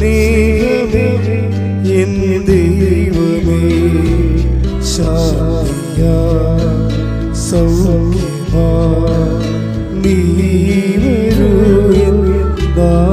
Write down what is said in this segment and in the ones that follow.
സ്നേഹമേ എൻ ദൈവമേ ശാന്തിയാ സൗഖ്യമാ നീ വരൂ എൻ നായക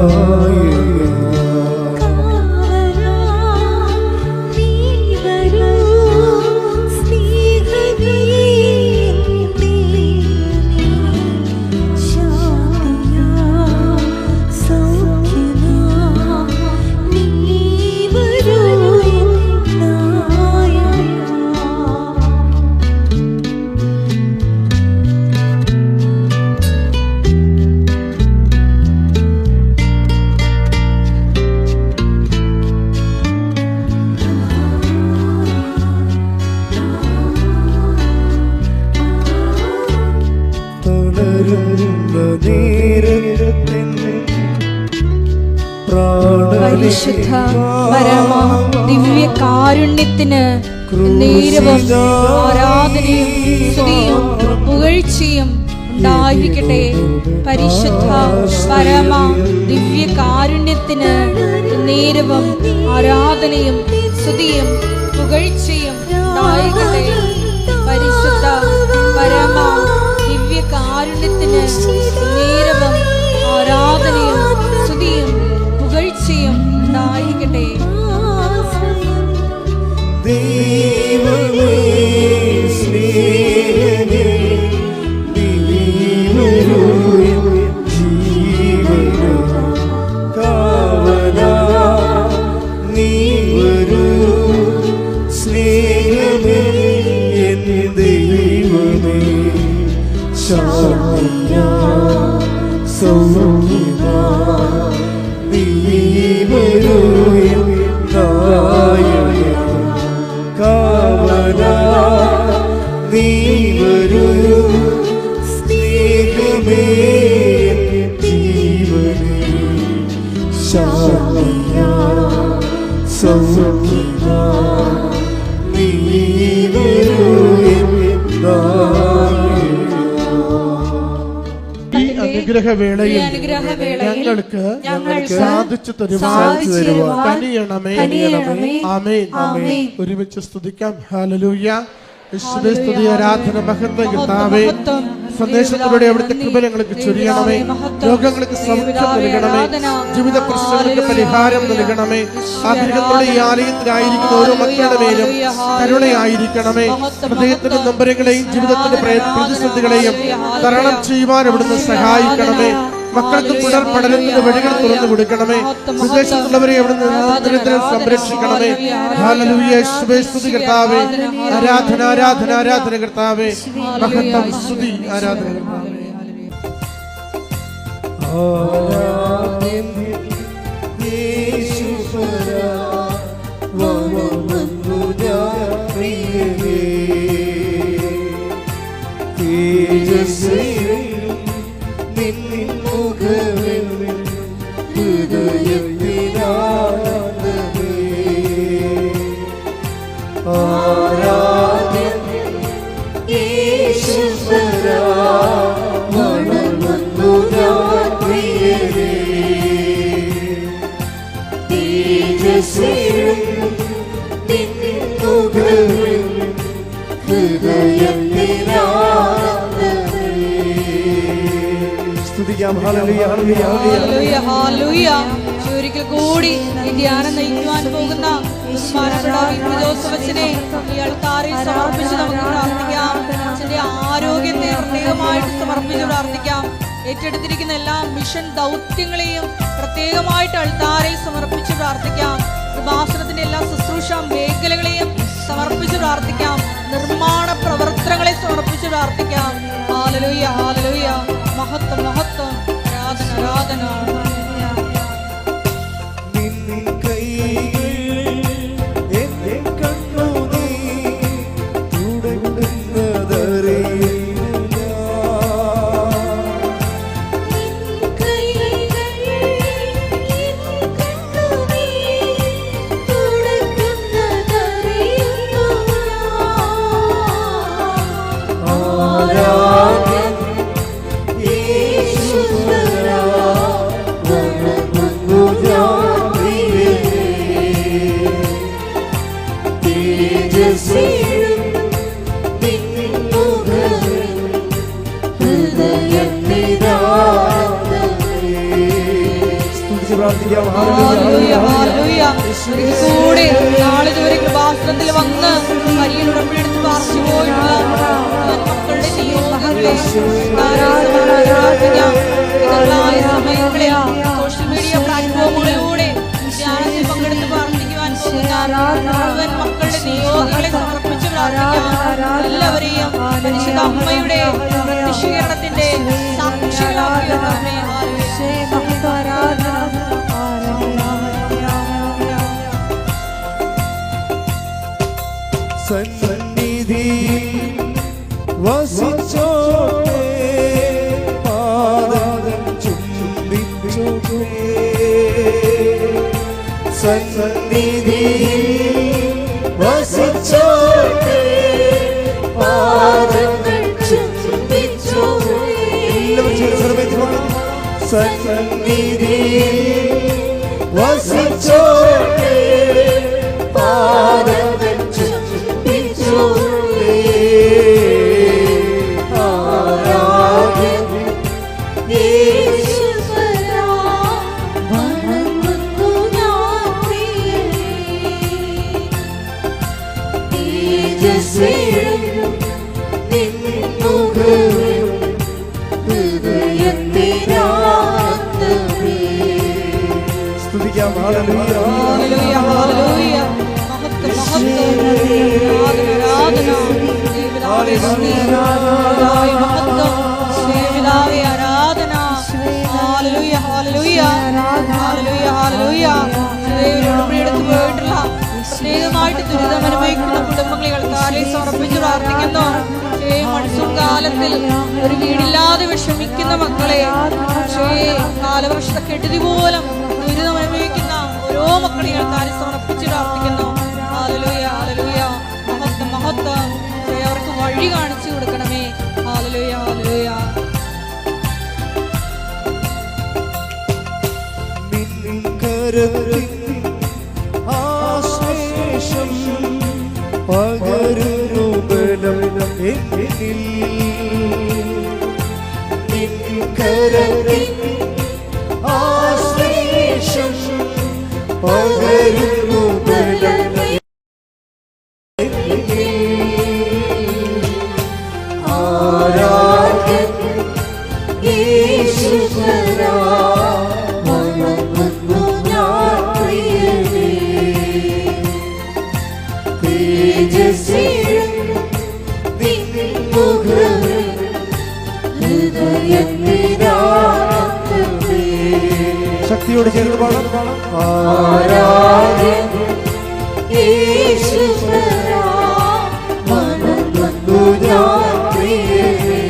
പരിശുദ്ധ പരമ ദിവ്യ കാരുണ്യത്തിന് നേരവും ആരാധനയും സ്തുതിയും പുകഴ്ചയും ഉണ്ടായിരിക്കട്ടെ. പരിശുദ്ധ പരമ ദിവ്യ കാരുണ്യത്തിന് നേരവും ആരാധനയും സ്തുതിയും പുകഴ്ചയും ഉണ്ടായിരിക്കട്ടെ. പരിശുദ്ധ പരമ ദിവ്യ കാരുണ്യത്തിന് നേരവും ആരാധനയും സ്തുതിയും പുകഴ്ചയും ഉണ്ടായിരിക്കട്ടെ. ദൈവമേ സ്നേഹമേ നീ വരൂ ജീവന കാവലാ നീ വരൂ സ്നേഹമേ എൻ ദൈവമേ ശാന്തിയാ സൗഖ്യമാ നീ വരൂ എൻ നായക കാവലാ നീ വരൂ സ്നേഹമേ ജീവനേ ശാന്തിയാ സൗഖ്യമാ നീ വരൂ എൻ നായക. അനുഗ്രഹവേളയിൽ ഞങ്ങൾക്ക് സാധിച്ചു തരുവാൻ കനിയണമേ. ആമേൻ. ഒരുമിച്ച് സ്തുതിക്കാം. ഹല്ലേലൂയ. യേശുവേ സ്തുതി, ആരാധന, മഹത്വം കർത്താവേ. സന്ദേശത്തിലൂടെ അവിടുത്തെ കൃപ ഞങ്ങൾക്ക് ചൊരിയണമേ. രോഗങ്ങൾക്ക് സൗഖ്യം നൽകണമേ. ജീവിത പ്രശ്നങ്ങൾക്ക് പരിഹാരം നൽകണമേ. ആഗ്രഹത്തോടെ ഈ ആലയത്തിലായിരിക്കുന്ന ഓരോ മക്കളുടെ മേലും കരുണയായിരിക്കണമേ. ഹൃദയത്തിന്റെ നൊമ്പരങ്ങളെയും ജീവിതത്തിന്റെ പ്രതിസന്ധികളെയും തരണം ചെയ്യുവാൻ അവിടുന്ന് സഹായിക്കണമേ. മക്കൾക്ക് തുടർ പഠനത്തിന്റെ വഴികൾ തുറന്നു കൊടുക്കണമേ. വിദേശത്തുള്ളവരെ അവിടുന്ന് നിരന്തരം സംരക്ഷിക്കണമേ. ഹല്ലേലൂയ. യേശുവേ സ്തുതി കർത്താവേ. ആരാധന ആരാധന ആരാധന കർത്താവേ. മഹത്വം സ്തുതി ആരാധന കർത്താവേ. ഒരിക്കൽ കൂടി ഈ ധ്യാനം നയിക്കുവാൻ പോകുന്ന ജോസഫച്ചനെ ഈ അൾത്താറിൽ സമർപ്പിച്ച് നമുക്ക് പ്രാർത്ഥിക്കാം. അച്ഛന്റെ ആരോഗ്യത്തെ പ്രത്യേകമായിട്ട് സമർപ്പിച്ച് പ്രാർത്ഥിക്കാം. ഏറ്റെടുത്തിരിക്കുന്ന എല്ലാ മിഷൻ ദൗത്യങ്ങളെയും പ്രത്യേകമായിട്ട് അൾത്താറിൽ സമർപ്പിച്ച് പ്രാർത്ഥിക്കാം. കൃപാസനത്തിന്റെ എല്ലാ ശുശ്രൂഷ മേഖലകളെയും സമർപ്പിച്ച് പ്രാർത്ഥിക്കാം. നിർമ്മാണ പ്രവർത്തനങ്ങളെ സമർപ്പിച്ച് പ്രാർത്ഥിക്കാം. ഹല്ലേലൂയ ഹല്ലേലൂയ. മഹത്വം മഹത്വം. ആരാധന ആരാധന. പ്രാർത്ഥിക്കാം. Hallelujah, hallelujah. കൂടെ നാളിതുവരെ കൃപാസനത്തിൽ വന്ന് കരിയിൽ ഉടമ്പടിയെടുത്ത് പാർച്ചു പോയിട്ടുള്ള മക്കളുടെ നിയോഗങ്ങളെ പ്രാർത്ഥിക്കാം. ഇതല്ലായ സമയങ്ങളിൽ സോഷ്യൽ മീഡിയ പ്ലാറ്റ്ഫോമുകളിലൂടെ ധ്യാനത്തിൽ പങ്കെടുത്ത് പ്രാർത്ഥിക്കുവാൻ പോകുന്ന മുഴുവൻ മക്കളുടെ നിയോഗങ്ങളെ സമർപ്പിച്ച് പ്രാർത്ഥിക്കാം. എല്ലാവരെയും പരിശുദ്ധ അമ്മയുടെ പ്രത്യക്ഷീകരണത്തിന്റെ സാക്ഷികളാക്കി ഉയർത്തണമേ. സന്നിധി വസിച്ചോട്ടെ, പാദം ചുംബിച്ചോട്ടെ. സന്നിധി വസിച്ചോട്ടെ, പാദങ്ങൾ ചുംബിച്ചോട്ടെ. സന്നിധി വസിച്ചോട്ടെ, പാദങ്ങൾ ചുംബിച്ചോട്ടെ. ആരാധ്യൻ യേശുവരാ, വണങ്ങുന്നു ഞാൻ പ്രിയനേ. തേജസ്സേഴും നിൻ മുഖവും ഹൃദയത്തിനാനന്ദമേ. സ്തുതിക്കാം. ഹല്ലേലൂയ, ഹല്ലേലൂയ, ഹല്ലേലൂയ. മഹത്വം, മഹത്വം. ആരാധന, ദേവപിതാവേ സ്തുതി. പിതാവേ മഹത്വം, ദേവപിതാവേ ആരാധന. ഹല്ലേലൂയ, ഹല്ലേലൂയ, ഹല്ലേലൂയ, ഹല്ലേലൂയ. ഉടമ്പടിയെടുത്ത് പോയിട്ടുള്ള പ്രത്യേകമായിട്ട് ദുരിതം അനുഭവിക്കുന്ന കുടുംബങ്ങളെ കർത്താവിനെ സമർപ്പിച്ച് പ്രാർത്ഥിക്കുന്നു. മൺസൂൺ കാലത്തിൽ ഒരു വീടില്ലാതെ വിഷമിക്കുന്ന മക്കളെ, കാലവർഷത്തെ കെടുതി പോലും ദുരിതം അനുഭവിക്കുന്ന ഓരോ മക്കളെയും കർത്താവിനെ സമർപ്പിച്ച് പ്രാർത്ഥിക്കുന്നു. ഹല്ലേലൂയ, ഹല്ലേലൂയ. മഹത്വം, മഹത്വം. അവർക്ക് വഴി കാണിച്ചു കൊടുക്കണമേ. Hallelujah, hallelujah. ആശ്ലേഷം പകരുന്നു ബലം എന്നിൽ. നിൻ കരത്തിൻ ആശ്ലേഷം പകരുന്നു ബലം എന്നിൽ. ആരാധ്യൻ യേശുവരാ, വണങ്ങുന്നു ഞാൻ പ്രിയനേ. തേജസ്സേഴും നിൻ മുഖവും ഹൃദയത്തിനാനന്ദമേ. ശക്തിയോട് ചേർന്ന് പാടാം. ആരാധ്യൻ യേശുവരാ, വണങ്ങുന്നു ഞാൻ പ്രിയനേ.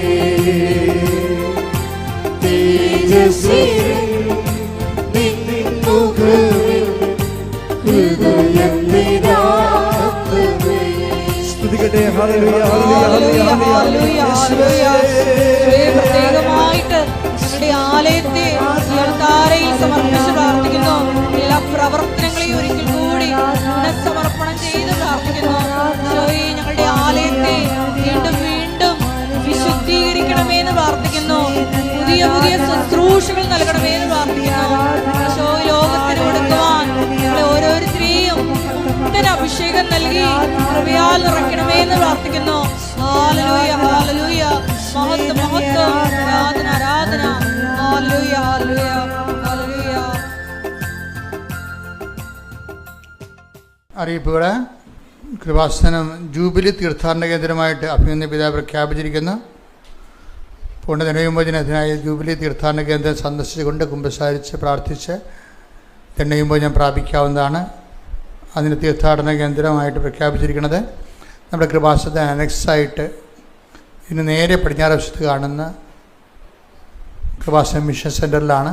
തേജസ്സേഴും നിൻ മുഖവും ഹൃദയത്തിനാനന്ദമേ. സ്തുതിക്കട്ടെ. ഹല്ലേലൂയ, ഹല്ലേലൂയ, ഹല്ലേലൂയ, ഹല്ലേലൂയ. പ്രത്യേകമായിട്ട് ഞങ്ങളുടെ ആലയത്തെ താരയിൽ സമർപ്പിച്ച് പ്രാർത്ഥിക്കുന്നു. എല്ലാ പ്രവർത്തനങ്ങളെയും ഒരിക്കൽ കൂടി പുനഃസമർപ്പണം ചെയ്ത് പ്രാർത്ഥിക്കുന്നു. ഞങ്ങളുടെ ആലയത്തെ വീണ്ടും വീണ്ടും വിശുദ്ധീകരിക്കണമെന്ന് പ്രാർത്ഥിക്കുന്നു. പുതിയ പുതിയ ശുശ്രൂഷകൾ നൽകണമെന്ന് പ്രാർത്ഥിക്കുന്നു. ലോകത്തിന് കൊടുക്കുവാൻ ഞങ്ങളെ ഓരോരുത്തരെയും അഭിഷേകം നൽകി കൃപയാൽ നിറയ്ക്കണമെന്ന് പ്രാർത്ഥിക്കുന്നു. ഹല്ലേലൂയ, ഹല്ലേലൂയ. മഹത്വം, മഹത്വം. ആരാധന, ആരാധന. ഹല്ലേലൂയ, ഹല്ലേലൂയ, ഹല്ലേലൂയ. അറിയിപ്പുകൾ. കൃപാസനം ജൂബിലി തീർത്ഥാടന കേന്ദ്രമായിട്ട് അഭിനന്ദ പിതാവ് പ്രഖ്യാപിച്ചിരിക്കുന്നു. പുണ്യദിനവിമോചനത്തിനായി ജൂബിലി തീർത്ഥാടന കേന്ദ്രം സന്ദർശിച്ചുകൊണ്ട് കുമ്പസാരിച്ച് പ്രാർത്ഥിച്ച് ദിനവിമോചനം പ്രാപിക്കാവുന്നതാണ്. അതിന് തീർത്ഥാടന കേന്ദ്രമായിട്ട് പ്രഖ്യാപിച്ചിരിക്കുന്നത് നമ്മുടെ കൃപാസനത്തിന് അനക്സായിട്ട് ഇതിന് നേരെ പടിഞ്ഞാറ് വശത്ത് കാണുന്ന കൃപാസനം മിഷൻ സെൻറ്ററിലാണ്.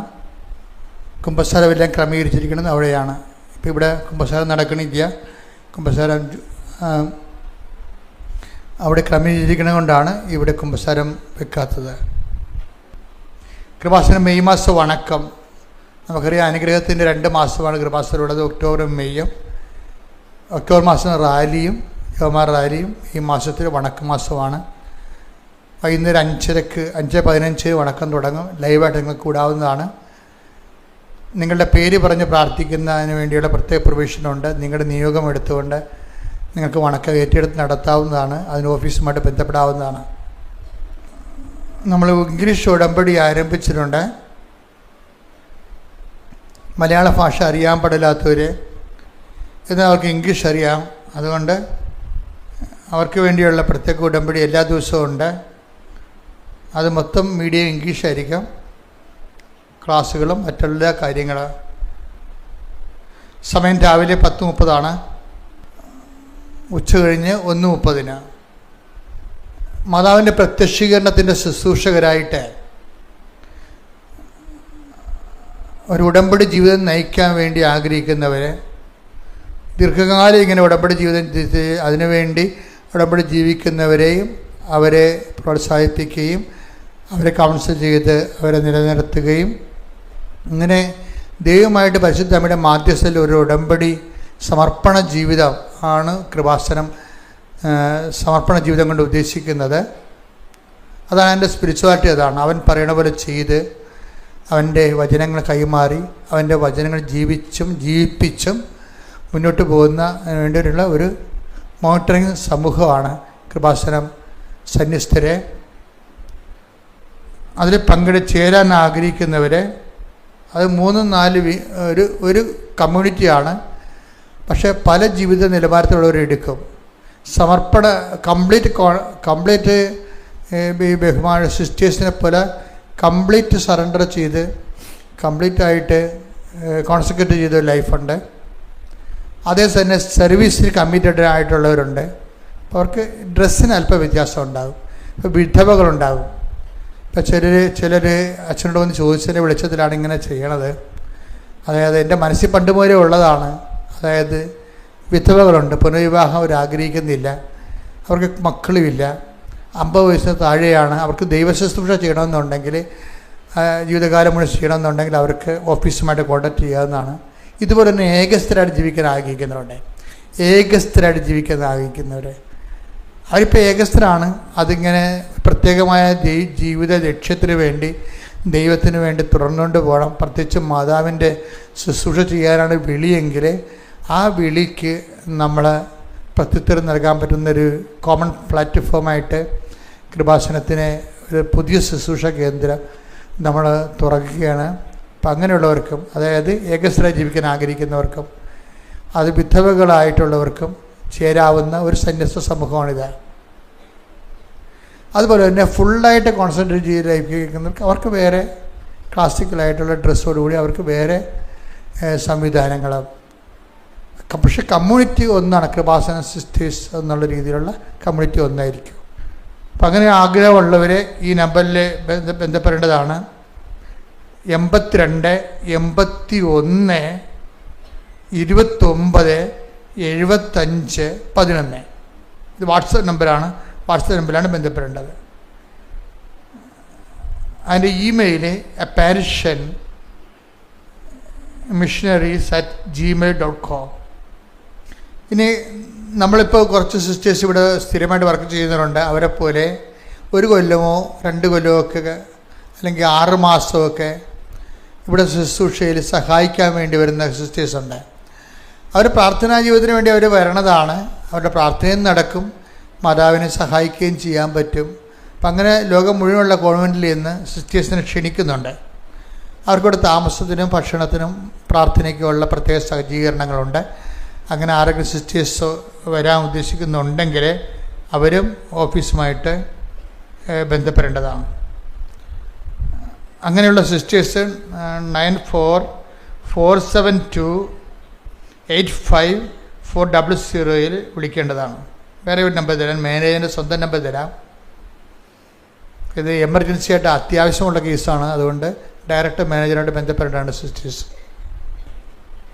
കുമ്പസാരമെല്ലാം ക്രമീകരിച്ചിരിക്കുന്നത് അവിടെയാണ്. ഇപ്പോൾ ഇവിടെ കുമ്പസാരം നടക്കണില്ല. കുമ്പസാരം അവിടെ ക്രമീകരിച്ചിരിക്കുന്നത് കൊണ്ടാണ് ഇവിടെ കുമ്പസാരം വെക്കാത്തത്. കൃപാസനം മെയ് മാസം വണക്കം. നമുക്കറിയാം അനുഗ്രഹത്തിൻ്റെ 2 മാസമാണ് കൃപാസനമുള്ളത്, ഒക്ടോബറും മെയ്യും. ഒക്ടോബർ മാസം റാലിയും യോമാർ റാലിയും ഈ മാസത്തിൽ വണക്ക മാസമാണ്. വൈകുന്നേരം 5:15 വണക്കം തുടങ്ങും. ലൈവായിട്ട് നിങ്ങൾക്ക് കൂടാവുന്നതാണ്. നിങ്ങളുടെ പേര് പറഞ്ഞ് പ്രാർത്ഥിക്കുന്നതിന് വേണ്ടിയുള്ള പ്രത്യേക പ്രൊവിഷനുണ്ട്. നിങ്ങളുടെ നിയോഗം എടുത്തുകൊണ്ട് നിങ്ങൾക്ക് വണക്കം ഏറ്റെടുത്ത് നടത്താവുന്നതാണ്. അതിന് ഓഫീസുമായിട്ട് ബന്ധപ്പെടാവുന്നതാണ്. നമ്മൾ ഇംഗ്ലീഷ് ഉടമ്പടി ആരംഭിച്ചിട്ടുണ്ട്. മലയാള ഭാഷ അറിയാൻ പാടില്ലാത്തവർ, എന്നാൽ അവർക്ക് ഇംഗ്ലീഷ് അറിയാം. അതുകൊണ്ട് അവർക്ക് വേണ്ടിയുള്ള പ്രത്യേക ഉടമ്പടി എല്ലാ ദിവസവും ഉണ്ട്. അത് മൊത്തം മീഡിയം ഇംഗ്ലീഷായിരിക്കും. ക്ലാസ്സുകളും മറ്റുള്ള കാര്യങ്ങൾ. സമയം രാവിലെ 10:30, ഉച്ച കഴിഞ്ഞ് 1:30. മാതാവിൻ്റെ പ്രത്യക്ഷീകരണത്തിൻ്റെ ശുശ്രൂഷകരായിട്ട് ഒരു ഉടമ്പടി ജീവിതം നയിക്കാൻ വേണ്ടി ആഗ്രഹിക്കുന്നവർ, ദീർഘകാലം ഇങ്ങനെ ഉടമ്പടി ജീവിതം അതിനുവേണ്ടി ഉടമ്പടി ജീവിക്കുന്നവരെയും അവരെ പ്രോത്സാഹിപ്പിക്കുകയും അവരെ കൗൺസിൽ ചെയ്ത് അവരെ നിലനിർത്തുകയും ഇങ്ങനെ ദൈവമായിട്ട് പരിശുദ്ധമ്മയുടെ മാധ്യസ്ഥയിൽ ഒരു ഉടമ്പടി സമർപ്പണ ജീവിതം ആണ് കൃപാസനം സമർപ്പണ ജീവിതം കൊണ്ട് ഉദ്ദേശിക്കുന്നത്. അതാണ് എൻ്റെ സ്പിരിച്വാലിറ്റി. അതാണ് അവൻ പറയണ പോലെ ചെയ്ത് അവൻ്റെ വചനങ്ങൾ കൈമാറി അവൻ്റെ വചനങ്ങൾ ജീവിപ്പിച്ചും മുന്നോട്ട് പോകുന്ന വേണ്ടിയുള്ള ഒരു മോണിറ്ററിങ് സമൂഹമാണ് കൃപാസനം സന്യസ്തരെ. അതിൽ ചേരാൻ ആഗ്രഹിക്കുന്നവരെ, അത് 3-4 ഒരു കമ്മ്യൂണിറ്റിയാണ്. പക്ഷേ പല ജീവിത നിലവാരത്തിലുള്ളവരെടുക്കും. സമർപ്പണ കംപ്ലീറ്റ് ബഹുമാന സിസ്റ്റേഴ്സിനെ പോലെ കംപ്ലീറ്റ് സറണ്ടർ ചെയ്ത് കംപ്ലീറ്റായിട്ട് കോൺസെൻട്രേറ്റ് ചെയ്ത ലൈഫുണ്ട്. അതേസമയം സർവീസിന് കമ്മിറ്റഡ് ആയിട്ടുള്ളവരുണ്ട്. അപ്പോൾ അവർക്ക് ഡ്രസ്സിന് അല്പം വ്യത്യാസം ഉണ്ടാകും. ഇപ്പോൾ വിധവകളുണ്ടാകും. ഇപ്പോൾ ചിലർ അച്ഛനോട് വന്ന് ചോദിച്ചതിൻ്റെ വെളിച്ചത്തിലാണ് ഇങ്ങനെ ചെയ്യണത്. അതായത് എൻ്റെ മനസ്സിൽ പണ്ട് മുതലേ ഉള്ളതാണ്. അതായത് വിധവകളുണ്ട്, പുനർവിവാഹം അവർ ആഗ്രഹിക്കുന്നില്ല, അവർക്ക് മക്കളുമില്ല, 50 വയസ്സിന് താഴെയാണ്. അവർക്ക് ദൈവശുശ്രൂഷ ചെയ്യണമെന്നുണ്ടെങ്കിൽ, ജീവിതകാലം മുഴുവൻ ചെയ്യണമെന്നുണ്ടെങ്കിൽ അവർക്ക് ഓഫീസുമായിട്ട് കോൺടാക്ട് ചെയ്യാവുന്നതാണ്. ഇതുപോലെ തന്നെ ഏകസ്ഥരായിട്ട് ജീവിക്കാൻ ആഗ്രഹിക്കുന്നവരുണ്ട്. അവരിപ്പോൾ ഏകസ്ഥരാണ്. അതിങ്ങനെ പ്രത്യേകമായ ജീവിത ലക്ഷ്യത്തിന് വേണ്ടി ദൈവത്തിന് വേണ്ടി തുറന്നുകൊണ്ട് പോകണം. പ്രത്യേകിച്ച് മാതാവിൻ്റെ ശുശ്രൂഷ ചെയ്യാനാണ് വിളിയെങ്കിൽ ആ വിളിക്ക് നമ്മൾ പ്രത്യുത്തരം നൽകാൻ പറ്റുന്നൊരു കോമൺ പ്ലാറ്റ്ഫോമായിട്ട് കൃപാസനത്തിനെ ഒരു പുതിയ ശുശ്രൂഷ കേന്ദ്രം നമ്മൾ തുറക്കുകയാണ്. അപ്പം അങ്ങനെയുള്ളവർക്കും, അതായത് ഏകസ്ഥരായി ജീവിക്കാൻ ആഗ്രഹിക്കുന്നവർക്കും അത് വിധവകളായിട്ടുള്ളവർക്കും ചേരാവുന്ന ഒരു സന്യസ്ത സമൂഹമാണിത്. അതുപോലെ തന്നെ ഫുള്ളായിട്ട് കോൺസെൻട്രേറ്റ് ചെയ്ത് ലൈഫിക്കുന്നവർക്ക് അവർക്ക് വേറെ ക്ലാസിക്കലായിട്ടുള്ള ഡ്രസ്സോടുകൂടി അവർക്ക് വേറെ സംവിധാനങ്ങൾ. പക്ഷെ കമ്മ്യൂണിറ്റി ഒന്നാണ്. കൃപാസന സിസ്റ്റേഴ്സ് എന്നുള്ള രീതിയിലുള്ള കമ്മ്യൂണിറ്റി ഒന്നായിരിക്കും. അപ്പം അങ്ങനെ ആഗ്രഹമുള്ളവരെ ഈ നമ്പറിൽ ബന്ധപ്പെടേണ്ടതാണ്. 82 81 29 75 11. ഇത് വാട്സപ്പ് നമ്പറാണ്. വാട്സപ്പ് നമ്പറിലാണ് ബന്ധപ്പെടേണ്ടത്. അതിൻ്റെ ഇമെയിൽ apparitionmissionaries@gmail.com. ഇനി നമ്മളിപ്പോൾ കുറച്ച് സിസ്റ്റേഴ്സ് ഇവിടെ സ്ഥിരമായിട്ട് വർക്ക് ചെയ്യുന്നവരുണ്ട്. അവരെ പോലെ 1 കൊല്ലമോ 2 കൊല്ലമോ ഒക്കെ അല്ലെങ്കിൽ 6 മാസമൊക്കെ ഇവിടെ ശുശ്രൂഷയിൽ സഹായിക്കാൻ വേണ്ടി വരുന്ന സിസ്റ്റേഴ്സുണ്ട്. അവർ പ്രാർത്ഥനാ ജീവിതത്തിന് വേണ്ടി അവർ വരണതാണ്. അവരുടെ പ്രാർത്ഥനയും നടക്കും, മാതാവിനെ സഹായിക്കുകയും ചെയ്യാൻ പറ്റും. അപ്പം അങ്ങനെ ലോകം മുഴുവനുള്ള കോൺവെൻറ്റിൽ നിന്ന് സിസ്റ്റേഴ്സിനെ ക്ഷണിക്കുന്നുണ്ട്. അവർക്കിവിടെ താമസത്തിനും ഭക്ഷണത്തിനും പ്രാർത്ഥനയ്ക്കുമുള്ള പ്രത്യേക സജ്ജീകരണങ്ങളുണ്ട്. അങ്ങനെ ആരെങ്കിലും സിസ്റ്റേഴ്സ് വരാൻ ഉദ്ദേശിക്കുന്നുണ്ടെങ്കിൽ അവരും ഓഫീസുമായിട്ട് ബന്ധപ്പെടേണ്ടതാണ്. അങ്ങനെയുള്ള സിസ്റ്റേഴ്സ് 9447285400 വിളിക്കേണ്ടതാണ്. വേറെ ഒരു നമ്പർ തരാം, മാനേജറിൻ്റെ സ്വന്തം നമ്പർ തരാം. ഇത് എമർജൻസി ആയിട്ട് അത്യാവശ്യമുള്ള കേസാണ്. അതുകൊണ്ട് ഡയറക്റ്റ് മാനേജറായിട്ട് ബന്ധപ്പെടേണ്ടതാണ് സിസ്റ്റേഴ്സ്.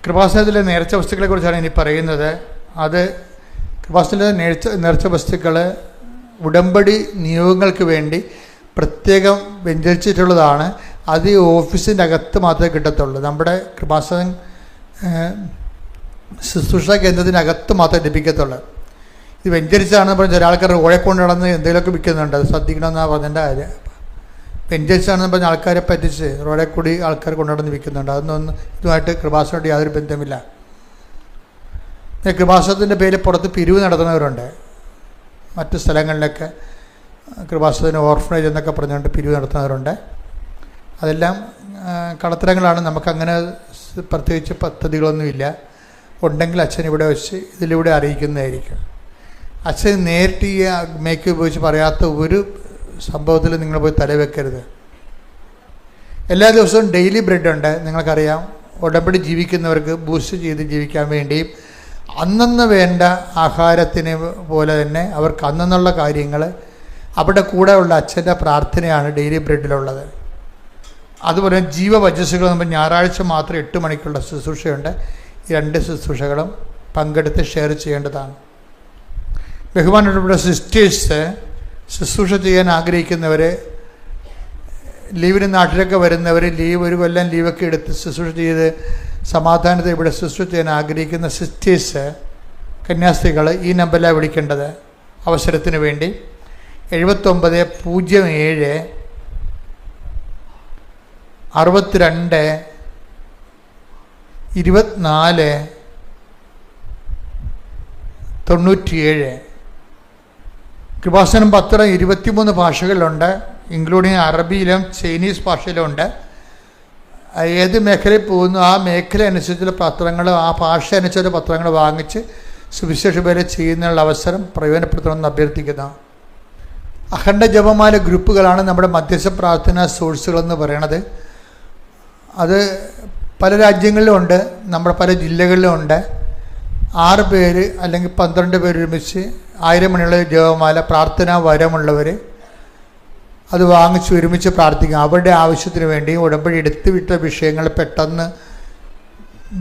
കൃപാസനത്തിലെ നേർച്ച വസ്തുക്കളെക്കുറിച്ചാണ് ഇനി പറയുന്നത്. അത് കൃപാസനത്തിലെ നേർച്ച വസ്തുക്കൾ ഉടമ്പടി നിയോഗങ്ങൾക്ക് വേണ്ടി പ്രത്യേകം വ്യഞ്ചരിച്ചിട്ടുള്ളതാണ്. അത് ഈ ഓഫീസിൻ്റെ അകത്ത് മാത്രമേ കിട്ടത്തുള്ളൂ. നമ്മുടെ കൃപാസനം ശുശ്രൂഷ കേന്ദ്രത്തിനകത്ത് മാത്രമേ ലഭിക്കത്തുള്ളൂ. ഇത് വ്യഞ്ചരിച്ചാണെന്ന് പറഞ്ഞാൽ ഒരാൾക്കാർ ഓഴക്കൊണ്ട് നടന്ന് എന്തെങ്കിലുമൊക്കെ വിൽക്കുന്നുണ്ട്. അത് ശ്രദ്ധിക്കണമെന്നാണ് പറഞ്ഞതിൻ്റെ കാര്യം. പെഞ്ചൽസാണെന്ന് പറഞ്ഞ ആൾക്കാരെ പറ്റിച്ച് റോഡിൽ കൂടി ആൾക്കാർ കൊണ്ടുനടന്ന് വിൽക്കുന്നുണ്ട്. അതൊന്നും ഇതുമായിട്ട് കൃപാസനമായിട്ട് യാതൊരു ബന്ധമില്ല. കൃപാസനത്തിൻ്റെ പേരിൽ പുറത്ത് പിരിവ് നടത്തുന്നവരുണ്ട്. മറ്റ് സ്ഥലങ്ങളിലൊക്കെ കൃപാസനത്തിന് ഓർഫനേജ് എന്നൊക്കെ പറഞ്ഞുകൊണ്ട് പിരിവ് നടത്തുന്നവരുണ്ട്. അതെല്ലാം കള്ളത്തരങ്ങളാണ്. നമുക്കങ്ങനെ പ്രത്യേകിച്ച് പദ്ധതികളൊന്നുമില്ല. ഉണ്ടെങ്കിൽ അച്ഛൻ ഇവിടെ വെച്ച് ഇതിലൂടെ അറിയിക്കുന്നതായിരിക്കും. അച്ഛൻ നേരിട്ട് ഈ മേക്ക് ഉപയോഗിച്ച് പറയാത്ത ഒരു സംഭവത്തിൽ നിങ്ങൾ പോയി തലവെക്കരുത്. എല്ലാ ദിവസവും ഡെയിലി ബ്രെഡ് ഉണ്ട്. നിങ്ങൾക്കറിയാം, ഉടമ്പടി ജീവിക്കുന്നവർക്ക് ബൂസ്റ്റ് ചെയ്ത് ജീവിക്കാൻ വേണ്ടിയും അന്നന്ന് വേണ്ട ആഹാരത്തിന് പോലെ തന്നെ അവർക്ക് അന്നുള്ള കാര്യങ്ങൾ അവിടെ കൂടെ ഉള്ള അച്ഛൻ്റെ പ്രാർത്ഥനയാണ് ഡെയിലി ബ്രെഡിലുള്ളത്. അതുപോലെ ജീവവചസ്സുകൾ നമ്മൾ ഞായറാഴ്ച മാത്രം 8 മണിക്കുള്ള ശുശ്രൂഷയുണ്ട്. ഈ 2 ശുശ്രൂഷകളും പങ്കെടുത്ത് ഷെയർ ചെയ്യേണ്ടതാണ്. ബഹുമാനപ്പെട്ട സിസ്റ്റേഴ്സ്, ശുശ്രൂഷ ചെയ്യാൻ ആഗ്രഹിക്കുന്നവർ, ലീവിന് നാട്ടിലൊക്കെ വരുന്നവർ, ഒരു കൊല്ലം ലീവൊക്കെ എടുത്ത് ശുശ്രൂഷ ചെയ്ത് സമാധാനത്തെ ഇവിടെ ശുശ്രൂഷ ചെയ്യാൻ ആഗ്രഹിക്കുന്ന സിസ്റ്റേഴ്സ്, കന്യാസ്ത്രീകൾ ഈ നമ്പറിലാണ് വിളിക്കേണ്ടത് അവസരത്തിന് വേണ്ടി. 7907 62 24 97. കൃപാസനം പത്രം 23 ഭാഷകളിലുണ്ട്, ഇൻക്ലൂഡിങ് അറബിയിലും ചൈനീസ് ഭാഷയിലും ഉണ്ട്. ഏത് മേഖലയിൽ പോകുന്നു ആ മേഖല അനുസരിച്ചുള്ള പത്രങ്ങൾ, ആ ഭാഷ അനുസരിച്ചുള്ള പത്രങ്ങൾ വാങ്ങിച്ച് സുവിശേഷ വേല ചെയ്യുന്നതിനുള്ള അവസരം പ്രയോജനപ്പെടുത്തണമെന്ന് അഭ്യർത്ഥിക്കുന്നു. അഖണ്ഡ ജപമാല ഗ്രൂപ്പുകളാണ് നമ്മുടെ മധ്യസ്ഥ പ്രാർത്ഥനാ സോഴ്സുകളെന്ന് പറയണത്. അത് പല രാജ്യങ്ങളിലും ഉണ്ട്, നമ്മുടെ പല ജില്ലകളിലും ഉണ്ട്. 6 പേര് അല്ലെങ്കിൽ 12 പേര് ഒരുമിച്ച് 1000 മണിയുള്ള ജപമാല പ്രാർത്ഥനാ വരമുള്ളവർ അത് വാങ്ങിച്ച് ഒരുമിച്ച് പ്രാർത്ഥിക്കും. അവരുടെ ആവശ്യത്തിന് വേണ്ടി ഉടമ്പടി എടുത്തു വിട്ട വിഷയങ്ങൾ പെട്ടെന്ന്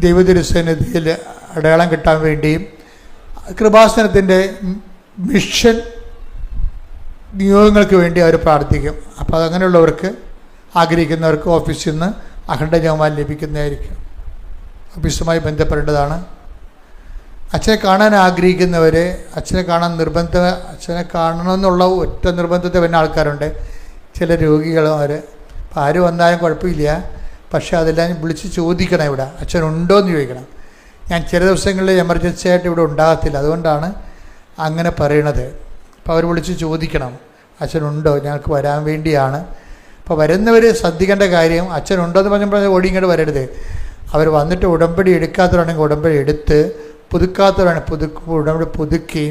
ദൈവതിരുസന്നിധിയിൽ അടയാളം കിട്ടാൻ വേണ്ടിയും കൃപാസനത്തിൻ്റെ മിഷൻ നിയോഗങ്ങൾക്ക് വേണ്ടി അവർ പ്രാർത്ഥിക്കും. അപ്പോൾ അതങ്ങനെയുള്ളവർക്ക്, ആഗ്രഹിക്കുന്നവർക്ക് ഓഫീസിൽ നിന്ന് അഖണ്ഡ ജപമാല ലഭിക്കുന്നതായിരിക്കും. ഓഫീസുമായി ബന്ധപ്പെടേണ്ടതാണ്. അച്ഛനെ കാണാൻ ആഗ്രഹിക്കുന്നവർ, അച്ഛനെ കാണാൻ അച്ഛനെ കാണണമെന്നുള്ള ഒറ്റ നിർബന്ധത്തെ വരുന്ന ആൾക്കാരുണ്ട്. ചില രോഗികളും അവർ ആര് വന്നാലും കുഴപ്പമില്ല, പക്ഷേ അതെല്ലാം വിളിച്ച് ചോദിക്കണം. ഇവിടെ അച്ഛനുണ്ടോ എന്ന് ചോദിക്കണം. ഞാൻ ചില ദിവസങ്ങളിൽ എമർജൻസി ആയിട്ട് ഇവിടെ ഉണ്ടാകത്തില്ല, അതുകൊണ്ടാണ് അങ്ങനെ പറയണത്. അപ്പോൾ അവർ വിളിച്ച് ചോദിക്കണം, അച്ഛനുണ്ടോ, ഞങ്ങൾക്ക് വരാൻ വേണ്ടിയാണ്. അപ്പോൾ വരുന്നവർ ശ്രദ്ധിക്കേണ്ട കാര്യം, അച്ഛനുണ്ടോ എന്ന് പറഞ്ഞപ്പോൾ ഓടി ഇങ്ങോട്ട് വരരുത്. അവർ വന്നിട്ട് ഉടമ്പടി എടുക്കാത്തവരാണെങ്കിൽ ഉടമ്പടി എടുത്ത്, പുതുക്കാത്തവരാണ് ഉടമ്പടി പുതുക്കി,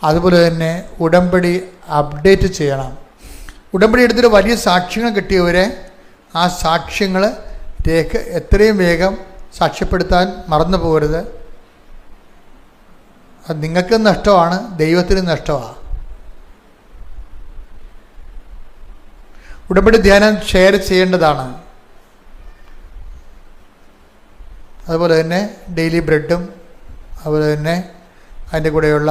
അതുപോലെ തന്നെ ഉടമ്പടി അപ്ഡേറ്റ് ചെയ്യണം. ഉടമ്പടി എടുത്തിട്ട് വലിയ സാക്ഷ്യങ്ങൾ കിട്ടിയവരെ ആ സാക്ഷ്യങ്ങൾ എത്രയും വേഗം സാക്ഷ്യപ്പെടുത്താൻ മറന്നു പോകരുത്. അത് നിങ്ങൾക്ക് നഷ്ടമാണ്, ദൈവത്തിന് നഷ്ടമാണ്. ഉടമ്പടി ധ്യാനം ഷെയർ ചെയ്യേണ്ടതാണ്. അതുപോലെ തന്നെ ഡെയിലി ബ്രെഡും അതുപോലെ തന്നെ അതിൻ്റെ കൂടെയുള്ള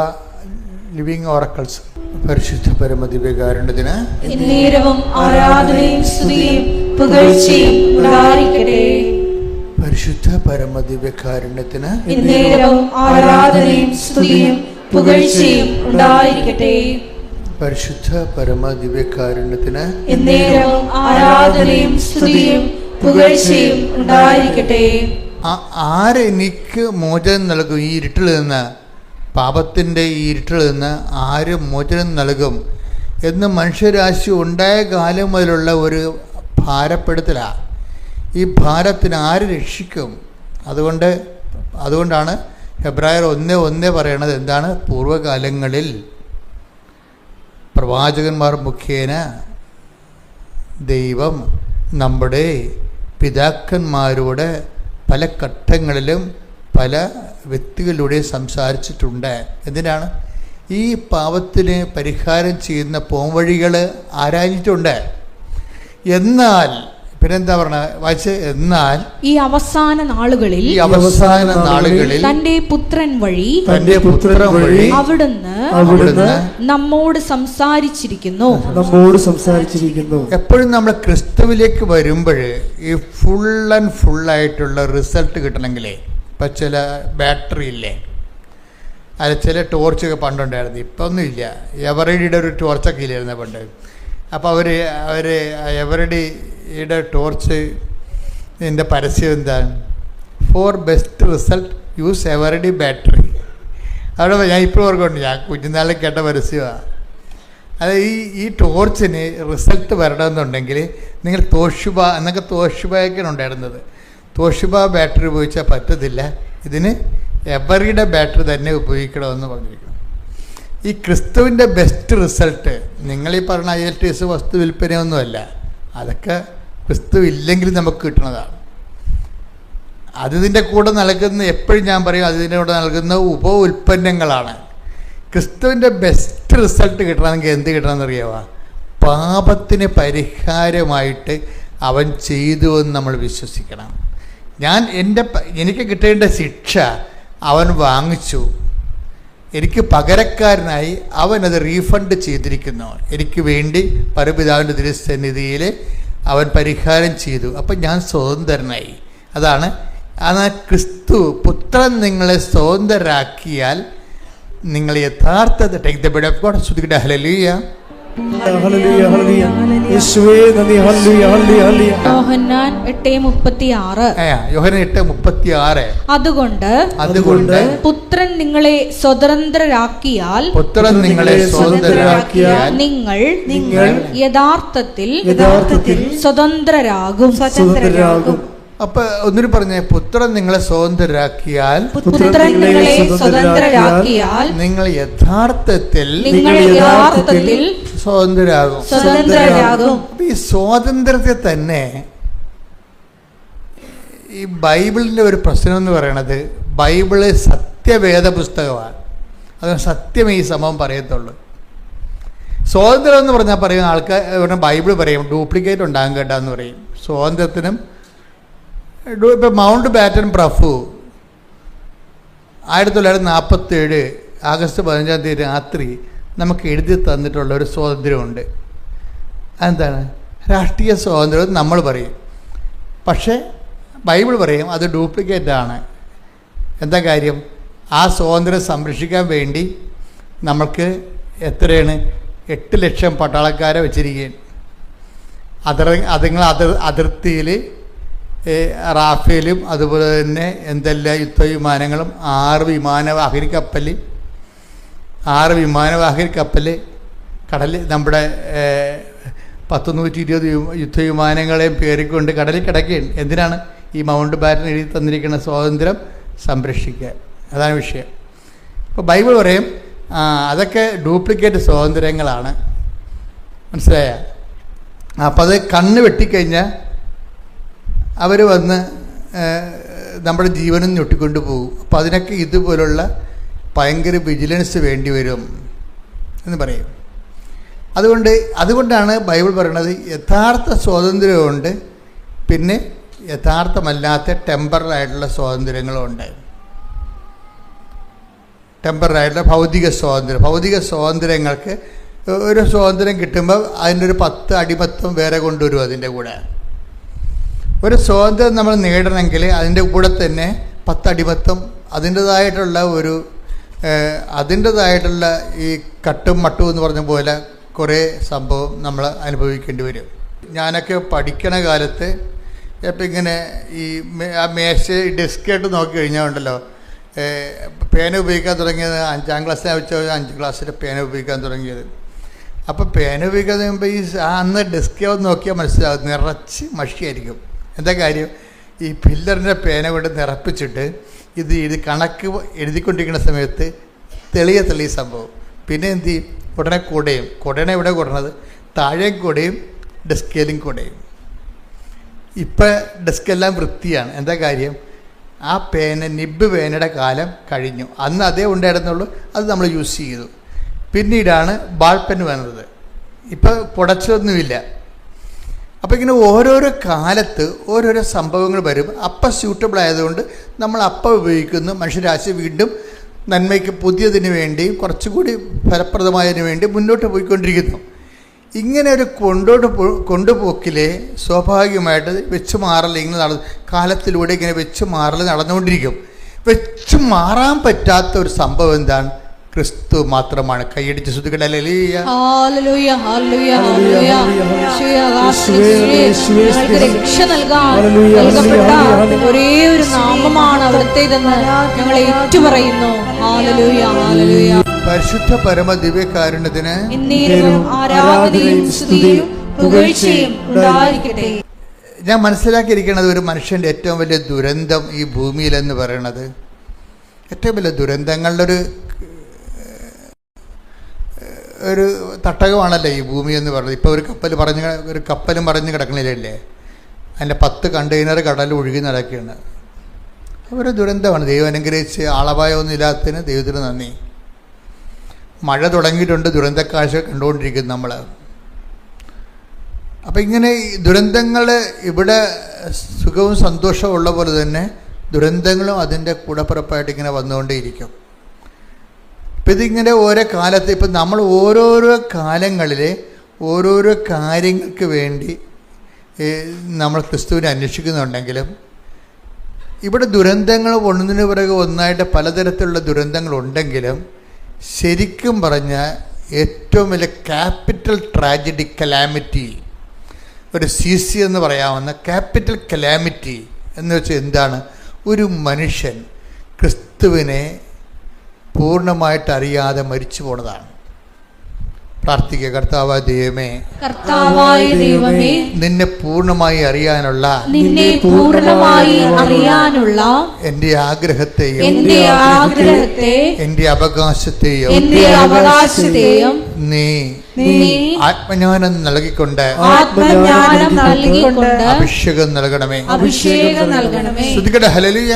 ലിവിങ് ഓറക്കിൾസ്. പരിശുദ്ധ പരമദിവ്യകാരുണ്യത്തിന് എന്നേരവും ആരാധനയും സ്തുതിയും പുകഴ്ചയും ഉണ്ടായിരിക്കട്ടെ. പരിശുദ്ധ പരമദിവ്യകാരുണ്യത്തിന് എന്നേരവും ആരാധനയും സ്തുതിയും പുകഴ്ചയും ഉണ്ടായിരിക്കട്ടെ. പരിശുദ്ധ പരമദിവ്യകാരുണ്യത്തിന് എന്നേരവും ആരാധനയും സ്തുതിയും പുകഴ്ചയും ഉണ്ടായിരിക്കട്ടെ. ആരെനിക്ക് മോചനം നൽകും? ഈ ഇരുട്ടിൽ നിന്ന്, പാപത്തിൻ്റെ ഈ ഇരുട്ടിൽ നിന്ന് ആര് മോചനം നൽകും എന്ന് മനുഷ്യരാശി ഉണ്ടായ കാലം മുതലുള്ള ഒരു ഭാരപ്പെടുത്തലാണ്. ഈ ഭാരത്തിന് ആര് രക്ഷിക്കും? അതുകൊണ്ടാണ് ഹെബ്രായർ 1:1 പറയണത് എന്താണ്? പൂർവ്വകാലങ്ങളിൽ പ്രവാചകന്മാർ മുഖേന ദൈവം നമ്മുടെ പിതാക്കന്മാരോട് പല ഘട്ടങ്ങളിലും പല വ്യക്തികളിലൂടെ സംസാരിച്ചിട്ടുണ്ട്. എന്തിനാണ്? ഈ പാപത്തിന് പരിഹാരം ചെയ്യുന്ന പോംവഴികൾ ആരാഞ്ഞിട്ടുണ്ട്. എന്നാൽ പിന്നെന്താ പറഞ്ഞ വായിച്ച്? എന്നാൽ ഈ അവസാന നാളുകളിൽ തന്റെ പുത്രൻ വഴി അവിടുന്ന് നമ്മോട് സംസാരിച്ചിരിക്കുന്നു. എപ്പോഴും നമ്മൾ ക്രിസ്തുവിലേക്ക് വരുമ്പോൾ ഈ ഫുള്ളായിട്ടുള്ള റിസൾട്ട് കിട്ടണമെങ്കിലേ, ഇപ്പം ചില ബാറ്ററി ഇല്ലേ, അത് ചില ടോർച്ചൊക്കെ പണ്ടുണ്ടായിരുന്നു, ഇപ്പം ഒന്നുമില്ല. എവറേഡിയുടെ ഒരു ടോർച്ചൊക്കെ ഇല്ലായിരുന്നു പണ്ട്. അപ്പോൾ അവർ എവറിഡിയുടെ ടോർച്ച് ഇതിൻ്റെ പരസ്യം എന്താണ്? For best result use Eveready battery. അവിടെ ഞാൻ ഇപ്പോൾ ഓർക്കുന്നുണ്ട്, ഞാൻ കുഞ്ഞുനാളിൽ കേട്ട പരസ്യമാണ്. അത് ഈ ടോർച്ചിന് റിസൾട്ട് വരണമെന്നുണ്ടെങ്കിൽ നിങ്ങൾ തോഷിബ എന്നൊക്കെ തോഷിബയൊക്കെയാണ് ഉണ്ടായിരുന്നത്. തോഷിബ ബാറ്ററി ഉപയോഗിച്ചാൽ പറ്റത്തില്ല, ഇതിന് എവറിയുടെ ബാറ്ററി തന്നെ ഉപയോഗിക്കണമെന്ന് പറഞ്ഞിരിക്കണം. ഈ ക്രിസ്തുവിൻ്റെ ബെസ്റ്റ് റിസൾട്ട് നിങ്ങളീ പറഞ്ഞ IELTS വസ്തു വിൽപ്പനയൊന്നുമല്ല, അതൊക്കെ ക്രിസ്തു ഇല്ലെങ്കിൽ നമുക്ക് കിട്ടുന്നതാണ്. അതിൻ്റെ കൂടെ നൽകുന്ന, എപ്പോഴും ഞാൻ പറയും, അതിൻ്റെ കൂടെ നൽകുന്ന ഉൽപ്പന്നങ്ങളാണ്. ക്രിസ്തുവിൻ്റെ ബെസ്റ്റ് റിസൾട്ട് കിട്ടണമെങ്കിൽ എന്ത് കിട്ടണമെന്നറിയാമോ? പാപത്തിന് പരിഹാരമായിട്ട് അവൻ ചെയ്തു എന്ന് നമ്മൾ വിശ്വസിക്കണം. എനിക്ക് കിട്ടേണ്ട ശിക്ഷ അവൻ വാങ്ങിച്ചു, എനിക്ക് പകരക്കാരനായി അവനത് റീഫണ്ട് ചെയ്തിരിക്കുന്നു. എനിക്ക് വേണ്ടി പരപിതാവിൻ്റെ തിരുസന്നിധിയിൽ അവൻ പരിഹാരം ചെയ്തു. അപ്പം ഞാൻ സ്വതന്ത്രനായി. അതാണ് ക്രിസ്തു പുത്രൻ നിങ്ങളെ സ്വതന്ത്രരാക്കിയാൽ നിങ്ങൾ യഥാർത്ഥ take the bread of God. സ്തുതിക്കട്ടെ, ഹല്ലേലൂയ. യോഹന്നാൻ 8:36. യോഹന്നാൻ 8:36. അതുകൊണ്ട് പുത്രൻ നിങ്ങളെ സ്വതന്ത്രരാക്കിയാൽ നിങ്ങൾ യഥാർത്ഥത്തിൽ സ്വതന്ത്രരാകും. അപ്പൊ ഒന്നിനു പറഞ്ഞേ, പുത്രൻ നിങ്ങളെ സ്വതന്ത്രരാക്കിയാൽ നിങ്ങൾ യഥാർത്ഥത്തിൽ സ്വതന്ത്രരാകും. ഈ സ്വാതന്ത്ര്യത്തെ തന്നെ ഈ ബൈബിളിൻ്റെ ഒരു പ്രശ്നം എന്ന് പറയണത്, ബൈബിള് സത്യവേദ പുസ്തകമാണ്. അത് സത്യമേ ഈ സംഭവം പറയത്തുള്ളൂ. സ്വാതന്ത്ര്യം എന്ന് പറഞ്ഞാൽ പറയുന്ന ആൾക്കാർ ബൈബിൾ പറയും ഡ്യൂപ്ലിക്കേറ്റ് ഉണ്ടാകും കേട്ടാന്ന് പറയും. സ്വാതന്ത്ര്യത്തിനും ഇപ്പം മൗണ്ട് ബാറ്റൻ പ്രഭു 1947 ആഗസ്റ്റ് 15 രാത്രി നമുക്ക് എഴുതി തന്നിട്ടുള്ള ഒരു സ്വാതന്ത്ര്യമുണ്ട്. അതെന്താണ്? രാഷ്ട്രീയ സ്വാതന്ത്ര്യം നമ്മൾ പറയും, പക്ഷേ ബൈബിൾ പറയും അത് ഡ്യൂപ്ലിക്കേറ്റാണ്. എന്താ കാര്യം? ആ സ്വാതന്ത്ര്യം സംരക്ഷിക്കാൻ വേണ്ടി നമുക്ക് എത്രയാണ് 8 ലക്ഷം പട്ടാളക്കാരെ വെച്ചിരിക്കുകയാണ്. അതുങ്ങൾ അതിർത്തിയിൽ റാഫേലും അതുപോലെ തന്നെ എന്തെല്ലാം യുദ്ധവിമാനങ്ങളും 6 വിമാനവാഹിനി കപ്പൽ കടലിൽ നമ്മുടെ 120 യുദ്ധവിമാനങ്ങളെയും പേറിക്കൊണ്ട് കടലിൽ കിടക്കുകയാണ്. എന്തിനാണ്? ഈ മൗണ്ട് ബാറ്റൻ എഴുതി തന്നിരിക്കുന്ന സ്വാതന്ത്ര്യം സംരക്ഷിക്കാൻ. അതാണ് വിഷയം. ഇപ്പോൾ ബൈബിൾ പറയും അതൊക്കെ ഡ്യൂപ്ലിക്കേറ്റ് സ്വാതന്ത്ര്യങ്ങളാണ്. മനസ്സിലായ? അപ്പോൾ അത് കണ്ണ് വെട്ടിക്കഴിഞ്ഞാൽ അവർ വന്ന് നമ്മുടെ ജീവനും ഞൊട്ടിക്കൊണ്ട് പോകും. അപ്പോൾ അതിനൊക്കെ ഇതുപോലുള്ള ഭയങ്കര വിജിലൻസ് വേണ്ടി വരും എന്ന് പറയും. അതുകൊണ്ടാണ് ബൈബിൾ പറയുന്നത് യഥാർത്ഥ സ്വാതന്ത്ര്യമുണ്ട്, പിന്നെ യഥാർത്ഥമല്ലാത്ത ടെമ്പററായിട്ടുള്ള സ്വാതന്ത്ര്യങ്ങളുമുണ്ട്. ടെമ്പററായിട്ടുള്ള ഭൗതിക സ്വാതന്ത്ര്യങ്ങൾക്ക് ഒരു സ്വാതന്ത്ര്യം കിട്ടുമ്പോൾ അതിൻ്റെ ഒരു 10 അടിമത്തം വേറെ കൊണ്ടുവരും. അതിൻ്റെ കൂടെ ഒരു സ്വാതന്ത്ര്യം നമ്മൾ നേടണമെങ്കിൽ അതിൻ്റെ കൂടെ തന്നെ 10 അടിമത്തം, അതിൻ്റെതായിട്ടുള്ള ഈ കട്ടും മട്ടും എന്ന് പറഞ്ഞ പോലെ കുറേ സംഭവം നമ്മൾ അനുഭവിക്കേണ്ടി വരും. ഞാനൊക്കെ പഠിക്കണ കാലത്ത് ഇപ്പം ഇങ്ങനെ ഈ മേശ ഡെസ്കായിട്ട് നോക്കി കഴിഞ്ഞാൽ ഉണ്ടല്ലോ, പേന ഉപയോഗിക്കാൻ തുടങ്ങിയത് 5ാം ക്ലാസ്സിൽ വെച്ച 5 ക്ലാസ്സിൽ പേന ഉപയോഗിക്കാൻ തുടങ്ങിയത്. അപ്പോൾ പേന ഉപയോഗിക്കാൻ തുടങ്ങുമ്പോൾ അന്ന് ഡെസ്ക് നോക്കിയാൽ മനസ്സിലാകും നിറച്ച് മഷിയായിരിക്കും. എന്താ കാര്യം? ഈ പില്ലറിൻ്റെ പേന കൊണ്ട് നിറപ്പിച്ചിട്ട് ഇത് കണക്ക് എഴുതിക്കൊണ്ടിരിക്കുന്ന സമയത്ത് തെളിയ സംഭവം. പിന്നെ എന്ത് ചെയ്യും? ഉടനെ കുടയാണ് എവിടെ കൊടുന്നത്? താഴെയും കുടയും ഡെസ്കേലും കുടയും. ഇപ്പം ഡെസ്കെല്ലാം വൃത്തിയാണ്. എന്താ കാര്യം? ആ നിബ് പേനയുടെ കാലം കഴിഞ്ഞു. അന്ന് അതേ ഉണ്ടായിരുന്നുള്ളൂ, അത് നമ്മൾ യൂസ് ചെയ്തു. പിന്നീടാണ് ബാൾ പെൻ വന്നത്. ഇപ്പം പുടച്ചൊന്നുമില്ല. അപ്പോൾ ഇങ്ങനെ ഓരോരോ കാലത്ത് ഓരോരോ സംഭവങ്ങൾ വരും. അപ്പം സ്യൂട്ടബിൾ ആയതുകൊണ്ട് നമ്മൾ അപ്പം ഉപയോഗിക്കുന്നു. മനുഷ്യരാശി വീണ്ടും നന്മയ്ക്ക് പുതിയതിന് വേണ്ടിയും കുറച്ചുകൂടി ഫലപ്രദമായതിനു വേണ്ടി മുന്നോട്ട് പോയിക്കൊണ്ടിരിക്കുന്നു. ഇങ്ങനെ ഒരു കൊണ്ടുപോക്കിലെ സ്വാഭാവികമായിട്ട് വെച്ച് മാറൽ ഇങ്ങനെ കാലത്തിലൂടെ ഇങ്ങനെ വെച്ച് മാറൽ നടന്നുകൊണ്ടിരിക്കും. വെച്ച് മാറാൻ പറ്റാത്ത ഒരു സംഭവം എന്താണ്? ക്രിസ്തു മാത്രമാണ്. കൈയടിച്ച് ശ്രുതിക്കട്ടെ. ഹല്ലേലൂയ. ഹല്ലേലൂയ, ഹല്ലേലൂയ, ഹല്ലേലൂയ. യേശുവേ, ഞങ്ങൾക്ക് രക്ഷ നൽകപ്പെട്ട ഒരേ ഒരു നാമമാണ് അവിടുത്തേതെന്ന് ഞങ്ങൾ ഏറ്റുപറയുന്നു. ഹല്ലേലൂയ, ഹല്ലേലൂയ. പരിശുദ്ധ പരമ ദിവ്യകാരുണ്യത്തിന് എന്നേരവും ആരാധനയും സ്തുതിയും പുകഴ്ചയും ഉണ്ടായിരിക്കട്ടെ. ഞാൻ മനസ്സിലാക്കിയിരിക്കുന്നത് ഒരു മനുഷ്യൻ്റെ ഏറ്റവും വലിയ ദുരന്തം ഈ ഭൂമിയിലെന്ന് പറയുന്നത്, ഏറ്റവും വലിയ ദുരന്തങ്ങളുടെ ഒരു തട്ടകമാണല്ലോ ഈ ഭൂമി എന്ന് പറയുന്നത്. ഇപ്പോൾ ഒരു കപ്പലും പറഞ്ഞ് കിടക്കണില്ലേ, അതിൻ്റെ 10 കണ്ടെയ്നർ കടലിൽ ഒഴുകി നടക്കുകയാണ്. ഒരു ദുരന്തമാണ്. ദൈവം അനുഗ്രഹിച്ച് ആളപായമൊന്നും ഇല്ലാത്തതിന് ദൈവത്തിന് നന്ദി. മഴ തുടങ്ങിയിട്ടുണ്ട്, ദുരന്തക്കാഴ്ച കണ്ടുകൊണ്ടിരിക്കുന്നു നമ്മൾ. അപ്പം ഇങ്ങനെ ദുരന്തങ്ങൾ ഇവിടെ സുഖവും സന്തോഷവും ഉള്ള പോലെ തന്നെ ദുരന്തങ്ങളും അതിൻ്റെ കൂടപ്പിറപ്പായിട്ട് ഇങ്ങനെ വന്നുകൊണ്ടേയിരിക്കും. ഇപ്പം ഇതിങ്ങനെ ഓരോ കാലത്ത്, ഇപ്പം നമ്മൾ ഓരോരോ കാലങ്ങളിൽ ഓരോരോ കാര്യങ്ങൾക്ക് വേണ്ടി നമ്മൾ ക്രിസ്തുവിനെ അന്വേഷിക്കുന്നുണ്ടെങ്കിലും ഇവിടെ ദുരന്തങ്ങൾ ഒന്നിനു പിറകെ ഒന്നായിട്ട് പലതരത്തിലുള്ള ദുരന്തങ്ങളുണ്ടെങ്കിലും ശരിക്കും പറഞ്ഞാൽ ഏറ്റവും വലിയ ക്യാപിറ്റൽ ട്രാജഡി, കലാമിറ്റി, ഒരു CC എന്ന് പറയാവുന്ന ക്യാപിറ്റൽ കലാമിറ്റി എന്ന് വെച്ചാൽ എന്താണ്? ഒരു മനുഷ്യൻ ക്രിസ്തുവിനെ പൂർണ്ണമായിട്ട് അറിയാതെ മരിച്ചു പോണതാണ്. പ്രാർത്ഥിക്കുക. കർത്താവായ ദൈവമേ, കർത്താവായ ദൈവമേ, നിന്നെ പൂർണ്ണമായി അറിയാനുള്ള എൻ്റെ ആഗ്രഹത്തെയും എൻ്റെ അവകാശത്തെയും നീ ആത്മജ്ഞാനം നൽകിക്കൊണ്ട് അഭിഷേകം നൽകണമേ. ശ്രുതിക്കട്ടെ. ഹല്ലേലൂയ.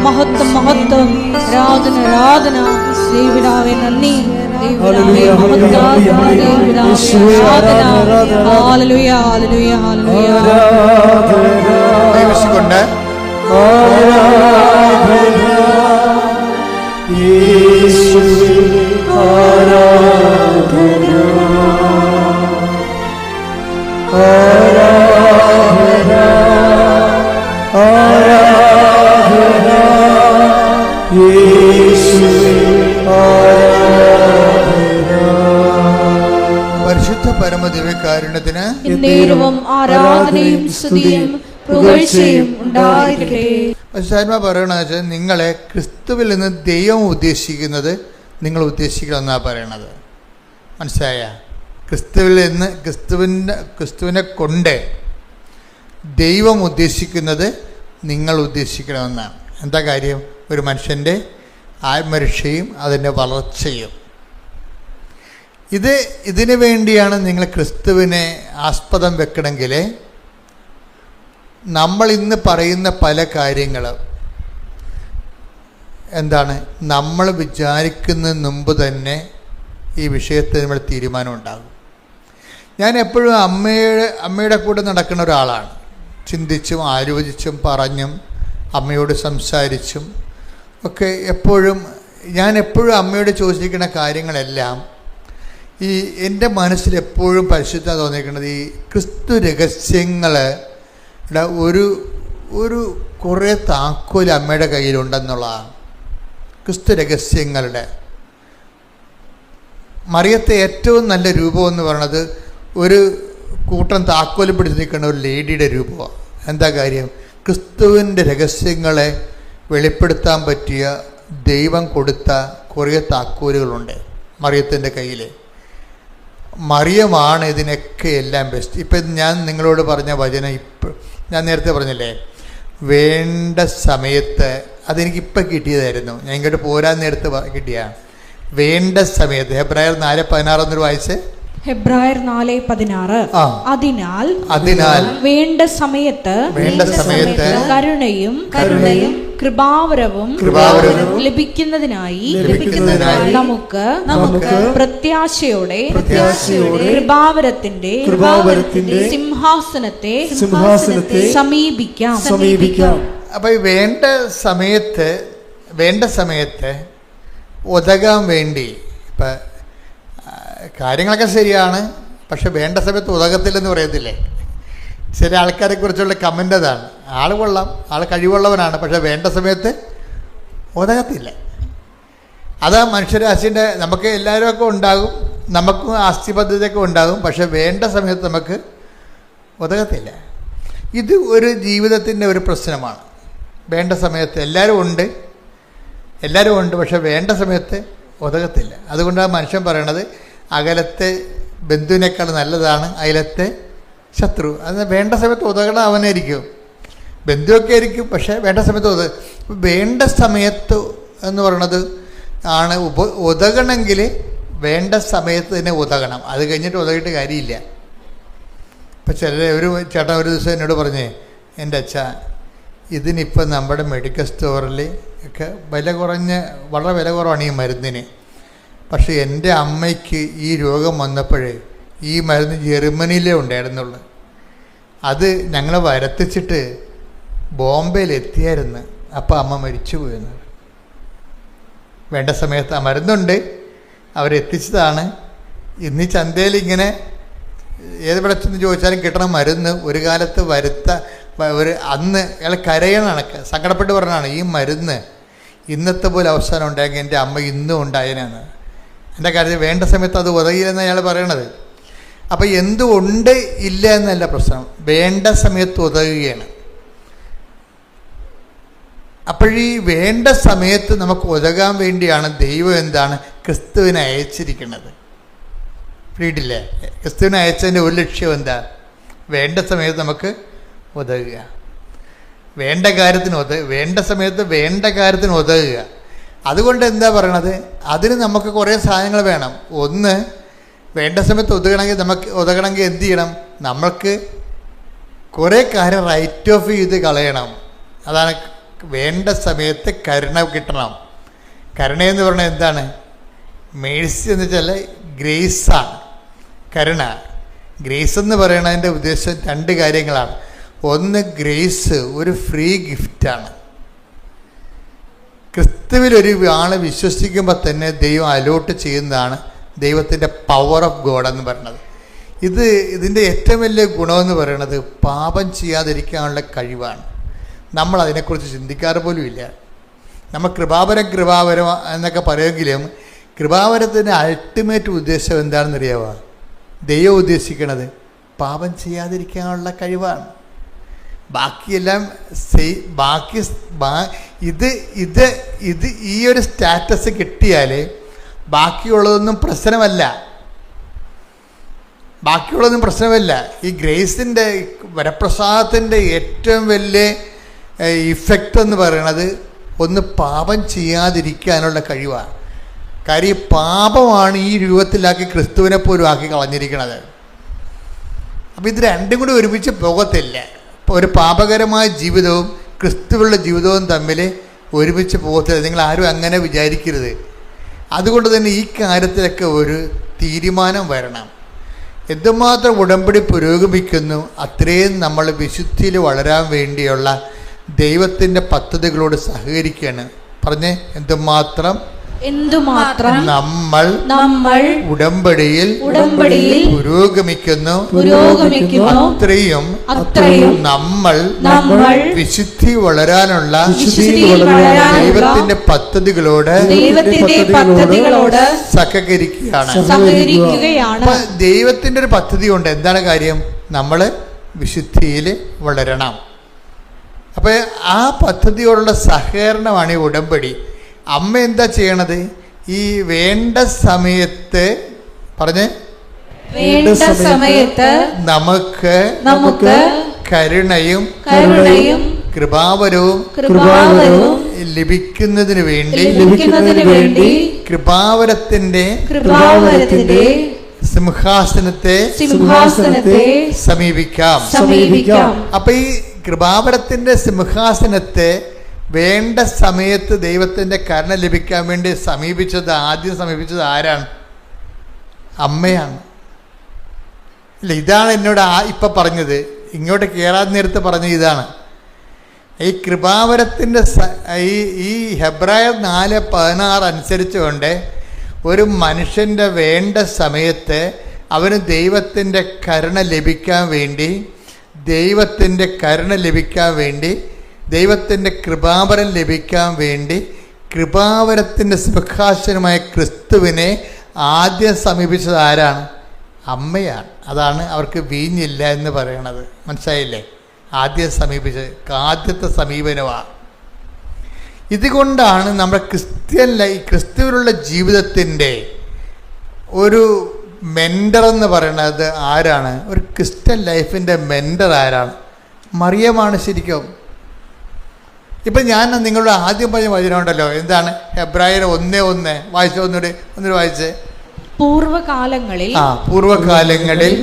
മഹത്വം, മഹത്വം, ആരാധന, ആരാധന. ദൈവപിതാവേ നന്ദി, ദൈവപിതാവേ മഹത്വം, ദൈവപിതാവേ ആരാധന. ഹല്ലേലൂയ, ഹല്ലേലൂയ, ഹല്ലേലൂയ. ദൈവശികൊണ്ട് പരിശുദ്ധ പരമ ദിവ്യകാരുണ്യത്തിന് ആരാധനയും സ്തുതിയും പുകഴ്ചയും ഉണ്ടായിരിക്കട്ടെ. പരിശുദ്ധാത്മ പറയണത് വെച്ചാൽ നിങ്ങളെ ക്രിസ്തുവിൽ നിന്ന് ദൈവം ഉദ്ദേശിക്കുന്നത് നിങ്ങൾ ഉദ്ദേശിക്കണമെന്നാണ് പറയണത്. മനസ്സിലായ? ക്രിസ്തുവിൽ നിന്ന് ക്രിസ്തുവിനെ കൊണ്ട് ദൈവം ഉദ്ദേശിക്കുന്നത് നിങ്ങൾ ഉദ്ദേശിക്കണമെന്നാണ്. എന്താ കാര്യം? ഒരു മനുഷ്യൻ്റെ ആത്മരക്ഷയും അതിൻ്റെ വളർച്ചയും. ഇതിനു വേണ്ടിയാണ് നിങ്ങൾ ക്രിസ്തുവിനെ ആസ്പദം വെക്കണമെങ്കിൽ നമ്മൾ ഇന്ന് പറയുന്ന പല കാര്യങ്ങളും എന്താണ്? നമ്മൾ വിചാരിക്കുന്നതിന് മുമ്പ് തന്നെ ഈ വിഷയത്തിൽ നമ്മൾ തീരുമാനം ഉണ്ടാകും. ഞാൻ എപ്പോഴും അമ്മയുടെ കൂടെ നടക്കുന്ന ഒരാളാണ്. ചിന്തിച്ചും ആലോചിച്ചും പറഞ്ഞും അമ്മയോട് സംസാരിച്ചും ഒക്കെ ഞാൻ എപ്പോഴും അമ്മയോട് ചോദിച്ചിരിക്കുന്ന കാര്യങ്ങളെല്ലാം ഈ എൻ്റെ മനസ്സിൽ എപ്പോഴും പരിശുദ്ധ തോന്നിയിരിക്കുന്നത് ഈ ക്രിസ്തു രഹസ്യങ്ങളുടെ ഒരു കുറേ താക്കോൽ അമ്മയുടെ കയ്യിലുണ്ടെന്നുള്ളതാണ്. ക്രിസ്തു രഹസ്യങ്ങളുടെ മറിയത്തെ ഏറ്റവും നല്ല രൂപമെന്ന് പറയുന്നത് ഒരു കൂട്ടം താക്കോൽ പിടിച്ച് നിൽക്കുന്ന ഒരു ലേഡിയുടെ രൂപമാണ്. എന്താ കാര്യം? ക്രിസ്തുവിൻ്റെ രഹസ്യങ്ങളെ വെളിപ്പെടുത്താൻ പറ്റിയ ദൈവം കൊടുത്ത കുറേ താക്കോലുകളുണ്ട് മറിയത്തിൻ്റെ കയ്യിൽ. മറിയമാണ് ഇതിനൊക്കെ എല്ലാം ബെസ്റ്റ്. ഇപ്പം ഞാൻ നിങ്ങളോട് പറഞ്ഞ വചനം ഞാൻ നേരത്തെ പറഞ്ഞില്ലേ, വേണ്ട സമയത്ത് അതെനിക്കിപ്പം കിട്ടിയതായിരുന്നു. ഞാൻ ഇങ്ങോട്ട് പോരാൻ നേരത്ത് കിട്ടിയാണ്. വേണ്ട സമയത്ത് ഹെബ്രായർ 4:16 എന്നൊരു വായിച്ച്. ഹെബ്രായർ 4:16. അതിനാൽ വേണ്ട സമയത്ത് കരുണയും കൃപാവരവും ലഭിക്കുന്നതിനായി നമുക്ക് പ്രത്യാശയോടെ കൃപാവരത്തിന്റെ സിംഹാസനത്തെ സമീപിക്കാം. അപ്പൊ വേണ്ട സമയത്ത് ഉതകാൻ വേണ്ടി ഇപ്പം കാര്യങ്ങളൊക്കെ ശരിയാണ്, പക്ഷെ വേണ്ട സമയത്ത് ഉതകത്തില്ലെന്ന് പറയത്തില്ലേ? ചില ആൾക്കാരെ കുറിച്ചുള്ള കമൻ്റ് അതാണ്. ആൾ കൊള്ളാം, ആൾ കഴിവുള്ളവനാണ്, പക്ഷെ വേണ്ട സമയത്ത് ഉതകത്തില്ല. അതാ മനുഷ്യരാശിൻ്റെ നമുക്ക് എല്ലാവരുമൊക്കെ ഉണ്ടാകും, നമുക്കും ആസ്തിബദ്ധതയൊക്കെ ഉണ്ടാകും. പക്ഷെ വേണ്ട സമയത്ത് നമുക്ക് ഉതകത്തില്ല. ഇത് ഒരു ജീവിതത്തിൻ്റെ ഒരു പ്രശ്നമാണ്. വേണ്ട സമയത്ത് എല്ലാവരും ഉണ്ട്, പക്ഷെ വേണ്ട സമയത്ത് ഉതകത്തില്ല. അതുകൊണ്ടാണ് മനുഷ്യൻ പറയണത് അകലത്തെ ബന്ധുവിനേക്കാൾ നല്ലതാണ് അയലത്തെ ശത്രു. അത് വേണ്ട സമയത്ത് ഉതകണം അവനായിരിക്കും, ബന്ധുവൊക്കെ ആയിരിക്കും, പക്ഷേ വേണ്ട സമയത്ത് വേണ്ട സമയത്ത് എന്ന് പറയണത് ആണ് ഉതകണമെങ്കിൽ വേണ്ട സമയത്ത് തന്നെ ഉതകണം. അത് കഴിഞ്ഞിട്ട് ഉതകിയിട്ട് കാര്യമില്ല. ഇപ്പം ഒരു ചേട്ടൻ ഒരു ദിവസം എന്നോട് പറഞ്ഞേ, എൻ്റെ അച്ഛാ, ഇതിനിപ്പോൾ നമ്മുടെ മെഡിക്കൽ സ്റ്റോറിൽ ഒക്കെ വളരെ വില കുറവാണ് ഈ മരുന്നിന്. പക്ഷേ എൻ്റെ അമ്മയ്ക്ക് ഈ രോഗം വന്നപ്പോഴേ ഈ മരുന്ന് ജർമ്മനിയിലേ ഉണ്ടായിരുന്നുള്ളൂ. അത് ഞങ്ങൾ വരുത്തിച്ചിട്ട് ബോംബെയിൽ എത്തിയായിരുന്നു. അപ്പോൾ അമ്മ മരിച്ചു പോയെന്ന്. വേണ്ട സമയത്ത് ആ മരുന്നുണ്ട്, അവരെത്തിച്ചതാണ്. ഇന്ന് ഈ ചന്തയിൽ ഇങ്ങനെ ഏതെവിടെ ചെന്ന് ചോദിച്ചാലും കിട്ടണ മരുന്ന് ഒരു കാലത്ത് അന്ന് അയാൾ കരയണ സങ്കടപ്പെട്ട് പറഞ്ഞാണ്, ഈ മരുന്ന് ഇന്നത്തെ പോലെ അവസാനം ഉണ്ടായെങ്കിൽ എൻ്റെ അമ്മ ഇന്നും ഉണ്ടായനാണ്. എൻ്റെ കാര്യത്തിൽ വേണ്ട സമയത്ത് അത് ഉതകില്ലെന്ന് അയാൾ പറയണത്. അപ്പോൾ എന്തുകൊണ്ട് ഇല്ല എന്നല്ല പ്രശ്നം, വേണ്ട സമയത്ത് ഉതകുകയാണ്. അപ്പോഴീ വേണ്ട സമയത്ത് നമുക്ക് ഉതകാൻ വേണ്ടിയാണ് ദൈവം എന്താണ് ക്രിസ്തുവിനെ അയച്ചിരിക്കുന്നത്. വീട്ടില്ലേ, ക്രിസ്തുവിനെ അയച്ചതിൻ്റെ ഒരു ലക്ഷ്യം എന്താ? വേണ്ട സമയത്ത് നമുക്ക് ഉതകുക, വേണ്ട സമയത്ത് വേണ്ട കാര്യത്തിന് ഉതകുക. അതുകൊണ്ട് എന്താ പറയണത്, അതിന് നമുക്ക് കുറേ സാധനങ്ങൾ വേണം. ഒന്ന്, വേണ്ട സമയത്ത് ഉതകണമെങ്കിൽ എന്ത് ചെയ്യണം? നമ്മൾക്ക് കുറേ കാര്യം റൈറ്റ് ഓഫ് ചെയ്ത് കളയണം. അതാണ് വേണ്ട സമയത്ത് കരുണ കിട്ടണം. കരുണയെന്ന് പറഞ്ഞാൽ എന്താണ്? മേഴ്സി എന്ന് വെച്ചാൽ ഗ്രേസാണ് കരുണ. ഗ്രേസ് എന്ന് പറയുന്നതിൻ്റെ ഉദ്ദേശം രണ്ട് കാര്യങ്ങളാണ്. ഒന്ന്, ഗ്രേസ് ഒരു ഫ്രീ ഗിഫ്റ്റാണ്. ക്രിസ്തുവിൽ ഒരു ആളെ വിശ്വസിക്കുമ്പോൾ തന്നെ ദൈവം അലോട്ട് ചെയ്യുന്നതാണ് ദൈവത്തിൻ്റെ പവർ ഓഫ് ഗോഡ് എന്ന് പറയുന്നത്. ഇതിൻ്റെ ഏറ്റവും വലിയ ഗുണമെന്ന് പറയുന്നത് പാപം ചെയ്യാതിരിക്കാനുള്ള കഴിവാണ്. നമ്മൾ അതിനെക്കുറിച്ച് ചിന്തിക്കാറ് പോലും ഇല്ല. നമ്മൾ കൃപാവരം എന്നൊക്കെ പറയുമെങ്കിലും കൃപാവരത്തിൻ്റെ അൾട്ടിമേറ്റ് ഉദ്ദേശം എന്താണെന്നറിയാമോ? ദൈവം ഉദ്ദേശിക്കണത് പാപം ചെയ്യാതിരിക്കാനുള്ള കഴിവാണ്. ബാക്കിയെല്ലാം ഇത് ഈ ഒരു സ്റ്റാറ്റസ് കിട്ടിയാൽ ബാക്കിയുള്ളതൊന്നും പ്രശ്നമല്ല. ഈ ഗ്രേസിൻ്റെ വരപ്രസാദത്തിൻ്റെ ഏറ്റവും വലിയ ഇഫക്റ്റ് എന്ന് പറയുന്നത് ഒന്ന് പാപം ചെയ്യാതിരിക്കാനുള്ള കഴിവാണ്. കാര്യം പാപമാണ് ഈ രൂപത്തിലാക്കി ക്രിസ്തുവിനെ പോലും ആക്കി കളഞ്ഞിരിക്കുന്നത്. അപ്പോൾ ഇത് രണ്ടും കൂടി ഒരുമിച്ച് പോകത്തില്ല. ഒരു പാപകരമായ ജീവിതവും ക്രിസ്തുവിലുള്ള ജീവിതവും തമ്മിൽ ഒരുമിച്ച് പോകത്തില്ല. നിങ്ങൾ ആരും അങ്ങനെ വിചാരിക്കരുത്. അതുകൊണ്ട് തന്നെ ഈ കാര്യത്തിലൊക്കെ ഒരു തീരുമാനം വരണം. എന്തുമാത്രം ഉടമ്പടി പുരോഗമിക്കുന്നു അത്രയും നമ്മൾ വിശുദ്ധിയിൽ വളരാൻ വേണ്ടിയുള്ള ദൈവത്തിൻ്റെ പദ്ധതികളോട് സഹകരിക്കുകയാണ്. പറഞ്ഞേ, എന്തുമാത്രം നമ്മൾ ഉടമ്പടിയിൽ പുരോഗമിക്കുന്നു അത്രയും നമ്മൾ വിശുദ്ധി വളരാനുള്ള ദൈവത്തിന്റെ പദ്ധതികളോട് സഹകരിക്കുകയാണ്. ദൈവത്തിന്റെ ഒരു പദ്ധതി കൊണ്ട് എന്താണ് കാര്യം? നമ്മൾ വിശുദ്ധിയിൽ വളരണം. അപ്പോൾ ആ പദ്ധതിയോടുള്ള സഹകരണമാണ് ഈ ഉടമ്പടി. അമ്മ എന്താ ചെയ്യണത്? ഈ വേണ്ട സമയത്ത് നമുക്ക് കരുണയും കൃപാവരവും ലഭിക്കുന്നതിന് വേണ്ടി കൃപാവരത്തിന്റെ സിംഹാസനത്തെ സമീപിക്കാം. അപ്പൊ ഈ കൃപാവരത്തിന്റെ സിംഹാസനത്തെ വേണ്ട സമയത്ത് ദൈവത്തിൻ്റെ കരുണ ലഭിക്കാൻ വേണ്ടി ആദ്യം സമീപിച്ചത് ആരാണ്? അമ്മയാണ്. ഇല്ല, ഇതാണ് എന്നോട് ഇപ്പം പറഞ്ഞത്. ഇങ്ങോട്ട് കയറാൻ നേരത്ത് പറഞ്ഞത് ഇതാണ്. ഈ കൃപാവരത്തിൻ്റെ ഈ ഹെബ്രായർ 4:16 അനുസരിച്ചുകൊണ്ട് ഒരു മനുഷ്യൻ്റെ വേണ്ട സമയത്ത് അവന് ദൈവത്തിൻ്റെ കരുണ ലഭിക്കാൻ വേണ്ടി ദൈവത്തിൻ്റെ കൃപാവരം ലഭിക്കാൻ വേണ്ടി കൃപാവരത്തിൻ്റെ സിംഹാസനമായ ക്രിസ്തുവിനെ ആദ്യം സമീപിച്ചത് ആരാണ്? അമ്മയാണ്. അതാണ് അവർക്ക് വീഞ്ഞില്ല എന്ന് പറയണത്. മനസ്സിലായില്ലേ? ആദ്യം സമീപിച്ചത് ആദ്യത്തെ സമീപനമാണ്. ഇതുകൊണ്ടാണ് നമ്മുടെ ക്രിസ്തുവിലുള്ള ജീവിതത്തിൻ്റെ ഒരു മെൻറ്റർ എന്ന് പറയുന്നത് ആരാണ്? ഒരു ക്രിസ്ത്യൻ ലൈഫിൻ്റെ മെൻറ്റർ ആരാണ്? മറിയമാണ് ശരിക്കും. ഇപ്പം ഞാൻ നിങ്ങളോട് ആദ്യം പറഞ്ഞ വചനമുണ്ടല്ലോ, എന്താണ്? ഹെബ്രായർ 1:1 വായിച്ച ഒന്നുകൂടി വായിച്ചേ. പൂർവകാലങ്ങളിൽ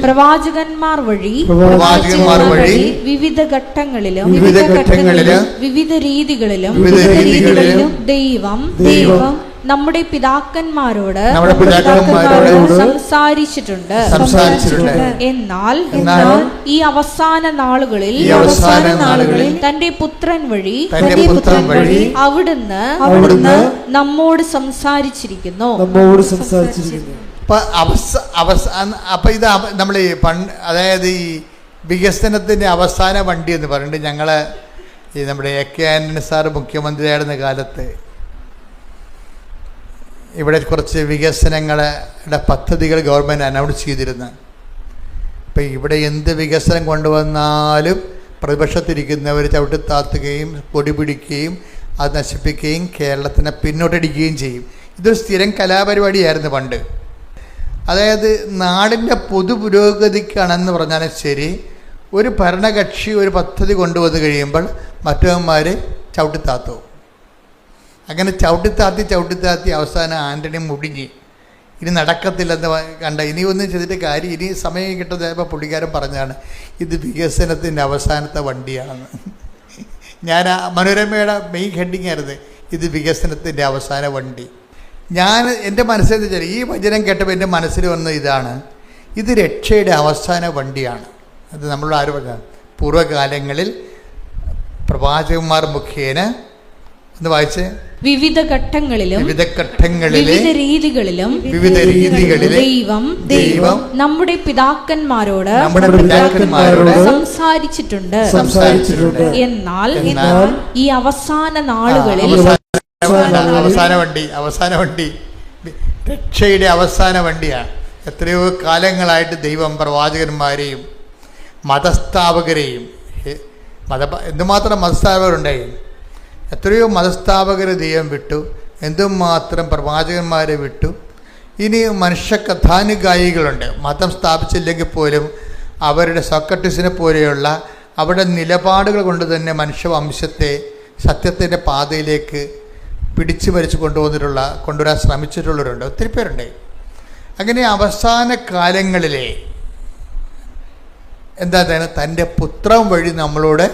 പ്രവാചകന്മാർ വഴി വിവിധ ഘട്ടങ്ങളിലും വിവിധ രീതികളിലും ദൈവം നമ്മുടെ പിതാക്കന്മാരോട് സംസാരിച്ചിട്ടുണ്ട്. എന്നാൽ ഈ അവസാന നാളുകളിൽ തന്റെ പുത്രൻ വഴി അവിടുന്ന് നമ്മോട് സംസാരിച്ചിരിക്കുന്നു. അപ്പം ഇത് നമ്മൾ അതായത് ഈ വികസനത്തിൻ്റെ അവസാന വണ്ടി എന്ന് പറയുന്നത് ഞങ്ങൾ ഈ നമ്മുടെ AK ആന്റണി സാറ് മുഖ്യമന്ത്രിയായിരുന്ന കാലത്ത് ഇവിടെ കുറച്ച് വികസനങ്ങളുടെ പദ്ധതികൾ ഗവൺമെൻറ് അനൗൺസ് ചെയ്തിരുന്നു. ഇപ്പം ഇവിടെ എന്ത് വികസനം കൊണ്ടുവന്നാലും പ്രതിപക്ഷത്തിരിക്കുന്നവർ ചവിട്ടിത്താത്തുകയും പൊടി പിടിക്കുകയും അത് നശിപ്പിക്കുകയും കേരളത്തിനെ പിന്നോട്ടടിക്കുകയും ചെയ്യും. ഇതൊരു സ്ഥിരം കലാപരിപാടിയായിരുന്നു പണ്ട്. അതായത് നാടിൻ്റെ പൊതു പുരോഗതിക്കാണെന്ന് പറഞ്ഞാലും ശരി, ഒരു ഭരണകക്ഷി ഒരു പദ്ധതി കൊണ്ടുവന്ന് കഴിയുമ്പോൾ മറ്റവന്മാർ ചവിട്ടിത്താത്തു. അങ്ങനെ ചവിട്ടിത്താത്തി അവസാനം ആൻ്റണി മുടിഞ്ഞ് ഇനി നടക്കത്തില്ലെന്ന് കണ്ട, ഇനി ഒന്നും ചെയ്തിട്ട് കാര്യം, ഇനി സമയം കിട്ടുന്നപ്പോൾ പുള്ളിക്കാരൻ പറഞ്ഞതാണ് ഇത് വികസനത്തിൻ്റെ അവസാനത്തെ വണ്ടിയാണെന്ന്. ഞാൻ മനോരമയുടെ മെയിൻ ഹെഡിങ് ആയിരുന്നു ഇത് വികസനത്തിൻ്റെ അവസാന വണ്ടി. ഞാൻ എൻ്റെ മനസ്സിൽ വെച്ചാൽ ഈ വചനം കേട്ടപ്പോൾ എൻ്റെ മനസ്സിൽ വന്നത് ഇതാണ്, ഇത് രക്ഷയുടെ അവസാന വണ്ടിയാണ്. അത് നമ്മളോട് ആര് പറഞ്ഞ പൂർവ്വകാലങ്ങളിൽ പ്രവാചകന്മാർ മുഖേന എന്ന് വായിച്ച് വിവിധ ഘട്ടങ്ങളിലും വിവിധ രീതികളിലും ദൈവം നമ്മുടെ പിതാക്കന്മാരോട് സംസാരിച്ചിട്ടുണ്ട്. എന്നാൽ ഈ അവസാന നാളുകളിൽ അവസാന വണ്ടി രക്ഷയുടെ അവസാന വണ്ടിയാണ്. എത്രയോ കാലങ്ങളായിട്ട് ദൈവം പ്രവാചകന്മാരെയും മതസ്ഥാപകരെയും എന്തുമാത്രം മതസ്ഥാപകരുണ്ടായി, എത്രയോ മതസ്ഥാപകർ ദൈവം വിട്ടു, എന്തുമാത്രം പ്രവാചകന്മാരെ വിട്ടു. ഇനി മനുഷ്യ കഥാനുഗായികളുണ്ട്, മതം സ്ഥാപിച്ചില്ലെങ്കിൽ പോലും അവരുടെ സോക്രട്ടീസിനെ പോലെയുള്ള അവരുടെ നിലപാടുകൾ കൊണ്ട് തന്നെ മനുഷ്യവംശത്തെ സത്യത്തിൻ്റെ പാതയിലേക്ക് പിടിച്ചു വലിച്ച് കൊണ്ടുവരാൻ ശ്രമിച്ചിട്ടുള്ളവരുണ്ട്, ഒത്തിരി പേരുണ്ട്. അങ്ങനെ അവസാന കാലങ്ങളിലെ എന്താണ് തൻ്റെ പുത്രൻ വഴി നമ്മളോട്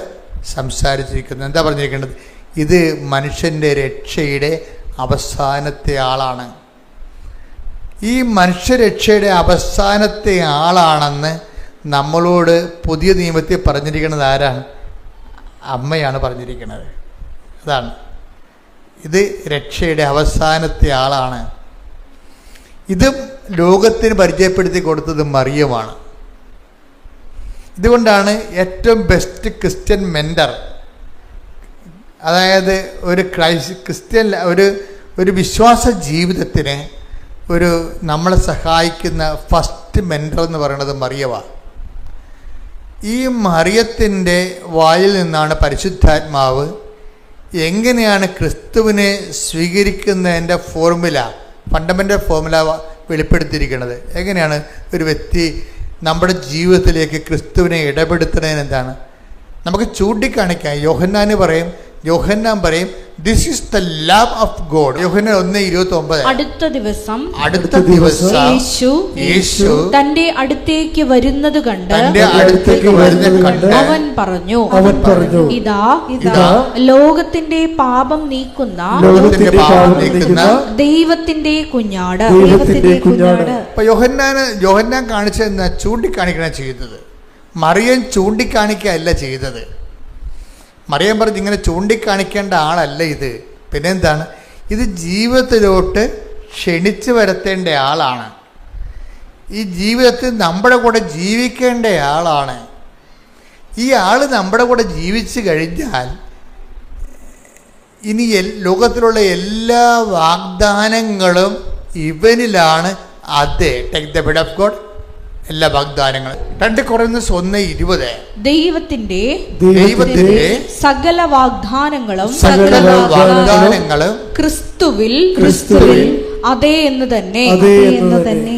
സംസാരിച്ചിരിക്കുന്നത്. എന്താ പറഞ്ഞിരിക്കേണ്ടത്? ഇത് മനുഷ്യൻ്റെ രക്ഷയുടെ അവസാനത്തെ ആളാണ്. ഈ മനുഷ്യരക്ഷയുടെ അവസാനത്തെ ആളാണെന്ന് നമ്മളോട് പുതിയ നിയമത്തിൽ പറഞ്ഞിരിക്കുന്നത് ആരാണ്? അമ്മയാണ് പറഞ്ഞിരിക്കുന്നത്. അതാണ്, ഇത് രക്ഷയുടെ അവസാനത്തെ ആളാണ്. ഇത് ലോകത്തിന് പരിചയപ്പെടുത്തി കൊടുത്തത് മറിയമാണ്. ഇതുകൊണ്ടാണ് ഏറ്റവും ബെസ്റ്റ് ക്രിസ്ത്യൻ മെൻറ്റർ, അതായത് ഒരു ക്രിസ്ത്യൻ ഒരു വിശ്വാസ ജീവിതത്തിന് നമ്മളെ സഹായിക്കുന്ന ഫസ്റ്റ് മെൻറ്റർ എന്ന് പറയുന്നത് മറിയമാണ്. ഈ മറിയത്തിൻ്റെ വായിൽ നിന്നാണ് പരിശുദ്ധാത്മാവ് എങ്ങനെയാണ് ക്രിസ്തുവിനെ സ്വീകരിക്കുന്നതിൻ്റെ ഫണ്ടമെൻ്റൽ ഫോർമുല വെളിപ്പെടുത്തിയിരിക്കുന്നത്. എങ്ങനെയാണ് ഒരു വ്യക്തി നമ്മുടെ ജീവിതത്തിലേക്ക് ക്രിസ്തുവിനെ ഇടപെടുത്തുന്നതിന് എന്താണ് നമുക്ക് ചൂണ്ടിക്കാണിക്കാം. യോഹന്നാൻ പറയും this is the love of God. Yohannan 1:29. അടുത്ത ദിവസം യേശു തന്റെ അടുത്തേക്ക് വരുന്നത് കണ്ട് അവൻ പറഞ്ഞു ഇതാ ലോകത്തിന്റെ പാപം നീക്കുന്ന ദൈവത്തിന്റെ കുഞ്ഞാട്. അപ്പൊ യോഹന്നാൻ കാണിച്ചെന്ന് ചൂണ്ടിക്കാണിക്കണ ചെയ്തത്. മറിയം ചൂണ്ടിക്കാണിക്കല്ല ചെയ്തത്. മറിയം പറഞ്ഞ് ഇങ്ങനെ ചൂണ്ടിക്കാണിക്കേണ്ട ആളല്ല ഇത്. പിന്നെന്താണ്? ഇത് ജീവിതത്തിലോട്ട് ക്ഷണിച്ചു വരുത്തേണ്ട ആളാണ്. ഈ ജീവിതത്തിൽ നമ്മുടെ കൂടെ ജീവിക്കേണ്ട ആളാണ്. ഈ ആൾ നമ്മുടെ കൂടെ ജീവിച്ചു കഴിഞ്ഞാൽ ഇനി ലോകത്തിലുള്ള എല്ലാ വാഗ്ദാനങ്ങളും ഇവനിലാണ്. അതെ, take the bed of God, എല്ലാ വാഗ്ദാനങ്ങളും. 2 കൊറിന്ത്യർ 1:20 ദൈവത്തിന്റെ സകല വാഗ്ദാനങ്ങളും ക്രിസ്തുവിൽ അതേ എന്ന് തന്നെ.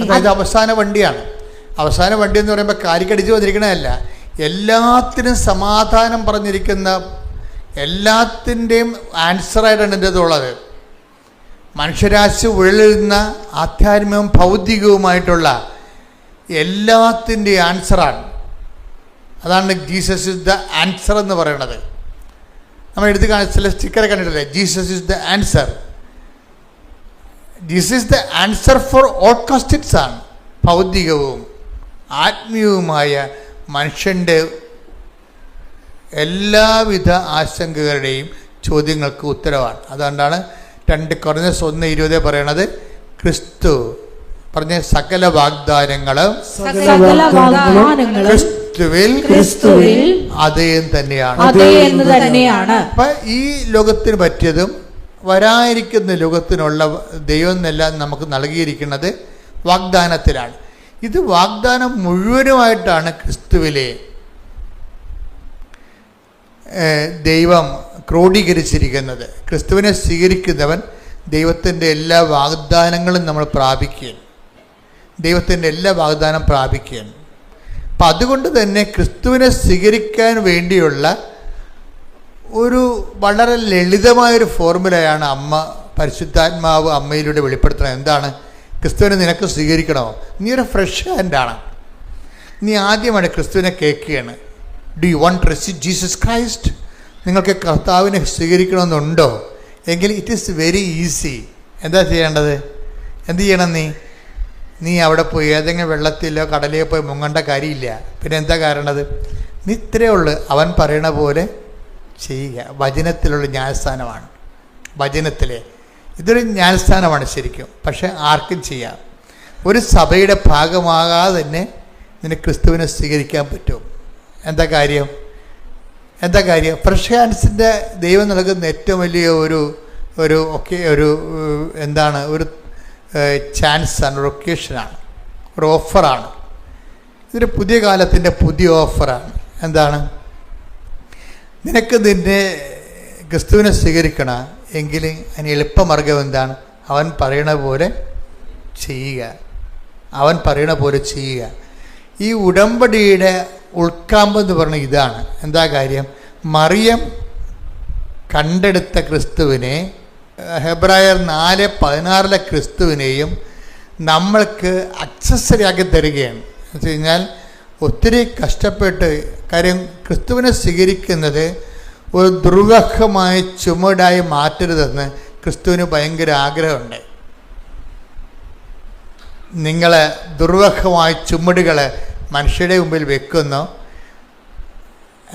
അതായത് അവസാന വണ്ടിയാണ്. അവസാന വണ്ടി എന്ന് പറയുമ്പോൾ കാലിക്കടിച്ച് വന്നിരിക്കണതല്ല, എല്ലാത്തിനും സമാധാനം പറഞ്ഞിരിക്കുന്ന, എല്ലാത്തിൻ്റെയും ആൻസറായിട്ടാണ് എൻ്റെ ഉള്ളത്. മനുഷ്യരാശി ഉഴലുന്ന ആധ്യാത്മികവും ഭൗതികവുമായിട്ടുള്ള എല്ലാത്തിൻ്റെയും ആൻസറാണ്. അതാണ് ജീസസ് ഇസ് ദ ആൻസർ എന്ന് പറയുന്നത്. നമ്മൾ എടുത്ത് ചില സ്റ്റിക്കറെ കണ്ടിട്ടില്ലേ, Jesus is the answer. Jesus is the answer for all questions ആണ്. ഭൗതികവും ആത്മീയവുമായ മനുഷ്യൻ്റെ എല്ലാവിധ ആശങ്കകളുടെയും ചോദ്യങ്ങൾക്ക് ഉത്തരവാണ്. അതുകൊണ്ടാണ് 2 കൊറിന്ത്യർ 1:20 പറയണത്, ക്രിസ്തു പറഞ്ഞ സകല വാഗ്ദാനങ്ങളും ക്രിസ്തുവിൽ അതേ തന്നെയാണ്. അപ്പൊ ഈ ലോകത്തിന് പറ്റിയതും വരാനിരിക്കുന്ന ലോകത്തിനുള്ള ദൈവം എന്നെല്ലാം നമുക്ക് നൽകിയിരിക്കുന്നത് വാഗ്ദാനത്തിലാണ്. ഇത് വാഗ്ദാനം മുഴുവനുമായിട്ടാണ് ക്രിസ്തുവിലെ ദൈവം ക്രോഡീകരിച്ചിരിക്കുന്നത്. ക്രിസ്തുവിനെ സ്വീകരിക്കുന്നവൻ ദൈവത്തിൻ്റെ എല്ലാ വാഗ്ദാനങ്ങളും നമ്മൾ പ്രാപിക്കുകയാണ്. ദൈവത്തിൻ്റെ എല്ലാ വാഗ്ദാനം പ്രാപിക്കുകയാണ്. അപ്പം അതുകൊണ്ട് തന്നെ ക്രിസ്തുവിനെ സ്വീകരിക്കാൻ വേണ്ടിയുള്ള ഒരു വളരെ ലളിതമായൊരു ഫോർമുലയാണ് അമ്മ, പരിശുദ്ധാത്മാവ് അമ്മയിലൂടെ വെളിപ്പെടുത്തുന്നത്. എന്താണ്? ക്രിസ്തുവിനെ നിനക്ക് സ്വീകരിക്കണോ? നീ ഒരു ഫ്രഷ് ഹാൻഡാണ്. നീ ആദ്യമാണ് ക്രിസ്തുവിനെ കേൾക്കുകയാണ്. Do you want to receive Jesus Christ? നിങ്ങൾക്ക് കർത്താവിനെ സ്വീകരിക്കണമെന്നുണ്ടോ? എങ്കിൽ ഇറ്റ് ഈസ് വെരി ഈസി. എന്താ ചെയ്യേണ്ടത്? എന്ത് ചെയ്യണം? നീ അവിടെ പോയി ഏതെങ്കിലും വെള്ളത്തിലോ കടലിലോ പോയി മുങ്ങേണ്ട കാര്യമില്ല. പിന്നെ എന്താ കാരണത്? നീ ഇത്രയേ ഉള്ളൂ, അവൻ പറയണ പോലെ ചെയ്യുക. വചനത്തിലുള്ള ന്യായസ്ഥാനമാണ്. വചനത്തിലെ ഇതൊരു ന്യായസ്ഥാനമാണ് ശരിക്കും. പക്ഷെ ആർക്കും ചെയ്യാം. ഒരു സഭയുടെ ഭാഗമാകാതെ തന്നെ നിന്നെ ക്രിസ്തുവിനെ സ്വീകരിക്കാൻ പറ്റും. എന്താ കാര്യം? ഫ്രഷ് ഹാൻഡ്സിൻ്റെ ദൈവം നൽകുന്ന ഏറ്റവും വലിയ ഒരു ചാൻസാണ്, ഒരു ഒക്കേഷനാണ്, ഒരു ഓഫറാണ്. ഇതൊരു പുതിയ കാലത്തിൻ്റെ പുതിയ ഓഫറാണ്. എന്താണ്? നിനക്ക് നിന്നെ ക്രിസ്തുവിനെ സ്വീകരിക്കണം എങ്കിൽ അതിന് എളുപ്പമാർഗം എന്താണ്? അവൻ പറയണ പോലെ ചെയ്യുക. ഈ ഉടമ്പടിയുടെ ഉൾക്കാമ്പെന്ന് പറഞ്ഞ ഇതാണ്. എന്താ കാര്യം? മറിയം കണ്ടെടുത്ത ക്രിസ്തുവിനെ, ഹെബ്രായർ 4:16 ക്രിസ്തുവിനെയും നമ്മൾക്ക് അക്സസറി ആക്കി തരികയാണ്. എന്ന് വെച്ച് കഴിഞ്ഞാൽ ഒത്തിരി കഷ്ടപ്പെട്ട്, കാര്യം ക്രിസ്തുവിനെ സ്വീകരിക്കുന്നത് ഒരു ദുർവഹമായ ചുമടായി മാറ്റരുതെന്ന് ക്രിസ്തുവിന് ഭയങ്കര ആഗ്രഹമുണ്ട്. നിങ്ങൾ ദുർവഹമായ ചുമടുകൾ മനുഷ്യരുടെ മുമ്പിൽ വെക്കുന്നു,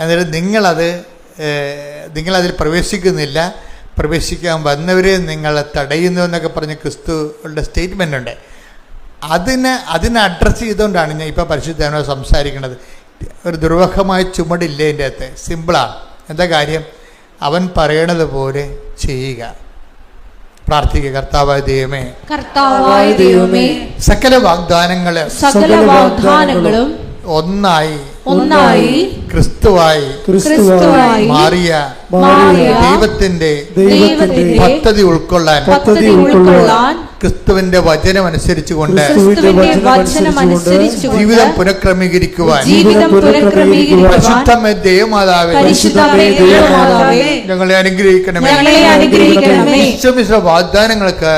എന്നിട്ട് നിങ്ങളതിൽ പ്രവേശിക്കുന്നില്ല, പ്രവേശിക്കാൻ വന്നവരെ നിങ്ങൾ തടയുന്നു എന്നൊക്കെ പറഞ്ഞ് ക്രിസ്തുവിൻ്റെ സ്റ്റേറ്റ്മെൻ്റ് ഉണ്ട്. അതിനെ അഡ്രസ്സ് ചെയ്തുകൊണ്ടാണ് ഞാൻ ഇപ്പോൾ പരിശുദ്ധനോട് സംസാരിക്കുന്നത്. ഒരു ദുർവഹമായ ചുമടില്ല എൻ്റെ അകത്ത്. സിമ്പിളാണ്. എന്താ കാര്യം? അവൻ പറയണത് പോലെ ചെയ്യുക. പ്രാർത്ഥിക്കുക. കർത്താവായ ദൈവമേ, സകല വാഗ്ദാനങ്ങളും ഒന്നായി ക്രിസ്തുവായി മാറിയ ദൈവത്തിന്റെ പദ്ധതി ഉൾക്കൊള്ളാൻ ക്രിസ്തുവിന്റെ വചനം അനുസരിച്ചുകൊണ്ട് ജീവിതം പുനഃക്രമീകരിക്കുവാൻ പരിശുദ്ധമേ ദൈവമാതാവേ ഞങ്ങളെ അനുഗ്രഹിക്കണമേ. വിശ്വമിശ്ര വാഗ്ദാനങ്ങൾക്ക്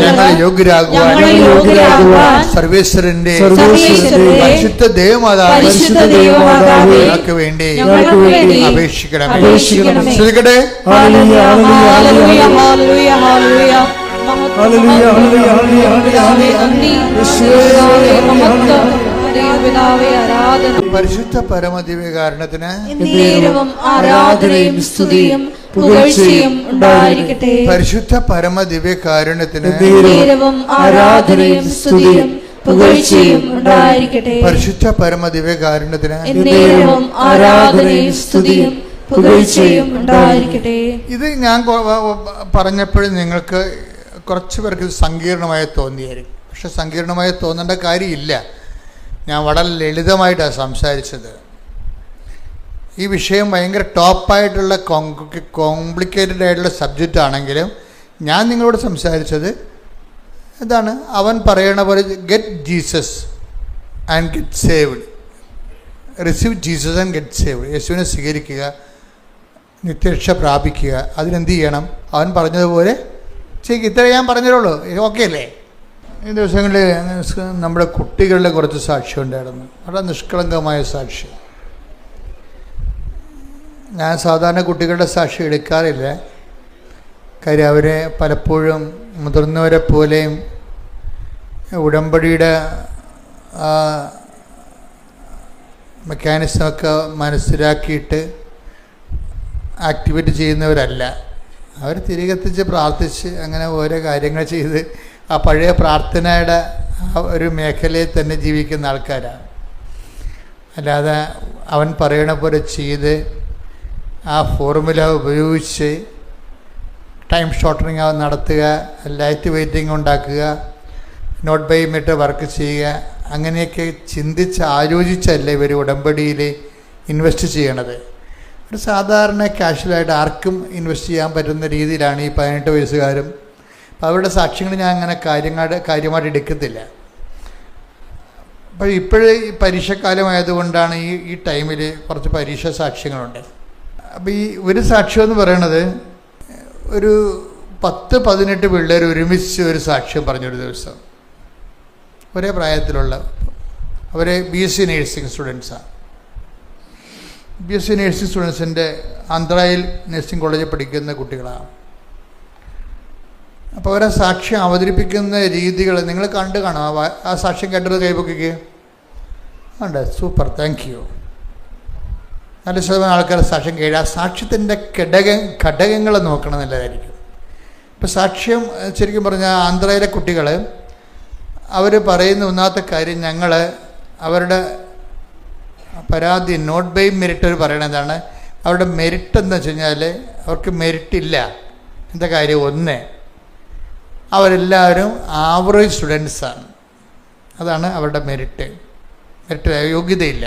ഞങ്ങളെ യോഗ്യരാകുവാൻ സർവേശ്വരന്റെ പരിശുദ്ധ ദൈവമാതാവേ ഞങ്ങൾക്ക് വേണ്ടി അപേക്ഷിക്കണമേ. ശ്രദ്ധിക്കട്ടെ. പരിശുദ്ധ പരമദിവ്യകാരുണ്യത്തിന് ആരാധനയും സ്തുതിയും പുകഴ്ചയും ഉണ്ടായിരിക്കട്ടെ. പരിശുദ്ധ പരമദിവ്യകാരുണ്യത്തിന് ആരാധനയും സ്തുതിയും പുകഴ്ചയും ഉണ്ടായിരിക്കട്ടെ. പരിശുദ്ധ പരമദിവ്യകാരുണ്യത്തിന് ആരാധനയും സ്തുതിയും പുകഴ്ചയും ഉണ്ടായിരിക്കട്ടെ. ഇത് ഞാൻ പറഞ്ഞപ്പോഴും നിങ്ങൾക്ക് കുറച്ച് പേർക്ക് ഇത് സങ്കീർണമായി തോന്നിയായിരിക്കും. പക്ഷെ സങ്കീർണമായി തോന്നേണ്ട കാര്യമില്ല. ഞാൻ വളരെ ലളിതമായിട്ടാണ് സംസാരിച്ചത്. ഈ വിഷയം ഭയങ്കര ടോപ്പായിട്ടുള്ള കോംപ്ലിക്കേറ്റഡ് ആയിട്ടുള്ള സബ്ജക്റ്റ് ആണെങ്കിലും ഞാൻ നിങ്ങളോട് സംസാരിച്ചത് ഇതാണ്. അവൻ പറയണ പോലെ get Jesus and get saved. Receive Jesus and get saved. യേശുവിനെ സ്വീകരിക്കുക, നിത്യരക്ഷ പ്രാപിക്കുക. അതിനെന്ത് ചെയ്യണം? അവൻ പറഞ്ഞതുപോലെ ചെയ്യുക. ഇത്രേ ഞാൻ പറഞ്ഞതേ. ഓക്കെ അല്ലേ? ഈ ദിവസങ്ങളിൽ നമ്മുടെ കുട്ടികളുടെ കുറച്ച് സാക്ഷ്യം ഉണ്ടായിരുന്നു. വളരെ നിഷ്കളങ്കമായ സാക്ഷ്യം. ഞാൻ സാധാരണ കുട്ടികളുടെ സാക്ഷ്യം എടുക്കാറില്ല. കാര്യം അവരെ പലപ്പോഴും മുതിർന്നവരെ പോലെയും ഉടമ്പടിയുടെ മെക്കാനിസമൊക്കെ മനസ്സിലാക്കിയിട്ട് ആക്ടിവേറ്റ് ചെയ്യുന്നവരല്ല. അവർ തിരികെത്തിച്ച് പ്രാർത്ഥിച്ച് അങ്ങനെ ഓരോ കാര്യങ്ങൾ ചെയ്ത് ആ പഴയ പ്രാർത്ഥനയുടെ ആ ഒരു മേഖലയിൽ തന്നെ ജീവിക്കുന്ന ആൾക്കാരാണ്. അല്ലാതെ അവൻ പറയണ പോലെ ചെയ്ത് ആ ഫോർമുല ഉപയോഗിച്ച് ടൈം ഷോർട്ടനിങ് നടത്തുക, ലൈറ്റ് വെയിറ്റിംഗ് ഉണ്ടാക്കുക, നോട്ട് ബൈ മിനിറ്റ് വർക്ക് ചെയ്യുക, അങ്ങനെയൊക്കെ ചിന്തിച്ച് ആലോചിച്ചല്ല ഇവർ ഉടമ്പടിയിൽ ഇൻവെസ്റ്റ് ചെയ്യണത്. ഒരു സാധാരണ കാഷ്വലായിട്ട് ആർക്കും ഇൻവെസ്റ്റ് ചെയ്യാൻ പറ്റുന്ന രീതിയിലാണ് ഈ 18 വയസ്സുകാരും. അപ്പോൾ അവരുടെ സാക്ഷ്യങ്ങൾ ഞാൻ അങ്ങനെ കാര്യമായിട്ട് എടുക്കത്തില്ല. അപ്പോൾ ഇപ്പോഴേ ഈ പരീക്ഷക്കാലമായതുകൊണ്ടാണ് ഈ ടൈമിൽ കുറച്ച് പരീക്ഷ സാക്ഷ്യങ്ങളുണ്ട്. അപ്പോൾ ഈ ഒരു സാക്ഷ്യം എന്ന് പറയണത് ഒരു 10-18 പിള്ളേർ ഒരുമിച്ച് ഒരു സാക്ഷ്യം പറഞ്ഞൊരു ദിവസം. ഒരേ പ്രായത്തിലുള്ള അവർ BSc നേഴ്സിംഗ് സ്റ്റുഡൻസാണ്. BSc നേഴ്സിംഗ് സ്റ്റുഡൻസിൻ്റെ ആന്ധ്രയിൽ നഴ്സിംഗ് കോളേജിൽ പഠിക്കുന്ന കുട്ടികളാണ്. അപ്പോൾ അവരെ സാക്ഷ്യം അവതരിപ്പിക്കുന്ന രീതികൾ നിങ്ങൾ കണ്ടു കാണാം. ആ സാക്ഷ്യം കേട്ടത് കൈപൊക്കിക്ക് ഉണ്ട്. Super, thank you. 4% ആൾക്കാർ സാക്ഷ്യം കേൾക്കുക. ആ സാക്ഷ്യത്തിൻ്റെ ഘടകങ്ങൾ നോക്കണം നല്ലതായിരിക്കും. ഇപ്പോൾ സാക്ഷ്യം ശരിക്കും പറഞ്ഞാൽ ആന്ധ്രയിലെ കുട്ടികൾ അവർ പറയുന്ന ഒന്നാമത്തെ കാര്യം, ഞങ്ങൾ അവരുടെ പരാതി നോട്ട് ബൈ മെറിറ്റ് അവർ പറയണതാണ്. അവരുടെ മെറിറ്റ് എന്ന് വെച്ച് കഴിഞ്ഞാൽ അവർക്ക് മെറിറ്റില്ല. എന്താ കാര്യം? ഒന്ന്, അവരെല്ലാവരും ആവറേജ് സ്റ്റുഡൻസാണ്. അതാണ് അവരുടെ മെറിറ്റ്. യോഗ്യതയില്ല,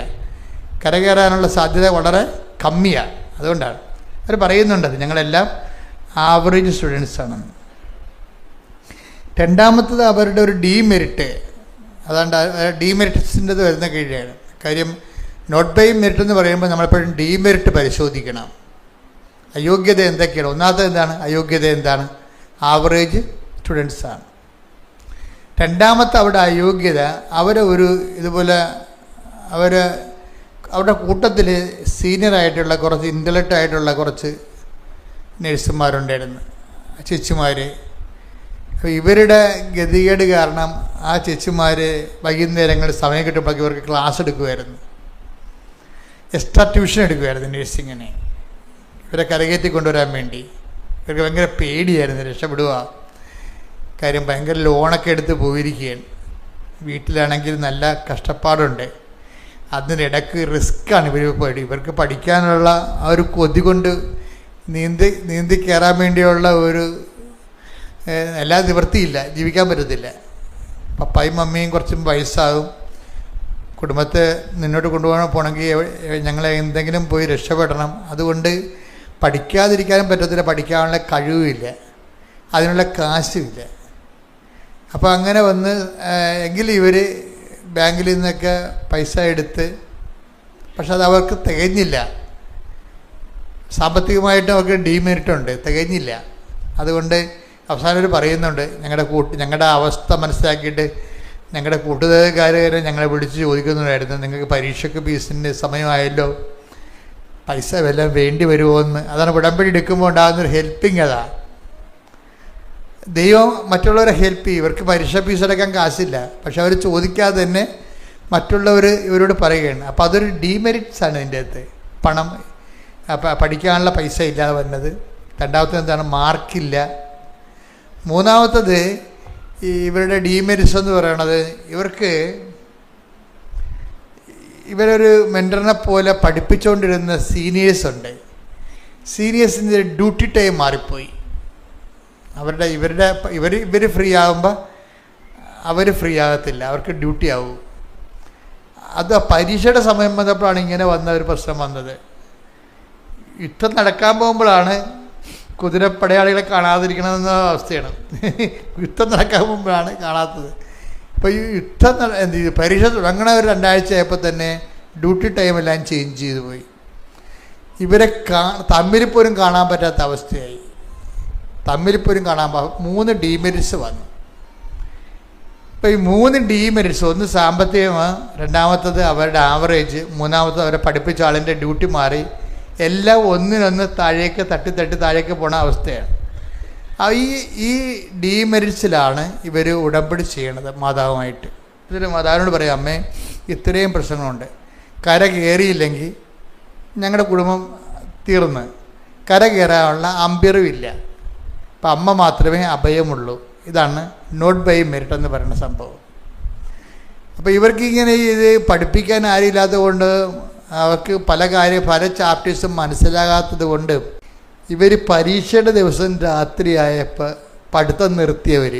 കരകയറാനുള്ള സാധ്യത വളരെ കമ്മിയാണ്. അതുകൊണ്ടാണ് അവർ പറയുന്നുണ്ടത് ഞങ്ങളെല്ലാം ആവറേജ് സ്റ്റുഡൻസാണ്. രണ്ടാമത്തത് അവരുടെ ഒരു ഡീമെറിറ്റ്. അതുകൊണ്ട് ഡീമെറിറ്റ്സിൻ്റെ വരുന്ന കീഴാണ്. കാര്യം നോട്ട് ബൈ മെറിറ്റ് എന്ന് പറയുമ്പോൾ നമ്മളെപ്പോഴും ഡീമെറിറ്റ് പരിശോധിക്കണം. അയോഗ്യത എന്തൊക്കെയാണ്? ഒന്നാമത്തെ എന്താണ് അയോഗ്യത? എന്താണ്? ആവറേജ് സ്റ്റുഡൻസാണ്. രണ്ടാമത്തെ അവരുടെ അയോഗ്യത, അവരെ ഒരു ഇതുപോലെ അവരുടെ കൂട്ടത്തിൽ സീനിയറായിട്ടുള്ള കുറച്ച് ഇൻ്റലക്റ്റായിട്ടുള്ള കുറച്ച് നഴ്സുമാരുണ്ടായിരുന്നു, ചേച്ചിമാർ. അപ്പോൾ ഇവരുടെ ഗതികേട് കാരണം ആ ചേച്ചിമാർ വൈകുന്നേരങ്ങളിൽ സമയം കിട്ടുമ്പോഴേക്ക് ഇവർക്ക് ക്ലാസ് എടുക്കുമായിരുന്നു, എക്സ്ട്രാ ട്യൂഷൻ എടുക്കുമായിരുന്നു നഴ്സിങ്ങിനെ, ഇവരെ കരകയറ്റി കൊണ്ടുവരാൻ വേണ്ടി. ഇവർക്ക് ഭയങ്കര പേടിയായിരുന്നു രക്ഷപ്പെടുക. കാര്യം ഭയങ്കര ലോണൊക്കെ എടുത്ത് പോയിരിക്കുകയാണ്. വീട്ടിലാണെങ്കിൽ നല്ല കഷ്ടപ്പാടുണ്ട്. അതിനിടയ്ക്ക് റിസ്ക്കാണ്. ഇവർക്ക് പഠിക്കാനുള്ള ആ ഒരു കൊതി കൊണ്ട് നീന്തി കയറാൻ വേണ്ടിയുള്ള ഒരു എല്ലാ നിവൃത്തിയില്ല, ജീവിക്കാൻ പറ്റത്തില്ല. പപ്പായും മമ്മിയും കുറച്ചും വയസ്സാകും. കുടുംബത്തെ മുന്നോട്ട് പോകണമെങ്കിൽ ഞങ്ങളെ എന്തെങ്കിലും പോയി രക്ഷപ്പെടണം. അതുകൊണ്ട് പഠിക്കാതിരിക്കാനും പറ്റത്തില്ല, പഠിക്കാനുള്ള കഴിവുമില്ല, അതിനുള്ള കാശുമില്ല. അപ്പോൾ അങ്ങനെ വന്ന് എങ്കിലും ഇവർ ബാങ്കിൽ നിന്നൊക്കെ പൈസ എടുത്ത്, പക്ഷെ അത് അവർക്ക് തികഞ്ഞില്ല. സാമ്പത്തികമായിട്ട് അവർക്ക് ഡീമെറിറ്റ് ഉണ്ട്, തികഞ്ഞില്ല. അതുകൊണ്ട് അവസാനം അവർ പറയുന്നുണ്ട്, ഞങ്ങളുടെ അവസ്ഥ മനസ്സിലാക്കിയിട്ട് ഞങ്ങളുടെ കൂട്ടുകാർ ഞങ്ങളെ വിളിച്ച് ചോദിക്കുന്നുണ്ടായിരുന്നു, നിങ്ങൾക്ക് പരീക്ഷയ്ക്ക് ഫീസിൻ്റെ സമയമായല്ലോ, പൈസ വല്ലതും വേണ്ടി വരുമോ എന്ന്. അതാണ് ഉടമ്പടി എടുക്കുമ്പോൾ ഉണ്ടാകുന്നൊരു ഹെൽപ്പിങ്. അതാണ് ദൈവം മറ്റുള്ളവരെ ഹെൽപ്പ് ചെയ്യും. ഇവർക്ക് പരീക്ഷ ഫീസ് അടക്കാൻ കാശില്ല, പക്ഷെ അവർ ചോദിക്കാതെ തന്നെ മറ്റുള്ളവർ ഇവരോട് പറയുകയാണ്. അപ്പോൾ അതൊരു ഡീമെറിറ്റ്സ് ആണ് ഇതിൻ്റെ അകത്ത്. പണം പഠിക്കാനുള്ള പൈസ ഇല്ലാതെ വരുന്നത്. രണ്ടാമത്തത് എന്താണ്? മാർക്കില്ല. മൂന്നാമത്തത് ഇവരുടെ ഡീമെറിറ്റ്സ് എന്ന് പറയണത്, ഇവരൊരു മെൻറ്ററിനെ പോലെ പഠിപ്പിച്ചുകൊണ്ടിരുന്ന സീനിയേഴ്സ് ഉണ്ട്. സീനിയേഴ്സിൻ്റെ ഡ്യൂട്ടി ടൈം മാറിപ്പോയി. ഇവർ ഫ്രീ ആകുമ്പോൾ അവർ ഫ്രീ ആകത്തില്ല, അവർക്ക് ഡ്യൂട്ടി ആവും. അത് പരീക്ഷയുടെ സമയം വന്നപ്പോഴാണ് ഇങ്ങനെ വന്ന ഒരു പ്രശ്നം വന്നത്. യുദ്ധം നടക്കാൻ പോകുമ്പോഴാണ് കുതിരപ്പടയാളികളെ കാണാതിരിക്കണമെന്ന അവസ്ഥയാണ്. യുദ്ധം നടക്കാൻ പോകുമ്പോഴാണ് കാണാത്തത്. ഇപ്പോൾ ഈ യുദ്ധം പരീക്ഷ തുടങ്ങണ ഒരു 2 ആഴ്ച ആയപ്പോൾ തന്നെ ഡ്യൂട്ടി ടൈമെല്ലാം ചേഞ്ച് ചെയ്തു പോയി. ഇവരെ തമ്മിൽ പോലും കാണാൻ പറ്റാത്ത അവസ്ഥയായി. തമ്മിൽ പോലും കാണാൻ 3 ഡീമെരിറ്റ്സ് വന്നു. ഇപ്പോൾ ഈ 3 ഡീമെരിറ്റ്സ്, ഒന്ന് സാമ്പത്തികമാണ്, രണ്ടാമത്തത് അവരുടെ ആവറേജ്, മൂന്നാമത്തത് അവരെ പഠിപ്പിച്ച ആളിൻ്റെ ഡ്യൂട്ടി മാറി, എല്ലാം ഒന്നിനൊന്ന് താഴേക്ക് തട്ടി താഴേക്ക് പോണ അവസ്ഥയാണ്. ഈ ഡീമെരിറ്റ്സിലാണ് ഇവർ ഉടമ്പടി ചെയ്യണത് മാതാവുമായിട്ട്. എന്നിട്ട് മാതാവിനോട് പറയും, അമ്മേ ഇത്രയും പ്രശ്നങ്ങളുണ്ട്, കര കയറിയില്ലെങ്കിൽ ഞങ്ങളുടെ കുടുംബം തീർന്ന്, കര കയറാനുള്ള അമ്പയറുമില്ല, അപ്പം അമ്മ മാത്രമേ അഭയമുള്ളൂ. ഇതാണ് നോട്ട് ബൈ മെറിറ്റ് എന്ന് പറയുന്ന സംഭവം. അപ്പോൾ ഇവർക്കിങ്ങനെ ഇത് പഠിപ്പിക്കാൻ ആരുമില്ലാത്തത് കൊണ്ട്, അവർക്ക് പല ചാപ്റ്റേഴ്സും മനസ്സിലാകാത്തത് കൊണ്ട് ഇവർ പരീക്ഷയുടെ ദിവസം രാത്രിയായപ്പോൾ പഠിത്തം നിർത്തിയവർ.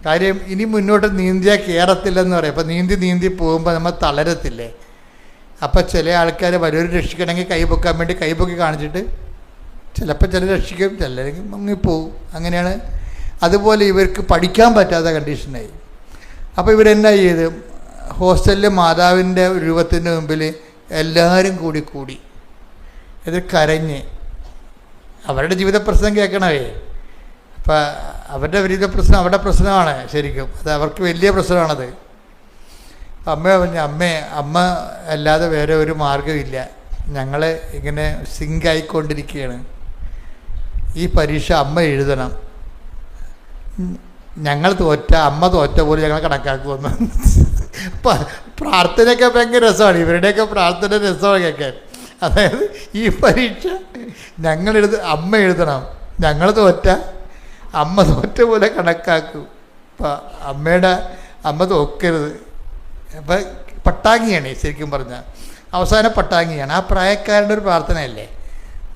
കാര്യം ഇനി മുന്നോട്ട് നീന്തിയാൽ കയറത്തില്ലെന്ന് പറയും. അപ്പോൾ നീന്തി പോകുമ്പോൾ നമ്മൾ തളരത്തില്ലേ. അപ്പോൾ ചില ആൾക്കാർ വലിയൊരു രക്ഷിക്കണമെങ്കിൽ കൈപൊക്കാൻ വേണ്ടി കൈപൊക്കി കാണിച്ചിട്ട് ചിലപ്പോൾ ചിലർ രക്ഷിക്കും, ചിലരെങ്കിൽ മുങ്ങിപ്പോവും. അങ്ങനെയാണ്. അതുപോലെ ഇവർക്ക് പഠിക്കാൻ പറ്റാത്ത കണ്ടീഷനായി. അപ്പോൾ ഇവരെന്നാ ചെയ്ത്, ഹോസ്റ്റലിൽ മാതാവിൻ്റെ രൂപത്തിൻ്റെ മുമ്പിൽ എല്ലാവരും കൂടി ഇത് കരഞ്ഞ് അവരുടെ ജീവിത പ്രശ്നം കേൾക്കണമേ. അപ്പം അവരുടെ ജീവിത പ്രശ്നം അവരുടെ പ്രശ്നമാണ് ശരിക്കും, അത് അവർക്ക് വലിയ പ്രശ്നമാണത്. അമ്മ പറഞ്ഞു, അമ്മ അല്ലാതെ വേറെ ഒരു മാർഗ്ഗമില്ല, ഞങ്ങൾ ഇങ്ങനെ സിങ്കായിക്കൊണ്ടിരിക്കുകയാണ്, ഈ പരീക്ഷ അമ്മ എഴുതണം, ഞങ്ങൾ അമ്മ തോറ്റ പോലെ ഞങ്ങൾ കണക്കാക്കുമെന്ന്. പ്രാർത്ഥനയൊക്കെ ഭയങ്കര രസമാണ്, ഇവരുടെയൊക്കെ പ്രാർത്ഥന രസമാണ് കേൾക്കാൻ. അതായത് ഈ പരീക്ഷ അമ്മ എഴുതണം, ഞങ്ങൾ അമ്മ തോറ്റ പോലെ കണക്കാക്കും, അപ്പം അമ്മ തോക്കരുത്. അപ്പം പട്ടാങ്ങിയാണ് ശരിക്കും പറഞ്ഞാൽ, അവസാനം പട്ടാങ്ങിയാണ്. ആ പ്രായക്കാരുടെ ഒരു പ്രാർത്ഥനയല്ലേ,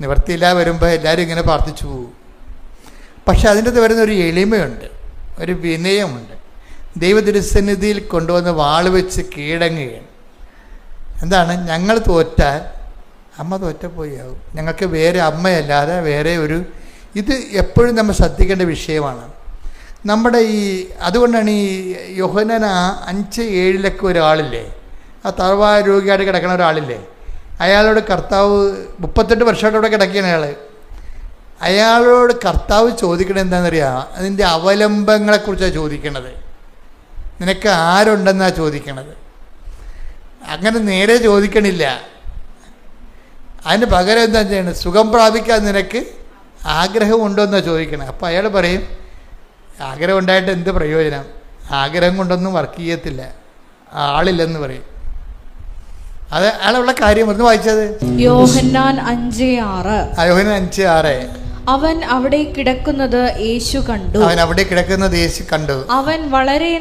നിവർത്തിയില്ല വരുമ്പോൾ എല്ലാവരും ഇങ്ങനെ പ്രാർത്ഥിച്ചു പോകും. പക്ഷെ അതിൻ്റെ വരുന്നൊരു എളിമയുണ്ട്, ഒരു വിനയമുണ്ട്. ദൈവതിരുസന്നിധിയിൽ കൊണ്ടുവന്ന് വാള് വെച്ച് കീഴടങ്ങുകയാണ്. എന്താണ്, ഞങ്ങൾ തോറ്റാൽ അമ്മ തോറ്റപ്പോയാവും, ഞങ്ങൾക്ക് വേറെ അമ്മയല്ലാതെ വേറെ ഇത് എപ്പോഴും നമ്മൾ ശ്രദ്ധിക്കേണ്ട വിഷയമാണ്. നമ്മുടെ അതുകൊണ്ടാണ് ഈ യോഹന്നാൻ 5:7 ഒരാളില്ലേ, ആ തറവായ രോഗിയായിട്ട് കിടക്കുന്ന ഒരാളില്ലേ, അയാളോട് കർത്താവ് 38 വർഷമായിട്ട് അവിടെ കിടക്കുകയാണ് അയാളോട് കർത്താവ് ചോദിക്കണത് എന്താണെന്നറിയാം, അതിൻ്റെ അവലംബങ്ങളെക്കുറിച്ചാണ് ചോദിക്കണത്. നിനക്ക് ആരുണ്ടെന്നാണ് ചോദിക്കണത്. അങ്ങനെ നേരെ ചോദിക്കണില്ല, അതിന് പകരം എന്താ ചെയ്യണത്, സുഖം പ്രാപിക്കാൻ നിനക്ക് ആഗ്രഹമുണ്ടോ എന്നാണ് ചോദിക്കണത്. അപ്പോൾ അയാൾ പറയും, ആഗ്രഹം ഉണ്ടായിട്ട് എന്ത് പ്രയോജനം, ആഗ്രഹം കൊണ്ടൊന്നും വർക്ക് ചെയ്യത്തില്ല, ആളില്ലെന്ന് പറയും. അത് അയാളുള്ള കാര്യം ഒന്ന് വായിച്ചത് യോഹന്നാൻ 5:6. അവൻ അവിടെ കിടക്കുന്നത് യേശു കണ്ടു. അവൻ വളരെ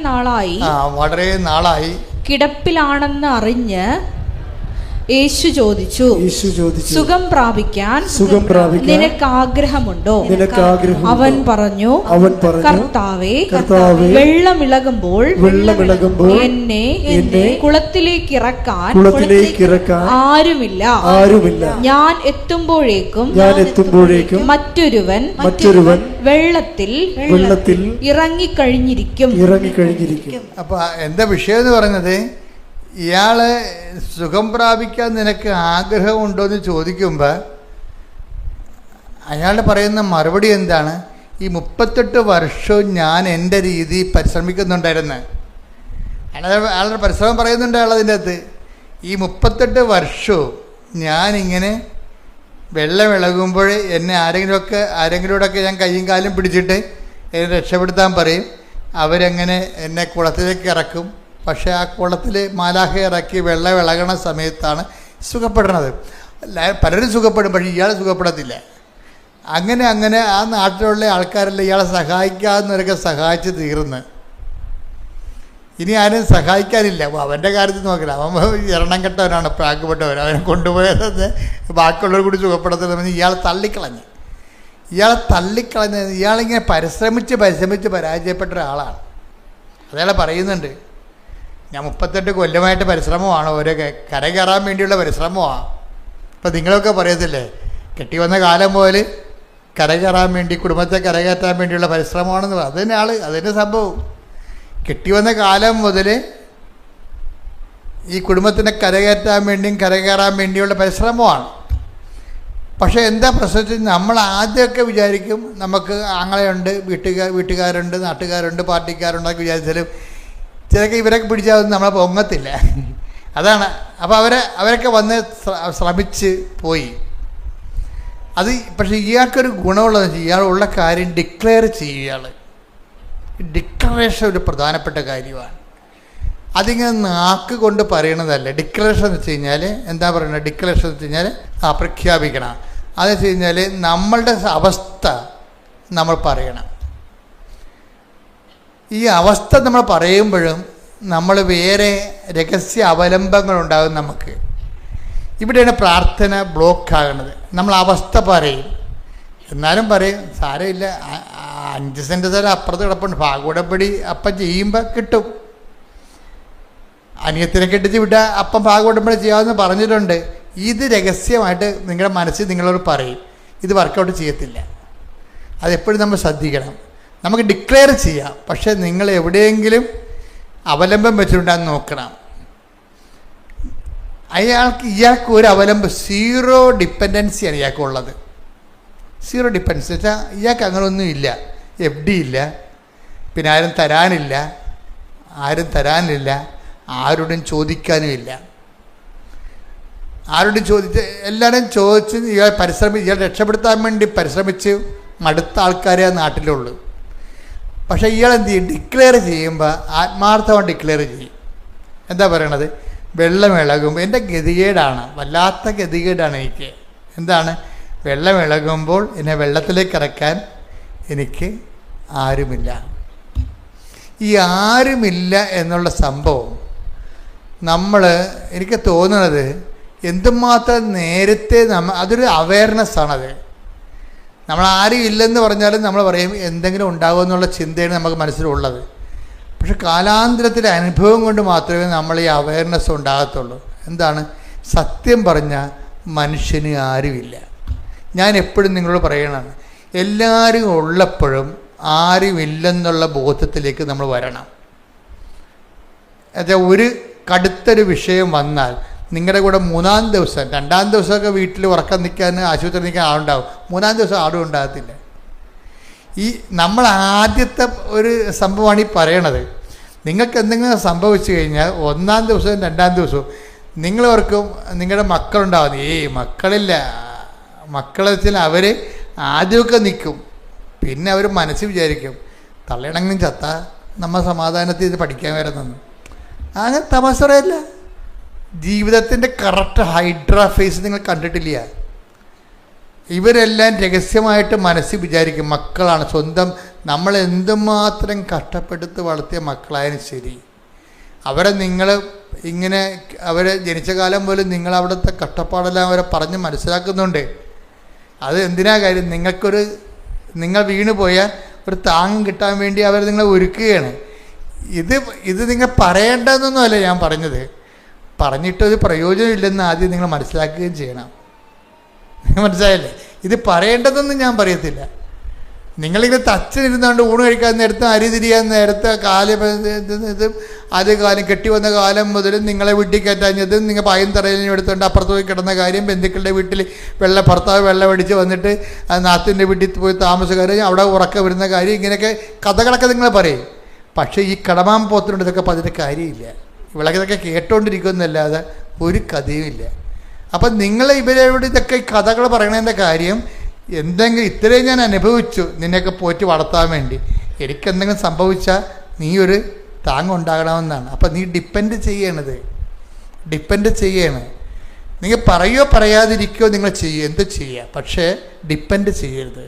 നാളായി കിടപ്പിലാണെന്ന് അറിഞ്ഞ് യേശു ചോദിച്ചു, സുഖം പ്രാപിക്കാൻ നിനക്ക് ആഗ്രഹമുണ്ടോ? അവൻ പറഞ്ഞു, കർത്താവേ, വെള്ളമിളകുമ്പോൾ എന്നെ കുളത്തിലേക്ക് ഇറക്കാൻ ആരുമില്ല. ഞാൻ എത്തുമ്പോഴേക്കും മറ്റൊരുവൻ വെള്ളത്തിൽ ഇറങ്ങിക്കഴിഞ്ഞിരിക്കും. അപ്പൊ എന്താ വിഷയം എന്ന് പറഞ്ഞത്, ഇയാള് സുഖം പ്രാപിക്കാൻ നിനക്ക് ആഗ്രഹമുണ്ടോ എന്ന് ചോദിക്കുമ്പോൾ അയാൾ പറയുന്ന മറുപടി എന്താണ്, ഈ 38 വർഷവും ഞാൻ എൻ്റെ രീതി പരിശ്രമിക്കുന്നുണ്ടായിരുന്നു. അയാളുടെ പരിശ്രമം പറയുന്നുണ്ട് അയാൾ അതിൻ്റെ അകത്ത്. ഈ 38 വർഷവും ഞാനിങ്ങനെ വെള്ളമിളകുമ്പോൾ എന്നെ ആരെങ്കിലുമൊക്കെ ഞാൻ കയ്യും കാലും പിടിച്ചിട്ട് എന്നെ രക്ഷപ്പെടുത്താൻ പറയും. അവരെങ്ങനെ എന്നെ കുളത്തിലേക്ക് ഇറക്കും. പക്ഷേ ആ കുളത്തിൽ മാലാഖ ഇറക്കി വെള്ളം ഇളകണ സമയത്താണ് സുഖപ്പെടുന്നത്. പലരും സുഖപ്പെടും, പക്ഷേ ഇയാൾ സുഖപ്പെടത്തില്ല. അങ്ങനെ ആ നാട്ടിലുള്ള ആൾക്കാരെല്ലാം ഇയാളെ സഹായിക്കാവുന്നവരൊക്കെ സഹായിച്ച് തീർന്ന് ഇനി ആരും സഹായിക്കാനില്ല. അവൻ്റെ കാര്യത്തിൽ നോക്കില്ല, അവൻ എണ്ണം കെട്ടവനാണ്, പ്രാക്കപ്പെട്ടവൻ. അവനെ കൊണ്ടുപോയത് ബാക്കിയുള്ളവർ കൂടി സുഖപ്പെടുത്തുന്നത് ഇയാളെ തള്ളിക്കളഞ്ഞ് ഇയാളിങ്ങനെ പരിശ്രമിച്ച് പരാജയപ്പെട്ട ഒരാളാണ്. അതയാളെ പറയുന്നുണ്ട്, ഞാൻ 38 കൊല്ലമായിട്ട് പരിശ്രമമാണ്, ഓരോ കര കയറാൻ വേണ്ടിയുള്ള പരിശ്രമമാണ്. ഇപ്പം നിങ്ങളൊക്കെ പറയത്തില്ലേ, കെട്ടി വന്ന കാലം പോലെ കര കയറാൻ വേണ്ടി, കുടുംബത്തെ കരകയറ്റാൻ വേണ്ടിയുള്ള പരിശ്രമമാണെന്ന് പറയും. അതിൻ്റെ അതിൻ്റെ സംഭവം കെട്ടി വന്ന കാലം മുതൽ ഈ കുടുംബത്തിനെ കരകയറ്റാൻ വേണ്ടിയും കരകയറാൻ വേണ്ടിയുള്ള പരിശ്രമമാണ്. പക്ഷേ എന്താ പ്രശ്നം, നമ്മൾ ആദ്യമൊക്കെ വിചാരിക്കും നമുക്ക് ആങ്ങളയുണ്ട്, വീട്ടുകാരുണ്ട്, നാട്ടുകാരുണ്ട്, പാർട്ടിക്കാരുണ്ടെന്നൊക്കെ വിചാരിച്ചാലും ചിലക്ക് ഇവരൊക്കെ പിടിച്ചാൽ നമ്മളെ പൊങ്ങത്തില്ല. അതാണ്. അപ്പോൾ അവരൊക്കെ വന്ന് ശ്രമിച്ച് പോയി. അത് പക്ഷേ ഇയാൾക്കൊരു ഗുണമുള്ളതെന്ന് വെച്ചാൽ ഇയാളുള്ള കാര്യം ഡിക്ലെയർ ചെയ്യും. ഇയാൾ ഡിക്ലറേഷൻ ഒരു പ്രധാനപ്പെട്ട കാര്യമാണ്. അതിങ്ങനെ നാക്ക് കൊണ്ട് പറയണതല്ല. ഡിക്ലറേഷൻ എന്ന് വെച്ച് കഴിഞ്ഞാൽ എന്താ പറയുന്നത്, ഡിക്ലറേഷൻ എന്ന് വെച്ച് കഴിഞ്ഞാൽ പ്രഖ്യാപിക്കണം. അതെന്ന് വെച്ച് കഴിഞ്ഞാൽ നമ്മളുടെ അവസ്ഥ നമ്മൾ പറയണം. ഈ അവസ്ഥ നമ്മൾ പറയുമ്പോഴും നമ്മൾ വേറെ രഹസ്യ അവലംബങ്ങളുണ്ടാകും നമുക്ക്. ഇവിടെയാണ് പ്രാർത്ഥന ബ്ലോക്കാകുന്നത്. നമ്മൾ അവസ്ഥ പറയും, എന്നാലും പറയും സാരമില്ല, 5 സെൻറ്റ് സ്ഥലം അപ്പുറത്ത് കിടപ്പുണ്ട്, ഭാഗവടപ്പടി അപ്പം ചെയ്യുമ്പോൾ കിട്ടും, അനിയത്തിനെ കെട്ടിച്ച് വിട്ടാൽ അപ്പം ഭാഗവടപ്പടി ചെയ്യാമെന്ന് പറഞ്ഞിട്ടുണ്ട്. ഇത് രഹസ്യമായിട്ട് നിങ്ങളുടെ മനസ്സിൽ നിങ്ങളോട് പറയും. ഇത് വർക്കൗട്ട് ചെയ്യത്തില്ല. അതെപ്പോഴും നമ്മൾ ശ്രദ്ധിക്കണം. നമുക്ക് ഡിക്ലെയർ ചെയ്യാം, പക്ഷേ നിങ്ങൾ എവിടെയെങ്കിലും അവലംബം വെച്ചിട്ടുണ്ടെന്ന് നോക്കണം. ഇയാൾക്ക് ഒരു അവലംബം, 0 ഡിപ്പെൻഡൻസിയാണ് ഇയാൾക്കുള്ളത്. 0 ഡിപ്പെൻഡൻസി വെച്ചാൽ ഇയാൾക്ക് അങ്ങനെയൊന്നും ഇല്ല. FD ഇല്ല, പിന്നെ ആരും തരാനില്ല, ആരോടും ചോദിക്കാനും ഇല്ല. ആരോടും എല്ലാവരും ചോദിച്ച് ഇയാൾ ഇയാൾ രക്ഷപ്പെടുത്താൻ വേണ്ടി പരിശ്രമിച്ച് മടുത്ത ആൾക്കാരെ ആ നാട്ടിലുള്ളൂ. പക്ഷേ ഇയാൾ എന്ത് ചെയ്യും, ഡിക്ലെയർ ചെയ്യുമ്പോൾ ആത്മാർത്ഥമായി ഡിക്ലെയർ ചെയ്യും. എന്താ പറയണത്, വെള്ളം ഇളകുമ്പോൾ എൻ്റെ ഗതികേടാണ്, വല്ലാത്ത ഗതികേടാണ് എനിക്ക്. എന്താണ്, വെള്ളം ഇളകുമ്പോൾ എന്നെ വെള്ളത്തിലേക്ക് ഇറക്കാൻ എനിക്ക് ആരുമില്ല. ഈ ആരുമില്ല എന്നുള്ള സംഭവം എനിക്ക് തോന്നുന്നത് എന്തുമാത്രം നേരത്തെ അതൊരു അവയർനെസ്സാണത്. നമ്മൾ ആരും ഇല്ലെന്ന് പറഞ്ഞാലും നമ്മൾ പറയും എന്തെങ്കിലും ഉണ്ടാകുമെന്നുള്ള ചിന്തയാണ് നമുക്ക് മനസ്സിലുള്ളത്. പക്ഷെ കാലാന്തരത്തിലെ അനുഭവം കൊണ്ട് മാത്രമേ നമ്മൾ ഈ അവയർനെസ് ഉണ്ടാകത്തുള്ളൂ. എന്താണ്, സത്യം പറഞ്ഞാൽ മനുഷ്യന് ആരുമില്ല. ഞാൻ എപ്പോഴും നിങ്ങളോട് പറയണതാണ്, എല്ലാവരും ഉള്ളപ്പോഴും ആരുമില്ലെന്നുള്ള ബോധത്തിലേക്ക് നമ്മൾ വരണം. എന്നുവെച്ചാൽ ഒരു കടുത്തൊരു വിഷയം വന്നാൽ നിങ്ങളുടെ കൂടെ 2-ാം ദിവസമൊക്കെ വീട്ടിൽ ഉറക്കം നിൽക്കാൻ, ആശുപത്രി നിൽക്കാൻ ആളുണ്ടാവും. 3-ാം ദിവസം ആരും ഉണ്ടാകത്തില്ല. ഈ നമ്മൾ ആദ്യത്തെ ഒരു സംഭവമാണ് ഈ പറയണത്. നിങ്ങൾക്ക് എന്തെങ്കിലും സംഭവിച്ചു കഴിഞ്ഞാൽ 1-ാം ദിവസവും 2-ാം ദിവസവും നിങ്ങളവർക്കും നിങ്ങളുടെ മക്കളുണ്ടാവും. മക്കളില്ല, മക്കളെ വെച്ചാൽ അവർ ആദ്യമൊക്കെ നിൽക്കും, പിന്നെ അവർ മനസ്സിൽ വിചാരിക്കും തള്ളയിണങ്ങും ചത്താ നമ്മൾ സമാധാനത്തിൽ ഇത് പഠിക്കാൻ വരുന്നെന്ന്. അങ്ങനെ തമാശയല്ല. ജീവിതത്തിൻ്റെ കറക്റ്റ് ഹൈഡ്രാ ഫേസ് നിങ്ങൾ കണ്ടിട്ടില്ല. ഇവരെല്ലാം രഹസ്യമായിട്ട് മനസ്സിൽ വിചാരിക്കും മക്കളാണ് സ്വന്തം. നമ്മൾ എന്തുമാത്രം കഷ്ടപ്പെടുത്ത് വളർത്തിയ മക്കളായാലും ശരി, അവരെ നിങ്ങൾ ഇങ്ങനെ അവരെ ജനിച്ച കാലം പോലും നിങ്ങൾ അവിടുത്തെ കഷ്ടപ്പാടെല്ലാം അവരെ പറഞ്ഞ് മനസ്സിലാക്കുന്നുണ്ട്. അത് എന്തിനാ കാര്യം, നിങ്ങൾ വീണ് പോയാൽ ഒരു താങ്ങ് കിട്ടാൻ വേണ്ടി അവർ നിങ്ങളെ ഒരുക്കുകയാണ്. ഇത് നിങ്ങൾ പറയേണ്ടതെന്നൊന്നുമല്ല ഞാൻ പറഞ്ഞത്. പറഞ്ഞിട്ടൊരു പ്രയോജനമില്ലെന്ന് ആദ്യം നിങ്ങൾ മനസ്സിലാക്കുകയും ചെയ്യണം. മനസ്സിലായല്ലേ? ഇത് പറയേണ്ടതെന്ന് ഞാൻ പറയത്തില്ല. നിങ്ങളിങ്ങനെ തച്ചനിരുന്നുകൊണ്ട് ഊണ് കഴിക്കാൻ നേരത്ത്, അരി തിരിയാൻ നേരത്ത്, ആദ്യ കാലം കെട്ടി വന്ന കാലം മുതലും നിങ്ങളെ വീട്ടിൽ കയറ്റാഞ്ഞതും, നിങ്ങൾ പായം തറയിലും എടുത്തുകൊണ്ട് അപ്പുറത്ത് പോയി കിടന്ന കാര്യം, ബന്ധുക്കളുടെ വീട്ടിൽ ഭർത്താവ് വെള്ളം അടിച്ച് വന്നിട്ട് നാത്തിൻ്റെ വീട്ടിൽ പോയി താമസക്കാരും അവിടെ ഉറക്കം വരുന്ന കാര്യം, ഇങ്ങനെയൊക്കെ കഥകളൊക്കെ നിങ്ങൾ പറയും. പക്ഷേ ഈ കടമാൻ പോത്തിനുണ്ട് ഇതൊക്കെ പറഞ്ഞിട്ട് കാര്യമില്ല. ഇതൊക്കെ കേട്ടോണ്ടിരിക്കുന്നല്ലാതെ ഒരു കഥയുമില്ല. അപ്പം നിങ്ങൾ ഇവരോട് ഇതൊക്കെ കഥകൾ പറയണതിൻ്റെ കാര്യം, എന്തെങ്കിലും ഇത്രയും ഞാൻ അനുഭവിച്ചു നിന്നെയൊക്കെ പോറ്റി വളർത്താൻ വേണ്ടി, എനിക്കെന്തെങ്കിലും സംഭവിച്ചാൽ നീ ഒരു താങ്ങുണ്ടാകണമെന്നാണ്. അപ്പം നീ ഡിപ്പെൻഡ് ചെയ്യണം. നിങ്ങൾ പറയുകയോ പറയാതിരിക്കുകയോ നിങ്ങൾ എന്ത് ചെയ്യുക, പക്ഷേ ഡിപ്പെൻഡ് ചെയ്യരുത്.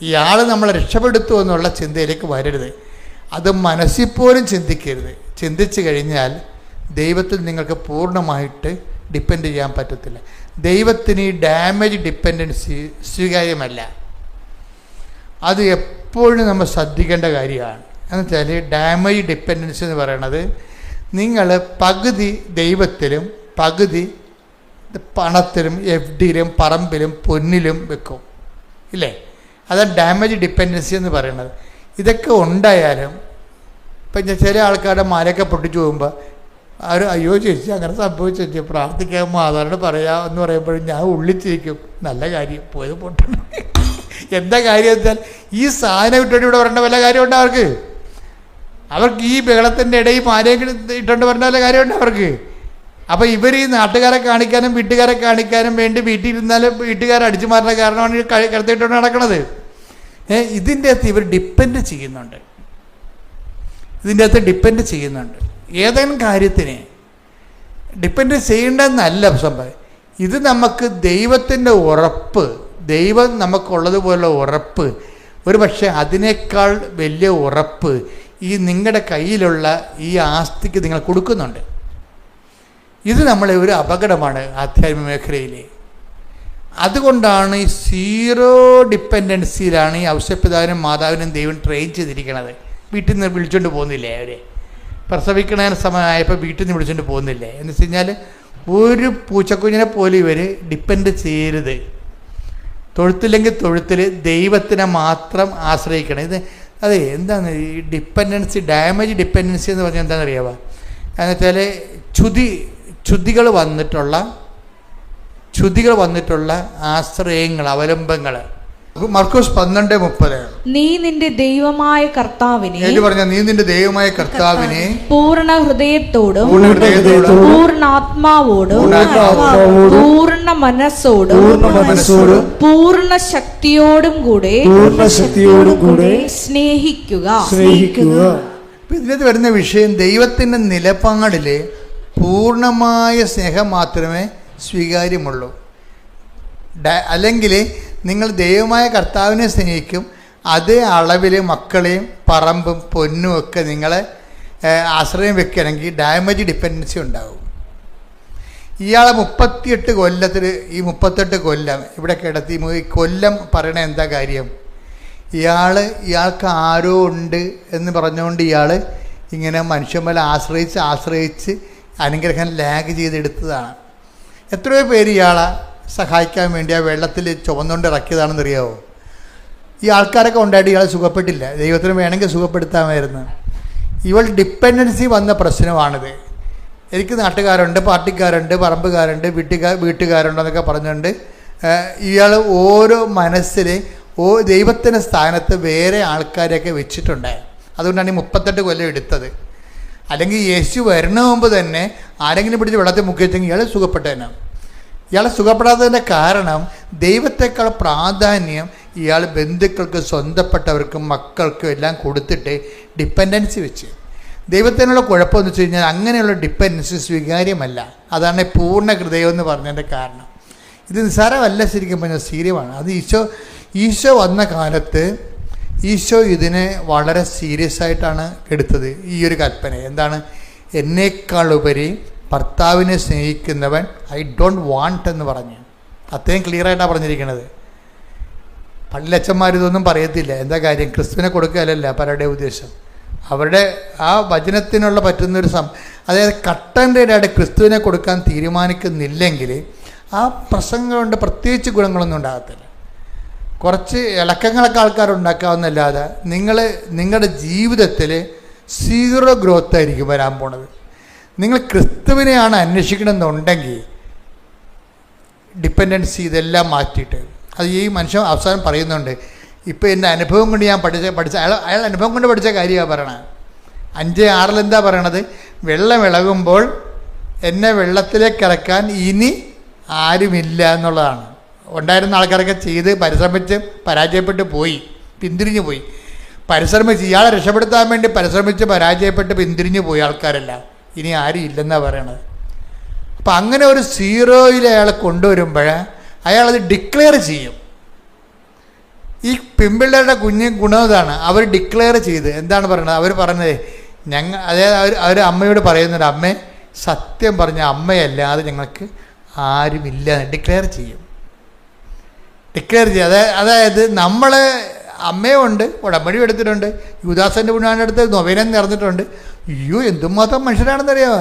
ഇയാൾ നമ്മളെ രക്ഷപ്പെടുത്തുമോ എന്നുള്ള ചിന്തയിലേക്ക് വരരുത്. അത് മനസ്സിൽ പോലും ചിന്തിക്കരുത്. ചിന്തിച്ചു കഴിഞ്ഞാൽ ദൈവത്തിൽ നിങ്ങൾക്ക് പൂർണ്ണമായിട്ട് ഡിപ്പെൻഡ് ചെയ്യാൻ പറ്റത്തില്ല. ദൈവത്തിന് ഈ ഡാമേജ് ഡിപ്പെൻഡൻസി സ്വീകാര്യമല്ല. അത് എപ്പോഴും നമ്മൾ ശ്രദ്ധിക്കേണ്ട കാര്യമാണ്. എന്നുവെച്ചാൽ ഡാമേജ് ഡിപ്പെൻഡൻസി എന്ന് പറയണത് നിങ്ങൾ പകുതി ദൈവത്തിലും പകുതി പണത്തിലും FDയിലും പറമ്പിലും പൊന്നിലും വെക്കും, ഇല്ലേ? അതാണ് ഡാമേജ് ഡിപ്പെൻഡൻസി എന്ന് പറയുന്നത്. ഇതൊക്കെ ഉണ്ടായാലും ഇപ്പം ചില ആൾക്കാരുടെ മലയൊക്കെ പൊട്ടിച്ചു പോകുമ്പോൾ അവർ അയ്യോ ചേച്ചി അങ്ങനെ സംഭവിച്ചു ചേച്ചി പ്രാർത്ഥിക്കാൻ മാതാവിനോട് പറയാം എന്ന് പറയുമ്പോഴും ഞാൻ ഉള്ളിച്ചിരിക്കും, നല്ല കാര്യം പോയത് പൊട്ടണം. എന്താ കാര്യം വെച്ചാൽ ഈ സാധനം ഇട്ടുകൊണ്ട് ഇവിടെ വരേണ്ട വല്ല കാര്യമുണ്ട് അവർക്ക് ഈ ബഹളത്തിൻ്റെ ഇടയിൽ മാലയൊക്കെ ഇട്ടുകൊണ്ട് വരേണ്ട വല്ല കാര്യമുണ്ട് അവർക്ക്. അപ്പോൾ ഇവർ ഈ നാട്ടുകാരെ കാണിക്കാനും വീട്ടുകാരെ കാണിക്കാനും വേണ്ടി വീട്ടിൽ ഇരുന്നാലും വീട്ടുകാരെ അടിച്ചു മാറുന്ന കാരണമാണ് ഈ കടത്തിയിട്ടുണ്ട് നടക്കുന്നത്. ഇതിൻ്റെ അകത്ത് ഇവർ ഡിപ്പെൻഡ് ചെയ്യുന്നുണ്ട്. ഏതെങ്കിലും കാര്യത്തിന് ഡിപ്പെൻഡ് ചെയ്യേണ്ടതെന്നല്ല സംഭവം. ഇത് നമുക്ക് ദൈവത്തിൻ്റെ ഉറപ്പ്, ദൈവം നമുക്കുള്ളതുപോലുള്ള ഉറപ്പ്, ഒരു പക്ഷേ അതിനേക്കാൾ വലിയ ഉറപ്പ് ഈ നിങ്ങളുടെ കയ്യിലുള്ള ഈ ആസ്തിക്ക് നിങ്ങൾ കൊടുക്കുന്നുണ്ട്. ഇത് നമ്മളെ ഒരു അപകടമാണ് ആധ്യാത്മിക മേഖലയിൽ. അതുകൊണ്ടാണ് ഈ സീറോ ഡിപ്പെൻഡൻസിയിലാണ് ഈ ഔഷധപിതാവിനും മാതാവിനും ദൈവം ട്രെയിൻ ചെയ്തിരിക്കുന്നത്. വീട്ടിൽ നിന്ന് വിളിച്ചുകൊണ്ട് പോകുന്നില്ലേ? അവരെ പ്രസവിക്കണ സമയമായപ്പോൾ വീട്ടിൽ നിന്ന് വിളിച്ചുകൊണ്ട് പോകുന്നില്ലേ? എന്ന് വെച്ച് കഴിഞ്ഞാൽ ഒരു പൂച്ചക്കുഞ്ഞിനെ പോലും ഇവർ ഡിപ്പെൻഡ് ചെയ്യരുത്. തൊഴുത്തില്ലെങ്കിൽ തൊഴുത്തിൽ ദൈവത്തിനെ മാത്രം ആശ്രയിക്കണം. ഇത് അതെ എന്താണ് ഈ ഡിപ്പെൻഡൻസി, ഡാമേജ് ഡിപ്പെൻഡൻസി എന്ന് പറഞ്ഞാൽ എന്താണെന്ന് അറിയാമോ? എന്നുവെച്ചാൽ ച്യുതികൾ വന്നിട്ടുള്ള ആശ്രയങ്ങൾ, അവലംബങ്ങൾ. മർക്കോസ് 12:30 നീ നിന്റെ ദൈവമായ കർത്താവിനെ പൂർണ്ണ ഹൃദയത്തോടും പൂർണ്ണാത്മാവോടും പൂർണ്ണ മനസ്സോടും പൂർണ്ണ ശക്തിയോടും കൂടെ സ്നേഹിക്കുക. ഇതിനകത്ത് വരുന്ന വിഷയം ദൈവത്തിൻ്റെ നിലപാടിൽ പൂർണ്ണമായ സ്നേഹം മാത്രമേ സ്വീകാര്യമുള്ളൂ. അല്ലെങ്കിൽ നിങ്ങൾ ദൈവമായ കർത്താവിനെ സ്നേഹിക്കും, അതേ അളവിൽ മക്കളെയും പറമ്പും പൊന്നും ഒക്കെ നിങ്ങളെ ആശ്രയം വെക്കുകയാണെങ്കിൽ ഡാമേജ് ഡിപ്പെൻഡൻസി ഉണ്ടാകും. ഇയാളെ 38 കൊല്ലത്തിൽ ഈ 38 കൊല്ലം ഇവിടെ കിടത്തി ഈ കൊല്ലം പറയണ എന്താ കാര്യം? ഇയാൾക്ക് ആരോ ഉണ്ട് എന്ന് പറഞ്ഞുകൊണ്ട് ഇയാൾ ഇങ്ങനെ മനുഷ്യന്മാരെ ആശ്രയിച്ച് അനുഗ്രഹം ലാഗ് ചെയ്തെടുത്തതാണ്. എത്രയോ പേര് ഇയാളെ സഹായിക്കാൻ വേണ്ടി ആ വെള്ളത്തിൽ ചുവന്നുകൊണ്ട് ഇറക്കിയതാണെന്ന് അറിയാമോ? ഈ ആൾക്കാരൊക്കെ ഉണ്ടായിട്ട് ഇയാൾ സുഖപ്പെട്ടില്ല. ദൈവത്തിന് വേണമെങ്കിൽ സുഖപ്പെടുത്താമായിരുന്നു. ഇവൾ ഡിപ്പെൻഡൻസി വന്ന പ്രശ്നമാണിത്. എനിക്ക് നാട്ടുകാരുണ്ട്, പാർട്ടിക്കാരുണ്ട്, പറമ്പുകാരുണ്ട്, വീട്ടുകാരുണ്ടെന്നൊക്കെ പറഞ്ഞുകൊണ്ട് ഇയാൾ ഓരോ മനസ്സിൽ ദൈവത്തിൻ്റെ സ്ഥാനത്ത് വേറെ ആൾക്കാരെയൊക്കെ വെച്ചിട്ടുണ്ട്. അതുകൊണ്ടാണ് ഈ 38 കൊല്ലം എടുത്തത്. അല്ലെങ്കിൽ യേശു വരുന്ന മുമ്പ് തന്നെ ആരെങ്കിലും പിടിച്ച് വെള്ളത്തിൽ മുക്കി വെച്ചെങ്കിൽ ഇയാൾ സുഖപ്പെട്ടേനെ. ഇയാളെ സുഖപ്പെടാത്തതിൻ്റെ കാരണം ദൈവത്തെക്കാൾ പ്രാധാന്യം ഇയാൾ ബന്ധുക്കൾക്ക്, സ്വന്തപ്പെട്ടവർക്കും, മക്കൾക്കും എല്ലാം കൊടുത്തിട്ട് ഡിപ്പെൻഡൻസി വെച്ച്. ദൈവത്തിനുള്ള കുഴപ്പമെന്ന് വെച്ച് കഴിഞ്ഞാൽ അങ്ങനെയുള്ള ഡിപ്പെൻഡൻസി സ്വീകാര്യമല്ല. അതാണ് പൂർണ്ണ ഹൃദയം എന്ന് പറഞ്ഞതിൻ്റെ കാരണം. ഇത് നിസ്സാരമല്ല, ശരിക്കും പറഞ്ഞാൽ സീരിയമാണ്. അത് ഈശോ വന്ന കാലത്ത് ഈശോ ഇതിനെ വളരെ സീരിയസ് ആയിട്ടാണ് എടുത്തത്. ഈ ഒരു കൽപ്പന എന്താണ്? എന്നേക്കാളുപരി ഭർത്താവിനെ സ്നേഹിക്കുന്നവൻ ഐ ഡോണ്ട് വാണ്ട് എന്ന് പറഞ്ഞ് അത്രയും ക്ലിയറായിട്ടാണ് പറഞ്ഞിരിക്കുന്നത്. പള്ളിയച്ചന്മാരിതൊന്നും പറയത്തില്ല. എന്താ കാര്യം? ക്രിസ്തുവിനെ കൊടുക്കുകയല്ല പലരുടെ ഉദ്ദേശം. അവരുടെ ആ വചനത്തിനുള്ള പറ്റുന്നൊരു അതായത് കട്ടൻ്റെ ക്രിസ്തുവിനെ കൊടുക്കാൻ തീരുമാനിക്കുന്നില്ലെങ്കിൽ ആ പ്രസംഗം കൊണ്ട് പ്രത്യേകിച്ച് ഗുണങ്ങളൊന്നും ഉണ്ടാകത്തില്ല. കുറച്ച് ഇളക്കങ്ങളൊക്കെ ആൾക്കാരുണ്ടാക്കാവുന്നല്ലാതെ നിങ്ങളുടെ ജീവിതത്തിൽ സീറോ ഗ്രോത്ത് ആയിരിക്കും വരാൻ പോണത്. നിങ്ങൾ ക്രിസ്തുവിനെയാണ് അന്വേഷിക്കണമെന്നുണ്ടെങ്കിൽ ഡിപ്പെൻഡൻസി ഇതെല്ലാം മാറ്റിയിട്ട്, അത് ഈ മനുഷ്യൻ അവസാനം പറയുന്നുണ്ട്. ഇപ്പോൾ എൻ്റെ അനുഭവം കൊണ്ട് ഞാൻ പഠിച്ച അയാൾ അനുഭവം കൊണ്ട് പഠിച്ച കാര്യമാണ് പറയണത്. 5:6 എന്താ പറയണത്? വെള്ളം ഇളകുമ്പോൾ എന്നെ വെള്ളത്തിലേക്ക് ഇറക്കാൻ ഇനി ആരുമില്ല എന്നുള്ളതാണ്. ഉണ്ടായിരുന്ന ആൾക്കാരൊക്കെ ചെയ്ത് പരിശ്രമിച്ച് പരാജയപ്പെട്ട് പോയി, പിന്തിരിഞ്ഞു പോയി. ഇയാളെ രക്ഷപ്പെടുത്താൻ വേണ്ടി പരിശ്രമിച്ച് പരാജയപ്പെട്ട് പിന്തിരിഞ്ഞു പോയി ആൾക്കാരെല്ലാം. ഇനി ആരും ഇല്ലെന്നാണ് പറയണത്. അപ്പം അങ്ങനെ ഒരു സീറോയിൽ അയാളെ കൊണ്ടുവരുമ്പോൾ അയാളത് ഡിക്ലെയർ ചെയ്യും. ഈ പെൺപിള്ളേരുടെ ഗുണം ഇതാണ്, അവർ ഡിക്ലെയർ ചെയ്ത് എന്താണ് പറയുന്നത്? അവർ പറഞ്ഞത് അതായത് അവർ അമ്മയോട് പറയുന്നത്, അമ്മേ സത്യം പറഞ്ഞ അമ്മയല്ലാതെ ഞങ്ങൾക്ക് ആരുമില്ല ഡിക്ലെയർ ചെയ്യും. ഡിക്ലെയർ ചെയ്യുക. അതായത് നമ്മൾ അമ്മയുണ്ട്, ഉടമ്പടി എടുത്തിട്ടുണ്ട്, യുദാസൻ്റെ പുണ്യാണെടുത്ത് നൊവേനം നിറഞ്ഞിട്ടുണ്ട്. അയ്യോ എന്തുമാത്രം മനുഷ്യരാണെന്നറിയാമോ,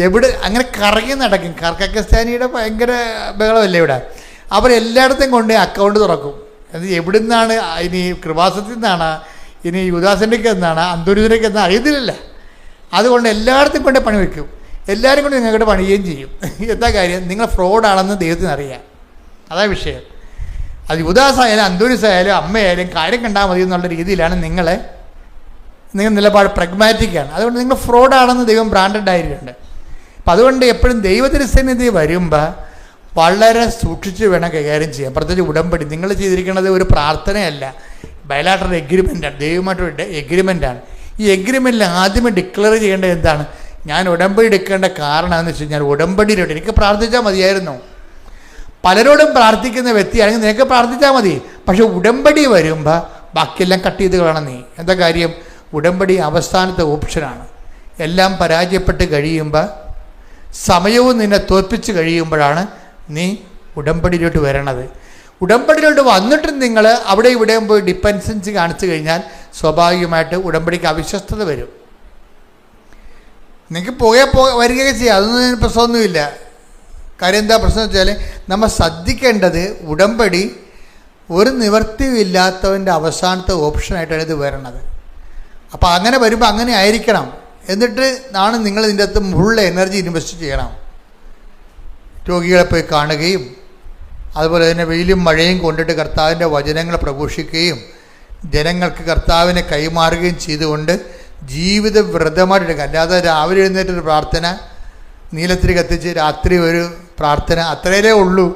എവിടെ അങ്ങനെ കറങ്ങി നടക്കും. കർക്കസ്ഥാനിയുടെ ഭയങ്കര ബഹളമല്ലേ ഇവിടെ. അവരെല്ലായിടത്തും കൊണ്ട് അക്കൗണ്ട് തുറക്കും. അത് എവിടെ നിന്നാണ്, ഇനി കൃപാസത്തിൽ നിന്നാണ്, ഇനി യുദാസൻ്റെക്ക് എന്നാണ്, അന്തൂരിതിനൊക്കെ എന്നാണ് അറിയത്തില്ല. അതുകൊണ്ട് എല്ലായിടത്തും കൊണ്ട് പണി വയ്ക്കും. എല്ലാവരും കൊണ്ട് നിങ്ങളുടെ പണിയുകയും ചെയ്യും. എന്താ കാര്യം? നിങ്ങൾ ഫ്രോഡാണെന്ന് ദൈവത്തിന് അറിയാം. അതാ വിഷയം. അത് യുദാസായാലും അന്തൂരിസായാലും അമ്മയായാലും കാര്യം കണ്ടാൽ മതി എന്നുള്ള രീതിയിലാണ് നിങ്ങൾ നിലപാട് പ്രഗ്മാറ്റിക്കാണ്. അതുകൊണ്ട് നിങ്ങൾ ഫ്രോഡാണെന്ന് ദൈവം ബ്രാൻഡഡ് ആയിട്ടുണ്ട്. അപ്പം അതുകൊണ്ട് എപ്പോഴും ദൈവത്തിരുസന്നിധി വരുമ്പോൾ വളരെ സൂക്ഷിച്ച് വേണം കൈകാര്യം ചെയ്യാൻ. പ്രത്യേകിച്ച് ഉടമ്പടി നിങ്ങൾ ചെയ്തിരിക്കുന്നത് ഒരു പ്രാർത്ഥനയല്ല, ബയലാട്ടറൽ എഗ്രിമെൻ്റാണ്, ദൈവമായിട്ടൊരു എഗ്രിമെൻ്റാണ്. ഈ എഗ്രിമെൻറ്റിൽ ആദ്യമേ ഡിക്ലെയർ ചെയ്യേണ്ടത് എന്താണ്? ഞാൻ ഉടമ്പടി എടുക്കേണ്ട കാരണം എന്ന് വെച്ച് കഴിഞ്ഞാൽ ഉടമ്പടിയിലോട്ട് എനിക്ക് പ്രാർത്ഥിച്ചാൽ മതിയായിരുന്നു. പലരോടും പ്രാർത്ഥിക്കുന്ന വ്യക്തിയാണെങ്കിൽ നിനക്ക് പ്രാർത്ഥിച്ചാൽ മതി. പക്ഷെ ഉടമ്പടി വരുമ്പോൾ ബാക്കിയെല്ലാം കട്ട് ചെയ്ത് കളയണം നീ. എന്താ കാര്യം? ഉടമ്പടി അവസാനത്തെ ഓപ്ഷനാണ്. എല്ലാം പരാജയപ്പെട്ട് കഴിയുമ്പോൾ, സമയവും നിന്നെ തോൽപ്പിച്ച് കഴിയുമ്പോഴാണ് നീ ഉടമ്പടിയിലോട്ട് വരണത്. ഉടമ്പടിയിലോട്ട് വന്നിട്ടും നിങ്ങൾ അവിടെ ഇവിടെയും പോയി ഡിപ്പെൻഡൻസി കാണിച്ചു കഴിഞ്ഞാൽ സ്വാഭാവികമായിട്ട് ഉടമ്പടിക്ക് അവിശ്വസ്തത വരും. നിങ്ങൾക്ക് വരികയൊക്കെ ചെയ്യാം, അതൊന്നും പ്രശ്നമൊന്നുമില്ല. കാര്യം എന്താ പ്രശ്നം വെച്ചാൽ നമ്മൾ ശ്രദ്ധിക്കേണ്ടത് ഉടമ്പടി ഒരു നിവൃത്തിയും ഇല്ലാത്തവൻ്റെ അവസാനത്തെ ഓപ്ഷനായിട്ടാണ് ഇത് വരണത്. അപ്പോൾ അങ്ങനെ വരുമ്പോൾ അങ്ങനെ ആയിരിക്കണം. എന്നിട്ട് ആണ് നിങ്ങൾ ഇതിൻ്റെ അകത്ത് ഫുൾ എനർജി ഇൻവെസ്റ്റ് ചെയ്യണം. രോഗികളെ പോയി കാണുകയും അതുപോലെ തന്നെ വെയിലും മഴയും കൊണ്ടിട്ട് കർത്താവിൻ്റെ വചനങ്ങൾ പ്രഘോഷിക്കുകയും ജനങ്ങൾക്ക് കർത്താവിനെ കൈമാറുകയും ചെയ്തുകൊണ്ട് ജീവിത വ്രതമായിട്ടെടുക്കുക. അല്ലാതെ രാവിലെ എഴുന്നേറ്റൊരു പ്രാർത്ഥന, നീലത്തിരി കത്തിച്ച് രാത്രി ഒരു പ്രാർത്ഥന, അത്രയേ ഉള്ളൂ.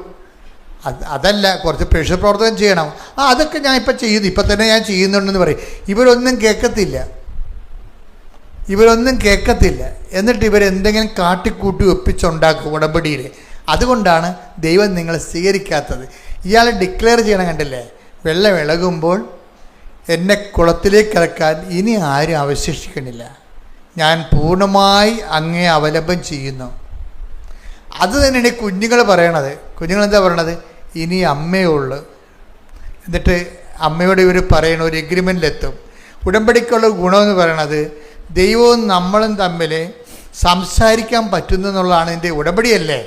അതല്ല, കുറച്ച് പ്രേക്ഷക പ്രവർത്തനം ചെയ്യണം. അതൊക്കെ ഞാൻ ഇപ്പം ചെയ്യുന്നു, ഇപ്പം തന്നെ ഞാൻ ചെയ്യുന്നുണ്ടെന്ന് പറയും. ഇവരൊന്നും കേൾക്കത്തില്ല. എന്നിട്ട് ഇവരെന്തെങ്കിലും കാട്ടിക്കൂട്ടി ഒപ്പിച്ചുണ്ടാക്കും ഉടമ്പടിയിൽ. അതുകൊണ്ടാണ് ദൈവം നിങ്ങളെ സ്വീകരിക്കാത്തത്. ഇയാൾ ഡിക്ലെയർ ചെയ്യണം, കണ്ടില്ലേ? വെള്ളം ഇളകുമ്പോൾ എന്നെ കുളത്തിലേക്ക് ഇറക്കാൻ ഇനി ആരും അവശേഷിക്കണില്ല, ഞാൻ പൂർണ്ണമായി അങ്ങേ അവലംബം ചെയ്യുന്നു. അത് തന്നെയാണ് കുഞ്ഞുങ്ങൾ പറയണത്. കുഞ്ഞുങ്ങളെന്താ പറയണത്? ഇനി അമ്മയേ ഉള്ളൂ. എന്നിട്ട് അമ്മയോട് ഇവർ പറയണ ഒരു എഗ്രിമെൻറ്റിലെത്തും. ഉടമ്പടിക്കുള്ള ഗുണമെന്ന് പറയണത് ദൈവവും നമ്മളും തമ്മിൽ സംസാരിക്കാൻ പറ്റുന്നു എന്നുള്ളതാണ് ഇതിൻ്റെ ഉടമ്പടിയല്ലേ.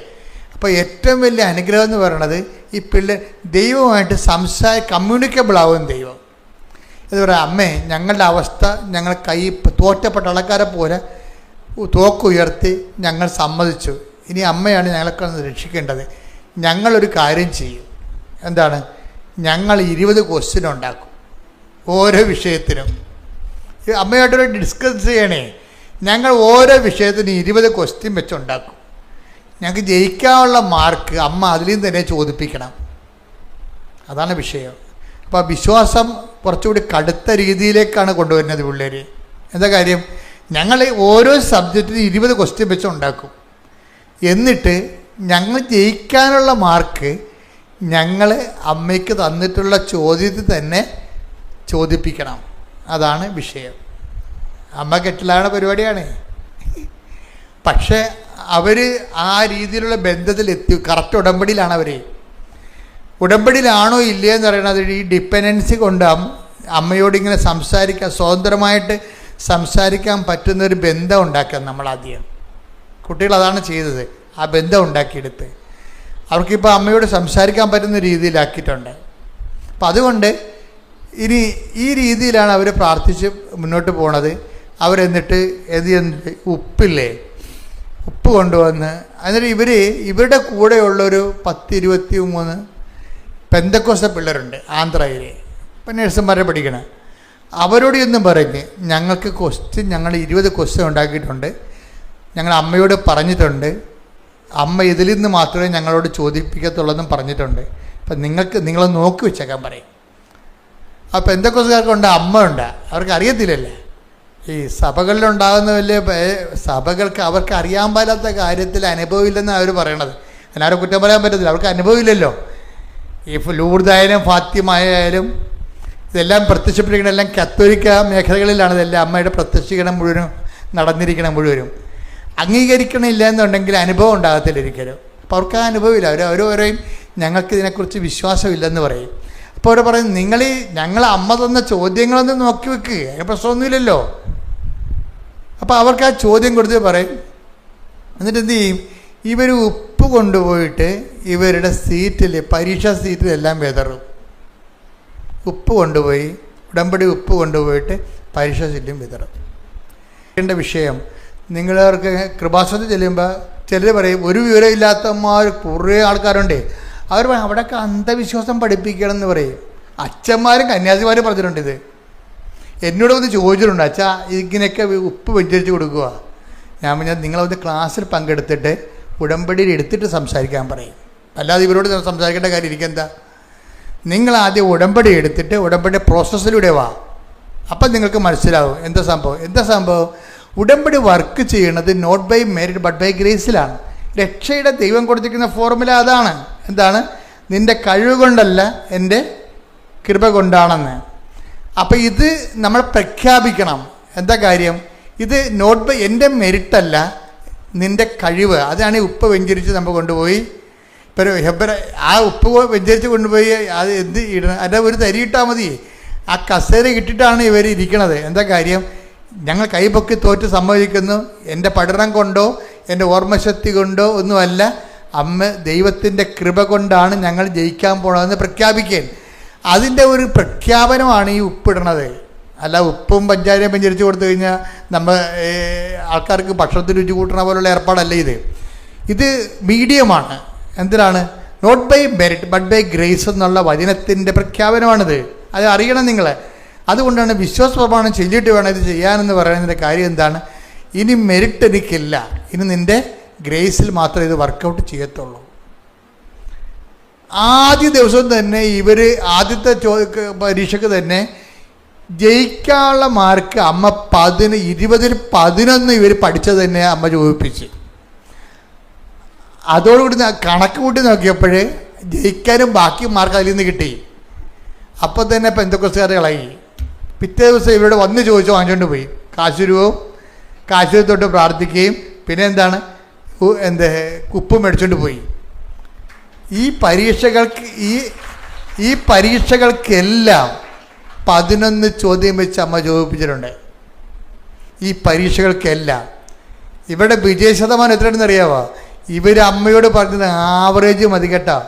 അപ്പോൾ ഏറ്റവും വലിയ അനുഗ്രഹം എന്ന് പറയണത് ഈ ദൈവമായിട്ട് കമ്മ്യൂണിക്കബിൾ ആവും ദൈവം. എന്ന് പറയാം, അമ്മേ ഞങ്ങളുടെ അവസ്ഥ ഞങ്ങൾ തോറ്റപ്പെട്ട ആൾക്കാരെ പോലെ തോക്കുയർത്തി ഞങ്ങൾ സമ്മതിച്ചു. ഇനി അമ്മയാണ് ഞങ്ങളൊക്കെ രക്ഷിക്കേണ്ടത്. ഞങ്ങളൊരു കാര്യം ചെയ്യും. എന്താണ്? ഞങ്ങൾ 20 ക്വസ്റ്റ്യൻ ഉണ്ടാക്കും ഓരോ വിഷയത്തിനും. അമ്മയോട്ടൊരു ഡിസ്കസ് ചെയ്യണേ. ഞങ്ങൾ ഓരോ വിഷയത്തിനും 20 ക്വസ്റ്റ്യൻ വെച്ചുണ്ടാക്കും. ഞങ്ങൾക്ക് ജയിക്കാനുള്ള മാർക്ക് അമ്മ അതിൽ നിന്ന് തന്നെ ചോദിപ്പിക്കണം. അതാണ് വിഷയം. അപ്പോൾ വിശ്വാസം കുറച്ചുകൂടി കടുത്ത രീതിയിലേക്കാണ് കൊണ്ടുവരുന്നത് പിള്ളേർ. എന്താ കാര്യം? ഞങ്ങൾ ഓരോ സബ്ജക്റ്റിനും 20 ക്വസ്റ്റ്യൻ വെച്ച് ഉണ്ടാക്കും. എന്നിട്ട് ഞങ്ങൾ ജയിക്കാനുള്ള മാർക്ക് ഞങ്ങൾ അമ്മയ്ക്ക് തന്നിട്ടുള്ള ചോദ്യത്തിൽ തന്നെ ചോദിപ്പിക്കണം. അതാണ് വിഷയം. അമ്മ കെട്ടിലാണ് പരിപാടിയാണ്. പക്ഷേ അവർ ആ രീതിയിലുള്ള ബന്ധത്തിലെത്തി. കറക്റ്റ് ഉടമ്പടിയിലാണ് അവർ. ഉടമ്പടിയിലാണോ ഇല്ലയെന്ന് പറയുന്നത് ഈ ഡിപ്പെൻഡൻസി കൊണ്ട് അമ്മയോടിങ്ങനെ സ്വതന്ത്രമായിട്ട് സംസാരിക്കാൻ പറ്റുന്നൊരു ബന്ധം ഉണ്ടാക്കാം നമ്മളാദ്യം. കുട്ടികൾ അതാണ് ചെയ്തത്. ആ ബന്ധം ഉണ്ടാക്കിയെടുത്ത് അവർക്കിപ്പോൾ അമ്മയോട് സംസാരിക്കാൻ പറ്റുന്ന രീതിയിലാക്കിയിട്ടുണ്ട്. അപ്പം അതുകൊണ്ട് ഇനി ഈ രീതിയിലാണ് അവർ പ്രാർത്ഥിച്ച് മുന്നോട്ട് പോണത്. അവരെന്നിട്ട് ഉപ്പില്ലേ, ഉപ്പ് കൊണ്ടുവന്ന് എന്നിട്ട് ഇവരുടെ കൂടെയുള്ളൊരു 10-23 പെന്തക്കോസ്ത പിള്ളേരുണ്ട് ആന്ധ്രയിൽ. ഇപ്പം നഴ്സുമാരെ പഠിക്കണം. അവരോട് ഒന്നും പറഞ്ഞ് ഞങ്ങൾക്ക് ഞങ്ങൾ 20 ക്വസ്റ്റ്യൻ ഉണ്ടാക്കിയിട്ടുണ്ട്, ഞങ്ങൾ അമ്മയോട് പറഞ്ഞിട്ടുണ്ട്, അമ്മ ഇതിൽ നിന്ന് മാത്രമേ ഞങ്ങളോട് ചോദിപ്പിക്കത്തുള്ളതെന്നും പറഞ്ഞിട്ടുണ്ട്. അപ്പം നിങ്ങൾ നോക്കി വെച്ചേക്കാൻ പറയും. അപ്പോൾ പെന്തക്കോസ്തുകാർക്കുണ്ട്, അമ്മ ഉണ്ട്, അവർക്ക് അറിയത്തില്ലല്ലേ. ഈ സഭകളിലുണ്ടാകുന്ന വലിയ സഭകൾക്ക് അവർക്ക് അറിയാൻ പാടാത്ത കാര്യത്തിൽ അനുഭവമില്ലെന്നാണ് അവർ പറയണത്. എല്ലാവരും കുറ്റം പറയാൻ പറ്റത്തില്ല, അവർക്ക് അനുഭവമില്ലല്ലോ. ഈ ലൂർദായാലും ഫാത്തിമയായാലും ഇതെല്ലാം പ്രത്യക്ഷപ്പെട്ടിരിക്കണം എല്ലാം കത്തോലിക്ക മേഖലകളിലാണ് ഇതെല്ലാം അമ്മയുടെ പ്രത്യക്ഷീകരണം മുഴുവനും നടന്നിരിക്കണം മുഴുവനും. അംഗീകരിക്കണില്ല എന്നുണ്ടെങ്കിൽ അനുഭവം ഉണ്ടാകത്തില്ല ഒരിക്കലും. അപ്പോൾ അവർക്ക് ആ അനുഭവമില്ല. അവർ പറയും ഞങ്ങൾക്ക് ഇതിനെക്കുറിച്ച് വിശ്വാസമില്ലെന്ന് പറയും. അപ്പോൾ അവർ പറയും ഞങ്ങൾ അമ്മ തന്ന ചോദ്യങ്ങളൊന്നും നോക്കി വെക്കുക, അതിന് പ്രശ്നമൊന്നുമില്ലല്ലോ. അപ്പോൾ അവർക്ക് ആ ചോദ്യം കൊടുത്ത് പറയും. എന്നിട്ട് എന്ത് ചെയ്യും? ഇവർ ഉപ്പ് കൊണ്ടുപോയിട്ട് ഇവരുടെ സീറ്റിൽ, പരീക്ഷാ സീറ്റിലെല്ലാം വിതറും. ഉപ്പ് കൊണ്ടുപോയി, ഉടമ്പടി ഉപ്പ് കൊണ്ടുപോയിട്ട് പരീക്ഷാ സീറ്റിലും വിതറും. എൻ്റെ വിഷയം, നിങ്ങളവർക്ക് കൃപാസനത്തിൽ ചെല്ലുമ്പോൾ ചിലർ പറയും ഒരു വിവരമില്ലാത്തമാർ കുറേ ആൾക്കാരുണ്ട്. അവർ പറയും അവിടെയൊക്കെ അന്ധവിശ്വാസം പഠിപ്പിക്കണം എന്ന് പറയും. അച്ഛന്മാരും കന്യാസിമാരും പറഞ്ഞിട്ടുണ്ട് ഇത്. എന്നോട് വന്ന് ചോദിച്ചിട്ടുണ്ട്, അച്ഛാ ഇതിനൊക്കെ ഉപ്പ് വെഞ്ചരിച്ച് കൊടുക്കുക. ഞാൻ പറഞ്ഞാൽ നിങ്ങളൊന്ന് ക്ലാസ്സിൽ പങ്കെടുത്തിട്ട് ഉടമ്പടിയിൽ എടുത്തിട്ട് സംസാരിക്കാൻ പറയും. അല്ലാതെ ഇവരോട് സംസാരിക്കേണ്ട കാര്യം ഇരിക്കെന്താ? നിങ്ങൾ ആദ്യം ഉടമ്പടി എടുത്തിട്ട് ഉടമ്പടി പ്രോസസ്സിലൂടെ വാ. അപ്പം നിങ്ങൾക്ക് മനസ്സിലാവും എന്താ സംഭവം. ഉടമ്പടി വർക്ക് ചെയ്യണത് not by merit but by ഗ്രേസിലാണ്. രക്ഷയുടെ ദൈവം കൊടുത്തിരിക്കുന്ന ഫോർമുല അതാണ്. എന്താണ്? നിൻ്റെ കഴിവ് കൊണ്ടല്ല, എൻ്റെ കൃപ കൊണ്ടാണെന്ന്. അപ്പം ഇത് നമ്മൾ പ്രഖ്യാപിക്കണം. എന്താ കാര്യം? ഇത് നോട്ട് ബൈ എൻ്റെ മെറിറ്റല്ല, നിൻ്റെ കഴിവ്. അതാണ് ഈ ഉപ്പ് വെഞ്ചരിച്ച് നമ്മൾ കൊണ്ടുപോയി ആ ഉപ്പ് വെഞ്ചരിച്ച് കൊണ്ടുപോയി അത് എന്ത് ഇടണം? അതിൻ്റെ ഒരു തരി ഇട്ടാൽ മതി. ആ കസേര ഇട്ടിട്ടാണ് ഇവർ ഇരിക്കണത്. എന്താ കാര്യം? ഞങ്ങൾ കൈപൊക്കി തോറ്റ് സമ്മതിക്കുന്നു. എൻ്റെ പഠനം കൊണ്ടോ എൻ്റെ ഓർമ്മശക്തി കൊണ്ടോ ഒന്നുമല്ല, അമ്മ ദൈവത്തിൻ്റെ കൃപ കൊണ്ടാണ് ഞങ്ങൾ ജയിക്കാൻ പോകണമെന്ന് പ്രഖ്യാപിക്കാൻ. അതിൻ്റെ ഒരു പ്രഖ്യാപനമാണ് ഈ ഉപ്പിടണത്. അല്ല ഉപ്പും പഞ്ചാരയും വെഞ്ചരിച്ച് കൊടുത്തു കഴിഞ്ഞാൽ നമ്മൾ ആൾക്കാർക്ക് ഭക്ഷണത്തിന് രുചി കൂട്ടണ പോലുള്ള ഏർപ്പാടല്ല ഇത് മീഡിയമാണ്. എന്തിനാണ്? Not by merit but by grace എന്നുള്ള വചനത്തിൻ്റെ പ്രഖ്യാപനമാണിത്. അത് അറിയണം നിങ്ങൾ. അതുകൊണ്ടാണ് വിശ്വാസ പ്രമാണം ചൊല്ലിയിട്ട് വേണം ഇത് ചെയ്യാനെന്ന് പറയുന്നതിൻ്റെ കാര്യം എന്താണ്? ഇനി മെറിറ്റ് എനിക്കില്ല, ഇനി നിൻ്റെ ഗ്രേസിൽ മാത്രമേ ഇത് വർക്കൗട്ട് ചെയ്യത്തുള്ളൂ. ആദ്യ ദിവസം തന്നെ ഇവർ ആദ്യത്തെ പരീക്ഷയ്ക്ക് തന്നെ ജയിക്കാനുള്ള മാർക്ക് അമ്മ 20-ൽ 11 ഇവർ പഠിച്ചത് തന്നെ അമ്മ ചോദിപ്പിച്ച്. അതോടുകൂടി കണക്ക് കൂട്ടി നോക്കിയപ്പോൾ ജയിക്കാനും ബാക്കി മാർക്ക് അതിൽ നിന്ന് കിട്ടി. അപ്പം തന്നെ പെന്തക്കോസ്തുകാർ ഇളകി. പിറ്റേ ദിവസം ഇവരോട് വന്ന് ചോദിച്ചു വാങ്ങിച്ചുകൊണ്ട് പോയി. കാശുരൂപം തൊട്ട് പ്രാർത്ഥിക്കുകയും പിന്നെ എന്താണ് ഉപ്പ് മേടിച്ചുകൊണ്ട് പോയി. ഈ പരീക്ഷകൾക്കെല്ലാം 11 ചോദ്യം വെച്ച് അമ്മ ചോദിപ്പിച്ചിട്ടുണ്ട്. ഈ പരീക്ഷകൾക്കെല്ലാം ഇവിടെ വിജയശതമാനം എത്രയാണെന്ന് അറിയാമോ? ഇവർ അമ്മയോട് പറഞ്ഞത് ആവറേജ് മതി കേട്ടോ.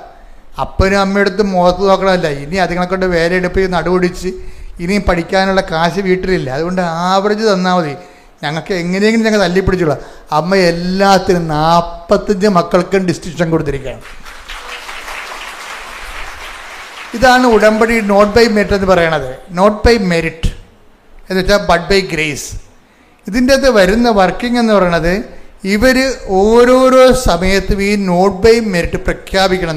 അപ്പനും അമ്മയെടുത്ത് മുഖത്ത് നോക്കണമല്ല. ഇനി അതുങ്ങളെ കൊണ്ട് വേല എടുപ്പ് നടുപിടിച്ച് ഇനിയും പഠിക്കാനുള്ള കാശ് വീട്ടിലില്ല. അതുകൊണ്ട് ആവറേജ് തന്നാൽ മതി, ഞങ്ങൾക്ക് എങ്ങനെയെങ്കിലും ഞങ്ങൾ തല്ലിപ്പിടിച്ചോളാം. അമ്മ എല്ലാത്തിനും 45 മക്കൾക്കും ഡിസ്റ്റിങ്ഷൻ കൊടുത്തിരിക്കുകയാണ്. ഇതാണ് ഉടമ്പടി നോട്ട് ബൈ മെറിറ്റ് എന്ന് പറയണത്. നോട്ട് ബൈ മെറിറ്റ് എന്ന് വെച്ചാൽ ബട്ട് ബൈ ഗ്രേസ്. ഇതിൻ്റെ അകത്ത് വരുന്ന വർക്കിംഗ് എന്ന് പറയണത് ഇവർ ഓരോരോ സമയത്തും ഈ നോട്ട് ബൈ മെറിറ്റ് പ്രഖ്യാപിക്കണം.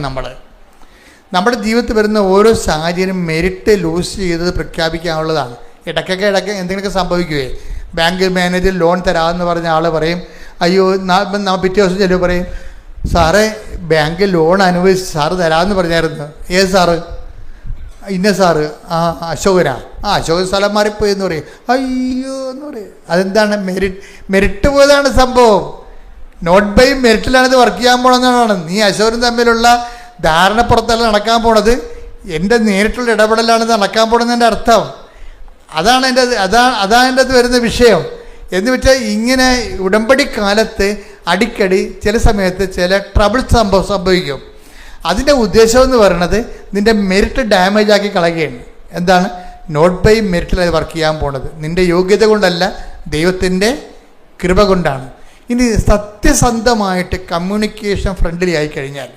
നമ്മുടെ ജീവിതത്തിൽ വരുന്ന ഓരോ സാഹചര്യം മെറിറ്റ് ലൂസ് ചെയ്തത് പ്രഖ്യാപിക്കാനുള്ളതാണ്. ഇടയ്ക്ക് എന്തെങ്കിലുമൊക്കെ സംഭവിക്കുകയെ ബാങ്ക് മാനേജർ ലോൺ തരാമെന്ന് പറഞ്ഞ ആൾ പറയും, അയ്യോ പിറ്റേ ദിവസം ചിലവ് പറയും, സാറേ ബാങ്ക് ലോൺ അനുവദിച്ച് സാറ് തരാമെന്ന് പറഞ്ഞായിരുന്നു. ഏത് സാറ്? ഇന്ന സാറ്. അശോകനാ. അശോകൻ സ്ഥലം മാറിപ്പോയി എന്ന് പറയും. അയ്യോ എന്ന് പറയും. അതെന്താണ്? മെറിറ്റ് പോയതാണ് സംഭവം. നോട്ട് ബൈ മെറിറ്റിലാണ് ഇത് വർക്ക് ചെയ്യാൻ പോകണമെന്നാണ്. നീ അശോകനും തമ്മിലുള്ള ധാരണപ്പുറത്തല്ല നടക്കാൻ പോണത്, എൻ്റെ നേരിട്ടുള്ള ഇടപെടലാണ് നടക്കാൻ പോണെന്നതിൻ്റെ അർത്ഥം. അതാണ് എൻ്റെ അത് വരുന്ന വിഷയം. എന്ന് വെച്ചാൽ ഇങ്ങനെ ഉടമ്പടി കാലത്ത് അടിക്കടി ചില സമയത്ത് ചില ട്രബിൾ സംഭവിക്കും. അതിൻ്റെ ഉദ്ദേശം എന്ന് പറയുന്നത് നിൻ്റെ മെറിറ്റ് ഡാമേജ് ആക്കി കളയുകയാണ്. എന്താണ്? നോട്ട് ബൈ മെറിറ്റിൽ വർക്ക് ചെയ്യാൻ പോണത് നിൻ്റെ യോഗ്യത കൊണ്ടല്ല, ദൈവത്തിൻ്റെ കൃപ കൊണ്ടാണ്. ഇനി സത്യസന്ധമായിട്ട് കമ്മ്യൂണിക്കേഷൻ ഫ്രണ്ട്ലി ആയിക്കഴിഞ്ഞാൽ,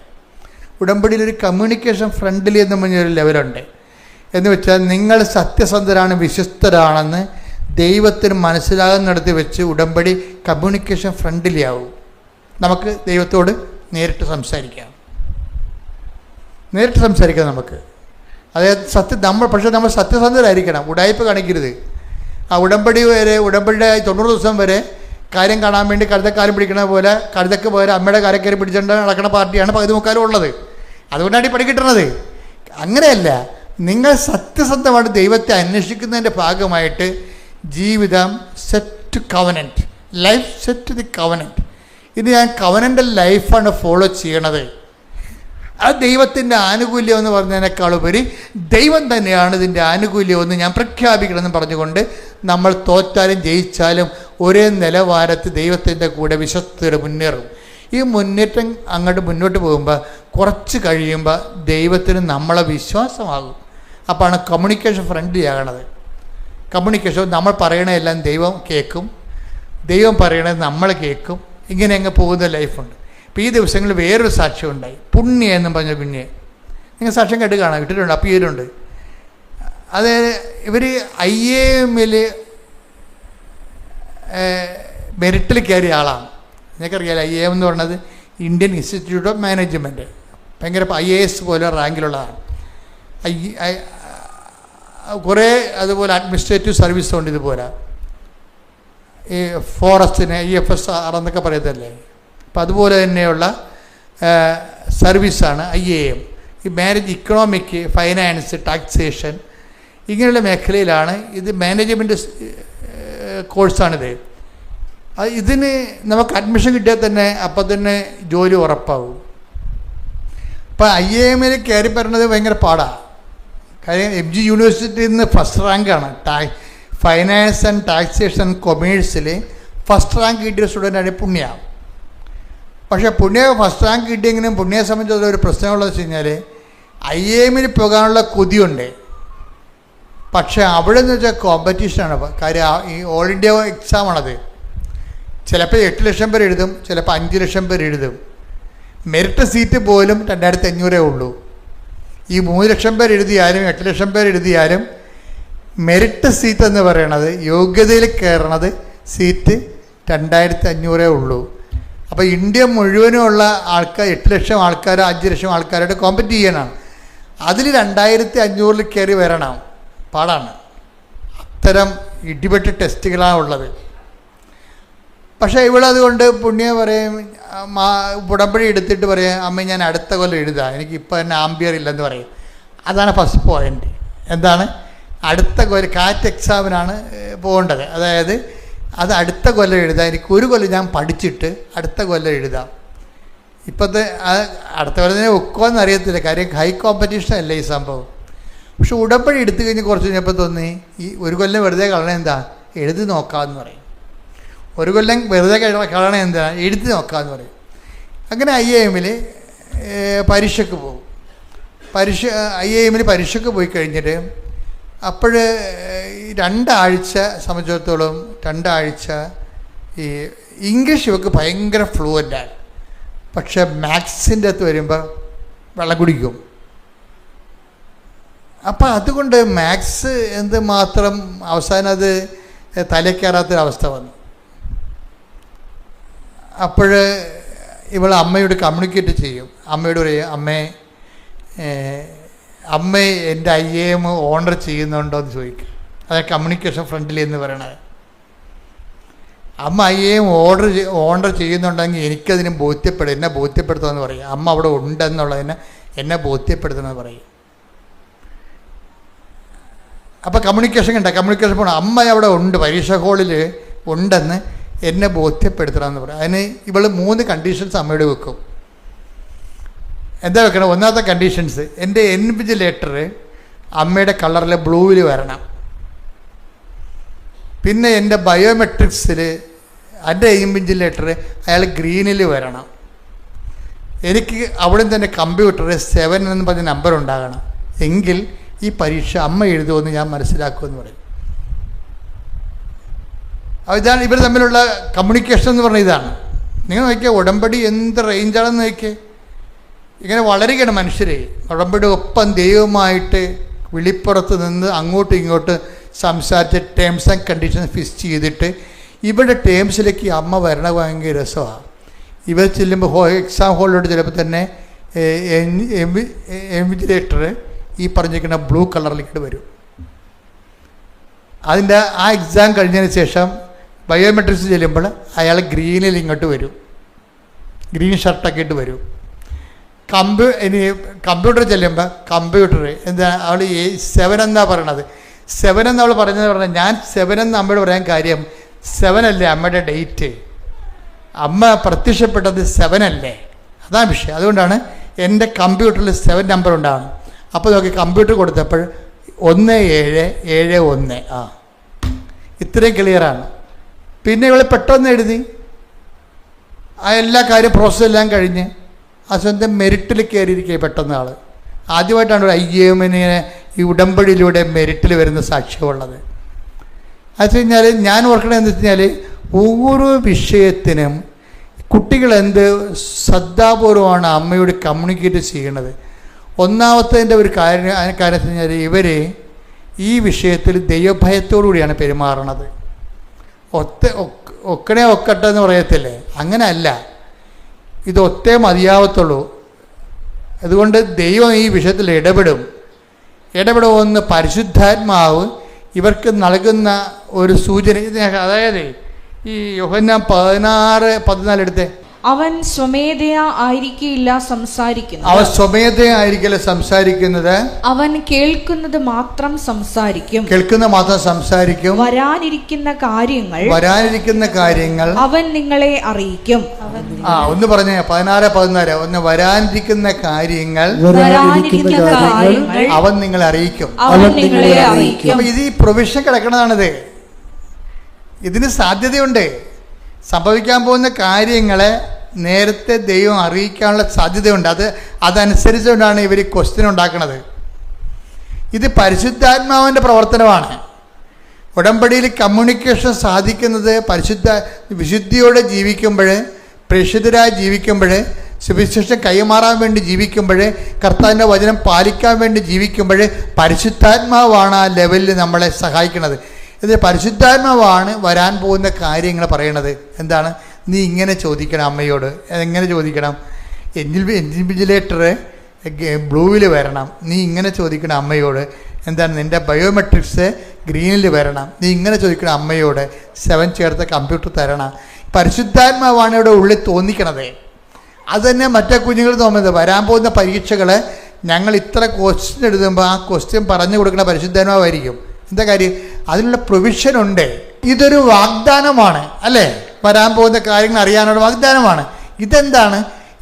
ഉടമ്പടിയിലൊരു കമ്മ്യൂണിക്കേഷൻ ഫ്രണ്ട്ലി എന്ന് പറഞ്ഞൊരു ലെവലുണ്ട്. എന്ന് വെച്ചാൽ നിങ്ങൾ സത്യസന്ധരാണ്, വിശ്വസ്തരാണെന്ന് ദൈവത്തിന് മനസ്സിലാകുന്നിടത്ത് വെച്ച് ഉടമ്പടി കമ്മ്യൂണിക്കേഷൻ ഫ്രണ്ട്ലി ആവും. നമുക്ക് ദൈവത്തോട് നേരിട്ട് സംസാരിക്കാം നമുക്ക്. അതായത് പക്ഷേ നമ്മൾ സത്യസന്ധരായിരിക്കണം, ഉടായ്പ കാണിക്കരുത്. ആ ഉടമ്പടിയുടെ 90 ദിവസം വരെ കാര്യം കാണാൻ വേണ്ടി കഴുതക്കാലം പിടിക്കണ പോലെ കഴുതക്ക് പോലെ അമ്മയുടെ കാരക്കയറി പിടിച്ചുകൊണ്ട് നടക്കുന്ന പാർട്ടിയാണ് 13 ഉള്ളത്. അതുകൊണ്ടാണ് ഈ പണി കിട്ടുന്നത്. അങ്ങനെയല്ല, നിങ്ങൾ സത്യസന്ധമായിട്ട് ദൈവത്തെ അന്വേഷിക്കുന്നതിൻ്റെ ഭാഗമായിട്ട് ജീവിതം set covenant, life set the covenant. ഇത് ഞാൻ കവനൻ്റൽ ലൈഫാണ് ഫോളോ ചെയ്യണത്. അത് ദൈവത്തിൻ്റെ ആനുകൂല്യം എന്ന് പറഞ്ഞതിനേക്കാളുപരി ദൈവം തന്നെയാണ് ഇതിൻ്റെ ആനുകൂല്യമെന്ന് ഞാൻ പ്രഖ്യാപിക്കണമെന്ന് പറഞ്ഞുകൊണ്ട് നമ്മൾ തോറ്റാലും ജയിച്ചാലും ഒരേ നിലവാരത്തിൽ ദൈവത്തിൻ്റെ കൂടെ വിശ്വസ്തയോടെ മുന്നേറും. ഈ മുന്നേറ്റം അങ്ങോട്ട് മുന്നോട്ട് പോകുമ്പോൾ കുറച്ച് കഴിയുമ്പോൾ ദൈവത്തിന് നമ്മളെ വിശ്വാസമാകും. അപ്പോഴാണ് കമ്മ്യൂണിക്കേഷൻ ഫ്രണ്ട്ലി ആകണത്. കമ്മ്യൂണിക്കേഷൻ നമ്മൾ പറയണതെല്ലാം ദൈവം കേൾക്കും, ദൈവം പറയണത് നമ്മൾ കേൾക്കും. ഇങ്ങനെ അങ്ങ് പോകുന്ന ലൈഫുണ്ട്. ഇപ്പോൾ ഈ ദിവസങ്ങളിൽ വേറൊരു സാക്ഷ്യം ഉണ്ടായി. പുണ്യ എന്നും പറഞ്ഞ കുഞ്ഞ്, നിങ്ങൾ സാക്ഷ്യം കേട്ട് കാണാം, ഇട്ടിട്ടുണ്ട്, അപ്പിയലുണ്ട്. അത് ഇവർ IAM മെറിറ്റിൽ കയറിയ ആളാണ്. നിങ്ങൾക്കറിയാലോ IAM എന്ന് പറയുന്നത് ഇന്ത്യൻ ഇൻസ്റ്റിറ്റ്യൂട്ട് ഓഫ് മാനേജ്മെൻറ്റ്, ഭയങ്കര IAS പോലെ റാങ്കിലുള്ളതാണ്. കുറേ അതുപോലെ അഡ്മിനിസ്ട്രേറ്റീവ് സർവീസ് ഉണ്ട്. ഇതുപോലെ ഈ ഫോറസ്റ്റിന് IFSR എന്നൊക്കെ പറയത്തല്ലേ, അപ്പം അതുപോലെ തന്നെയുള്ള സർവീസാണ് IAM. ഈ മാനേജ് ഇക്കണോമിക്, ഫൈനാൻസ്, ടാക്സേഷൻ ഇങ്ങനെയുള്ള മേഖലയിലാണ് ഇത്. മാനേജ്മെൻറ്റ് കോഴ്സാണിത്. ഇതിന് നമുക്ക് അഡ്മിഷൻ കിട്ടിയാൽ തന്നെ അപ്പം തന്നെ ജോലി ഉറപ്പാകും. അപ്പം IAM കയറി പറയുന്നത് ഭയങ്കര പാടാണ്. കാര്യം MG യൂണിവേഴ്സിറ്റിയിൽ നിന്ന് ഫസ്റ്റ് റാങ്കാണ്. ഫൈനാൻസ് ആൻഡ് ടാക്സേഷൻ കൊമേഴ്സിൽ ഫസ്റ്റ് റാങ്ക് കിട്ടിയ സ്റ്റുഡൻ്റാണ് പുണ്യ. പക്ഷേ പുണ്യ ഫസ്റ്റ് റാങ്ക് കിട്ടിയെങ്കിലും പുണ്യയെ സംബന്ധിച്ചുള്ള ഒരു പ്രശ്നമുള്ളതെന്ന് വെച്ച് കഴിഞ്ഞാൽ IAM പോകാനുള്ള കൊതിയുണ്ട്. പക്ഷേ അവിടെ നിന്ന് വെച്ചാൽ കോമ്പറ്റീഷനാണ്. കാര്യം ഈ ഓൾ ഇന്ത്യ എക്സാമാണത്. ചിലപ്പോൾ 8 ലക്ഷം പേര് എഴുതും, ചിലപ്പോൾ 5 ലക്ഷം പേര് എഴുതും. മെറിറ്റ് സീറ്റ് പോലും 2500 ഉള്ളൂ. ഈ 3 ലക്ഷം പേര് എഴുതിയാലും 8 ലക്ഷം പേര് എഴുതിയാലും മെറിറ്റ് സീറ്റ് എന്ന് പറയണത്, യോഗ്യതയിൽ കയറണത് സീറ്റ് 2500 ഉള്ളൂ. അപ്പോൾ ഇന്ത്യ മുഴുവനുമുള്ള ആൾക്കാർ 8 ലക്ഷം ആൾക്കാർ 5 ലക്ഷം ആൾക്കാരായിട്ട് കോമ്പറ്റ് ചെയ്യാനാണ്. അതിൽ 2500 കയറി വരണം, പാടാണ്. അത്തരം ഇടിപെട്ട് ടെസ്റ്റുകളാണ് ഉള്ളത്. പക്ഷേ ഇവളതുകൊണ്ട് പുണ്യ പറയും, ഉടമ്പടി എടുത്തിട്ട് പറയാം, അമ്മ ഞാൻ അടുത്ത കൊല്ലം എഴുതാം, എനിക്ക് ഇപ്പോൾ തന്നെ ആംബിയർ ഇല്ലെന്ന് പറയും. അതാണ് ഫസ്റ്റ് പോയിൻ്റ്. എന്താണ്? അടുത്ത കൊല്ലം കാറ്റ് എക്സാമിനാണ് പോകേണ്ടത്. അതായത് അത് അടുത്ത കൊല്ലം എഴുതാം, എനിക്ക് ഒരു കൊല്ലം ഞാൻ പഠിച്ചിട്ട് അടുത്ത കൊല്ലം എഴുതാം. ഇപ്പോഴത്തെ അടുത്ത കൊല്ലം തന്നെ ഒക്കുമെന്ന് അറിയത്തില്ല, കാര്യം ഹൈ കോമ്പറ്റീഷൻ അല്ലേ ഈ സംഭവം. പക്ഷെ ഉടമ്പടി എടുത്തു കഴിഞ്ഞ് കുറച്ച് കഴിഞ്ഞപ്പോൾ തോന്നി ഈ ഒരു കൊല്ലം വെറുതെ കളയണ എന്താ, എഴുതി നോക്കാമെന്ന് പറയും. ഒരു കൊല്ലം വെറുതെ കളയണ എന്താ, എഴുതി നോക്കാമെന്ന് പറയും. അങ്ങനെ IAM പരീക്ഷയ്ക്ക് പോകും. IAM പരീക്ഷയ്ക്ക് പോയി കഴിഞ്ഞിട്ട് അപ്പോൾ 2 ആഴ്ച സംബന്ധിച്ചിടത്തോളം 2 ആഴ്ച ഈ ഇംഗ്ലീഷ് ഇവർക്ക് ഭയങ്കര ഫ്ലുവൻ്റാണ്. പക്ഷെ മാത്സിൻ്റെ അകത്ത് വരുമ്പോൾ വെള്ളം കുടിക്കും. അപ്പം അതുകൊണ്ട് മാത്സ് എന്തുമാത്രം അവസാനം അത് തലക്കയറാത്തൊരവസ്ഥ വന്നു. അപ്പോൾ ഇവൾ അമ്മയോട് കമ്മ്യൂണിക്കേറ്റ് ചെയ്യും. അമ്മയോട് പറയും, അമ്മ എൻ്റെ IAM ഓണർ ചെയ്യുന്നുണ്ടോ എന്ന് ചോദിക്കും. അതായത് കമ്മ്യൂണിക്കേഷൻ ഫ്രണ്ട്ലി എന്ന് പറയണത്. അമ്മ IAM ഓണർ ചെയ്യുന്നുണ്ടെങ്കിൽ എനിക്കതിന് ബോധ്യപ്പെടും, എന്നെ ബോധ്യപ്പെടുത്തുമെന്ന് പറയും. അമ്മ അവിടെ ഉണ്ടെന്നുള്ളതിനെ എന്നെ ബോധ്യപ്പെടുത്തുമെന്ന് പറയും. അപ്പോൾ കമ്മ്യൂണിക്കേഷൻ പോകണം. അമ്മ അവിടെ ഉണ്ട്, പരീക്ഷാ ഹാളിൽ ഉണ്ടെന്ന് എന്നെ ബോധ്യപ്പെടുത്തണമെന്ന് പറയും. അതിന് ഇവൾ 3 കണ്ടീഷൻസ് അമ്മയോട് വെക്കും. എന്താ വെക്കണം? ഒന്നാമത്തെ കണ്ടീഷൻസ്, എൻ്റെ ഇൻവിജിലേറ്റർ അമ്മയുടെ കളറിൽ ബ്ലൂവിൽ വരണം. പിന്നെ എൻ്റെ ബയോമെട്രിക്സിൽ എൻ്റെ ഇൻവിജിലേറ്റർ അയാൾ ഗ്രീനിൽ വരണം. എനിക്ക് അവിടെ തന്നെ കമ്പ്യൂട്ടറിൽ 7 എന്ന് പറഞ്ഞ നമ്പർ ഉണ്ടാകണം. എങ്കിൽ ഈ പരീക്ഷ അമ്മ എഴുതുമെന്ന് ഞാൻ മനസ്സിലാക്കുമെന്ന് പറയും. ഇതാണ് ഇവർ തമ്മിലുള്ള കമ്മ്യൂണിക്കേഷൻ എന്ന് പറഞ്ഞ ഇതാണ്. നിങ്ങൾ നോക്കിയാൽ ഉടമ്പടി എന്ത് റേഞ്ചാണെന്ന് നോക്കിയേ. ഇങ്ങനെ വളരുകയാണ് മനുഷ്യരെ. ഉടമ്പടി ഒപ്പം ദൈവമായിട്ട് വിളിപ്പുറത്ത് നിന്ന് അങ്ങോട്ടും ഇങ്ങോട്ട് സംസാരിച്ച് ടേംസ് ആൻഡ് കണ്ടീഷൻസ് ഫിക്സ് ചെയ്തിട്ട് ഇവിടെ ടേംസിലേക്ക് അമ്മ വരണ ഭയങ്കര രസമാണ്. ഇവർ ചെല്ലുമ്പോൾ എക്സാം ഹോളിലോട്ട് ചിലപ്പോൾ തന്നെ ഇൻവിജിലേറ്റർ ഈ പറഞ്ഞിരിക്കുന്ന ബ്ലൂ കളറിലേക്ക് വരും. അതിൻ്റെ ആ എക്സാം കഴിഞ്ഞതിന് ശേഷം ബയോമെട്രിക്സ് ചെല്ലുമ്പോൾ അയാൾ ഗ്രീനിൽ ഇങ്ങോട്ട് വരും, ഗ്രീൻ ഷർട്ടൊക്കെ ഇട്ട് വരും. ഇനി കമ്പ്യൂട്ടർ ചെല്ലുമ്പോൾ കമ്പ്യൂട്ടർ എന്താ അവൾ 7 എന്നാ പറയണത്. 7 എന്ന് അവൾ പറഞ്ഞത് ഞാൻ 7 എന്ന് അമ്മയോട് പറയാൻ കാര്യം 7 അല്ലേ അമ്മയുടെ ഡേറ്റ്. അമ്മ പ്രത്യക്ഷപ്പെട്ടത് 7 അല്ലേ, അതാണ് വിഷയം. അതുകൊണ്ടാണ് എൻ്റെ കമ്പ്യൂട്ടറിൽ 7 നമ്പർ ഉണ്ടാവണം. അപ്പോൾ നോക്കി കമ്പ്യൂട്ടർ കൊടുത്തപ്പോൾ 1771 ഇത്രയും ക്ലിയറാണ്. പിന്നെ ഇവൾ പെട്ടെന്ന് എഴുതി ആ എല്ലാ കാര്യം പ്രോസസ്സെല്ലാം കഴിഞ്ഞ് ആ സ്വന്തം മെറിറ്റിൽ കയറിയിരിക്കുക പെട്ടെന്ന് ആൾ. ആദ്യമായിട്ടാണ് ഒരു IAM-നെ ഈ ഉടമ്പടിയിലൂടെ മെറിറ്റിൽ വരുന്ന സാക്ഷ്യമുള്ളത്. അത് വെച്ച് കഴിഞ്ഞാൽ ഞാൻ ഓർക്കണതെന്ന് വെച്ച് കഴിഞ്ഞാൽ ഓരോ വിഷയത്തിനും കുട്ടികൾ എന്ത് ശ്രദ്ധാപൂർവമാണ് അമ്മയോട് കമ്മ്യൂണിക്കേറ്റ് ചെയ്യണത്. ഒന്നാമത്തതിൻ്റെ ഒരു കാര്യം വെച്ച് കഴിഞ്ഞാൽ ഇവർ ഈ വിഷയത്തിൽ ദൈവഭയത്തോടുകൂടിയാണ് പെരുമാറണത്. ഒക്കണേ ഒക്കട്ടെ എന്ന് പറയത്തില്ലേ, അങ്ങനെയല്ല, ഇത് ഒത്തേ മതിയാവത്തുള്ളൂ. അതുകൊണ്ട് ദൈവം ഈ വിഷയത്തിൽ ഇടപെടുമെന്ന് പരിശുദ്ധാത്മാവ് ഇവർക്ക് നൽകുന്ന ഒരു സൂചന. അതായത് ഈ യോഹന്നാൻ 16:14 എടുത്തേ. അവൻ സ്വമേധയാ ആയിരിക്കില്ല സംസാരിക്കുന്നത്. അവൻ സ്വമേധയാ ആയിരിക്കില്ല സംസാരിക്കുന്നത്. അവൻ കേൾക്കുന്നത് മാത്രം സംസാരിക്കും. വരാനിരിക്കുന്ന കാര്യങ്ങൾ അവൻ നിങ്ങളെ അറിയിക്കും. ഒന്ന് പറഞ്ഞേ 16:14. ഒന്ന് വരാനിരിക്കുന്ന കാര്യങ്ങൾ അവൻ നിങ്ങളെ അറിയിക്കും. അപ്പൊ ഇത് ഈ പ്രൊവിഷൻ കിടക്കണതാണിത്. ഇതിന് സാധ്യതയുണ്ട്. സംഭവിക്കാൻ പോകുന്ന കാര്യങ്ങളെ നേരത്തെ ദൈവം അറിയിക്കാനുള്ള സാധ്യതയുണ്ട്. അതനുസരിച്ചുകൊണ്ടാണ് ഇവർ ക്വസ്റ്റ്യൻ ഉണ്ടാക്കുന്നത്. ഇത് പരിശുദ്ധാത്മാവിൻ്റെ പ്രവർത്തനമാണ്. ഉടമ്പടിയിൽ കമ്മ്യൂണിക്കേഷൻ സാധിക്കുന്നത് വിശുദ്ധിയോടെ ജീവിക്കുമ്പോൾ, പ്രേക്ഷിതരായി ജീവിക്കുമ്പോൾ, സുവിശേഷം കൈമാറാൻ വേണ്ടി ജീവിക്കുമ്പോൾ, കർത്താവിൻ്റെ വചനം പാലിക്കാൻ വേണ്ടി ജീവിക്കുമ്പോൾ പരിശുദ്ധാത്മാവാണ് ആ ലെവലിൽ നമ്മളെ സഹായിക്കുന്നത്. ഇത് പരിശുദ്ധാത്മാവാണ് വരാൻ പോകുന്ന കാര്യങ്ങൾ പറയണത്. എന്താണ്? നീ ഇങ്ങനെ ചോദിക്കണം അമ്മയോട്. എങ്ങനെ ചോദിക്കണം? ഇൻവിജിലേറ്റർ ബ്ലൂവിൽ വരണം. നീ ഇങ്ങനെ ചോദിക്കണം അമ്മയോട്. എന്താണ്? നിൻ്റെ ബയോമെട്രിക്സ് ഗ്രീനിൽ വരണം. നീ ഇങ്ങനെ ചോദിക്കണം അമ്മയോട്. 7 ചേർത്ത കമ്പ്യൂട്ടർ തരണം. പരിശുദ്ധാത്മാവാണ് ഇവിടെ ഉള്ളിൽ തോന്നിക്കണത്. അതുതന്നെ മറ്റേ കുഞ്ഞുങ്ങൾ തോന്നുന്നത്. വരാൻ പോകുന്ന പരീക്ഷകൾ ഞങ്ങൾ ഇത്ര ക്വസ്റ്റ്യൻ എഴുതുമ്പോൾ ആ ക്വസ്റ്റ്യൻ പറഞ്ഞു കൊടുക്കുന്ന പരിശുദ്ധാത്മാവായിരിക്കും. എന്താ കാര്യം? അതിനുള്ള പ്രൊവിഷനുണ്ട്. ഇതൊരു വാഗ്ദാനമാണ്, അല്ലേ? വരാൻ പോകുന്ന കാര്യങ്ങൾ അറിയാനുള്ള വാഗ്ദാനമാണ്. ഇതെന്താണ്?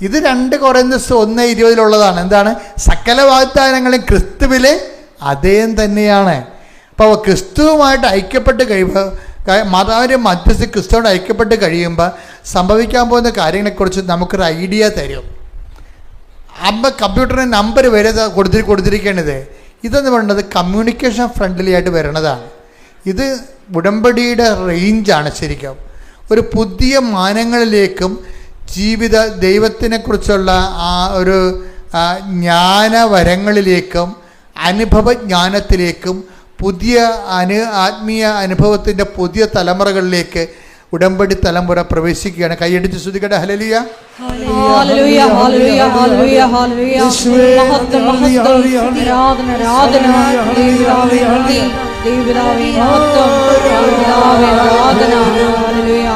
ഇത് 2 കൊറിന്ത്യർ 1:20 എന്താണ്? സകല വാഗ്ദാനങ്ങളും ക്രിസ്തുവിൽ അതേം തന്നെയാണ്. അപ്പോൾ ക്രിസ്തുവുമായിട്ട് ഐക്യപ്പെട്ട് കഴിയുമ്പോൾ, മാതാവിൻ്റെ മധ്യസ്ഥ ക്രിസ്തുവോട് ഐക്യപ്പെട്ട് കഴിയുമ്പോൾ സംഭവിക്കാൻ പോകുന്ന കാര്യങ്ങളെക്കുറിച്ച് നമുക്കൊരു ഐഡിയ തരും. അമ്മ കമ്പ്യൂട്ടറിന് നമ്പർ വരെ കൊടുത്തിരിക്കേണ്ടത്. ഇതെന്ന് പറയുന്നത് കമ്മ്യൂണിക്കേഷൻ ഫ്രണ്ട്ലി ആയിട്ട് വരണതാണ്. ഇത് ഉടമ്പടിയുടെ റേഞ്ചാണ്. ശരിക്കും ഒരു പുതിയ മാനങ്ങളിലേക്കും ദൈവത്തിനെക്കുറിച്ചുള്ള ആ ഒരു ജ്ഞാനവരങ്ങളിലേക്കും അനുഭവജ്ഞാനത്തിലേക്കും പുതിയ ആത്മീയ അനുഭവത്തിൻ്റെ പുതിയ തലമുറകളിലേക്ക് ഉടമ്പടി തലമുറ പ്രവേശിക്കുകയാണ്. കൈയടിച്ച് സ്തുതിക്കട്ടെ. ഹല്ലേലൂയ, ഹല്ലേലൂയ, ഹല്ലേലൂയ, ഹല്ലേലൂയ, ഹല്ലേലൂയ. മഹത്വം, മഹത്വം, ആരാധന, ആരാധന. ദൈവമേ നന്ദി, ദൈവമേ മഹത്വം, ദൈവമേ ആരാധന. ഹല്ലേലൂയ,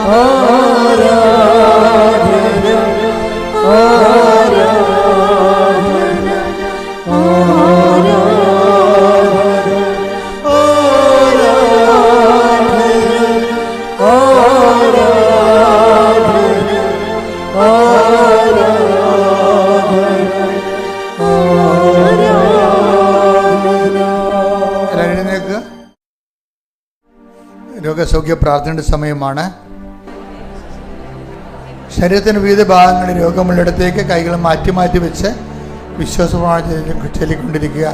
രോഗസൗഖ്യ പ്രാർത്ഥനയുടെ സമയമാണ്. ശരീരത്തിൻ്റെ വിവിധ ഭാഗങ്ങളിൽ രോഗമുള്ളിടത്തേക്ക് കൈകൾ മാറ്റി മാറ്റി വെച്ച് വിശ്വാസപ്രമാണം ചൊല്ലിക്കൊണ്ടിരിക്കുക.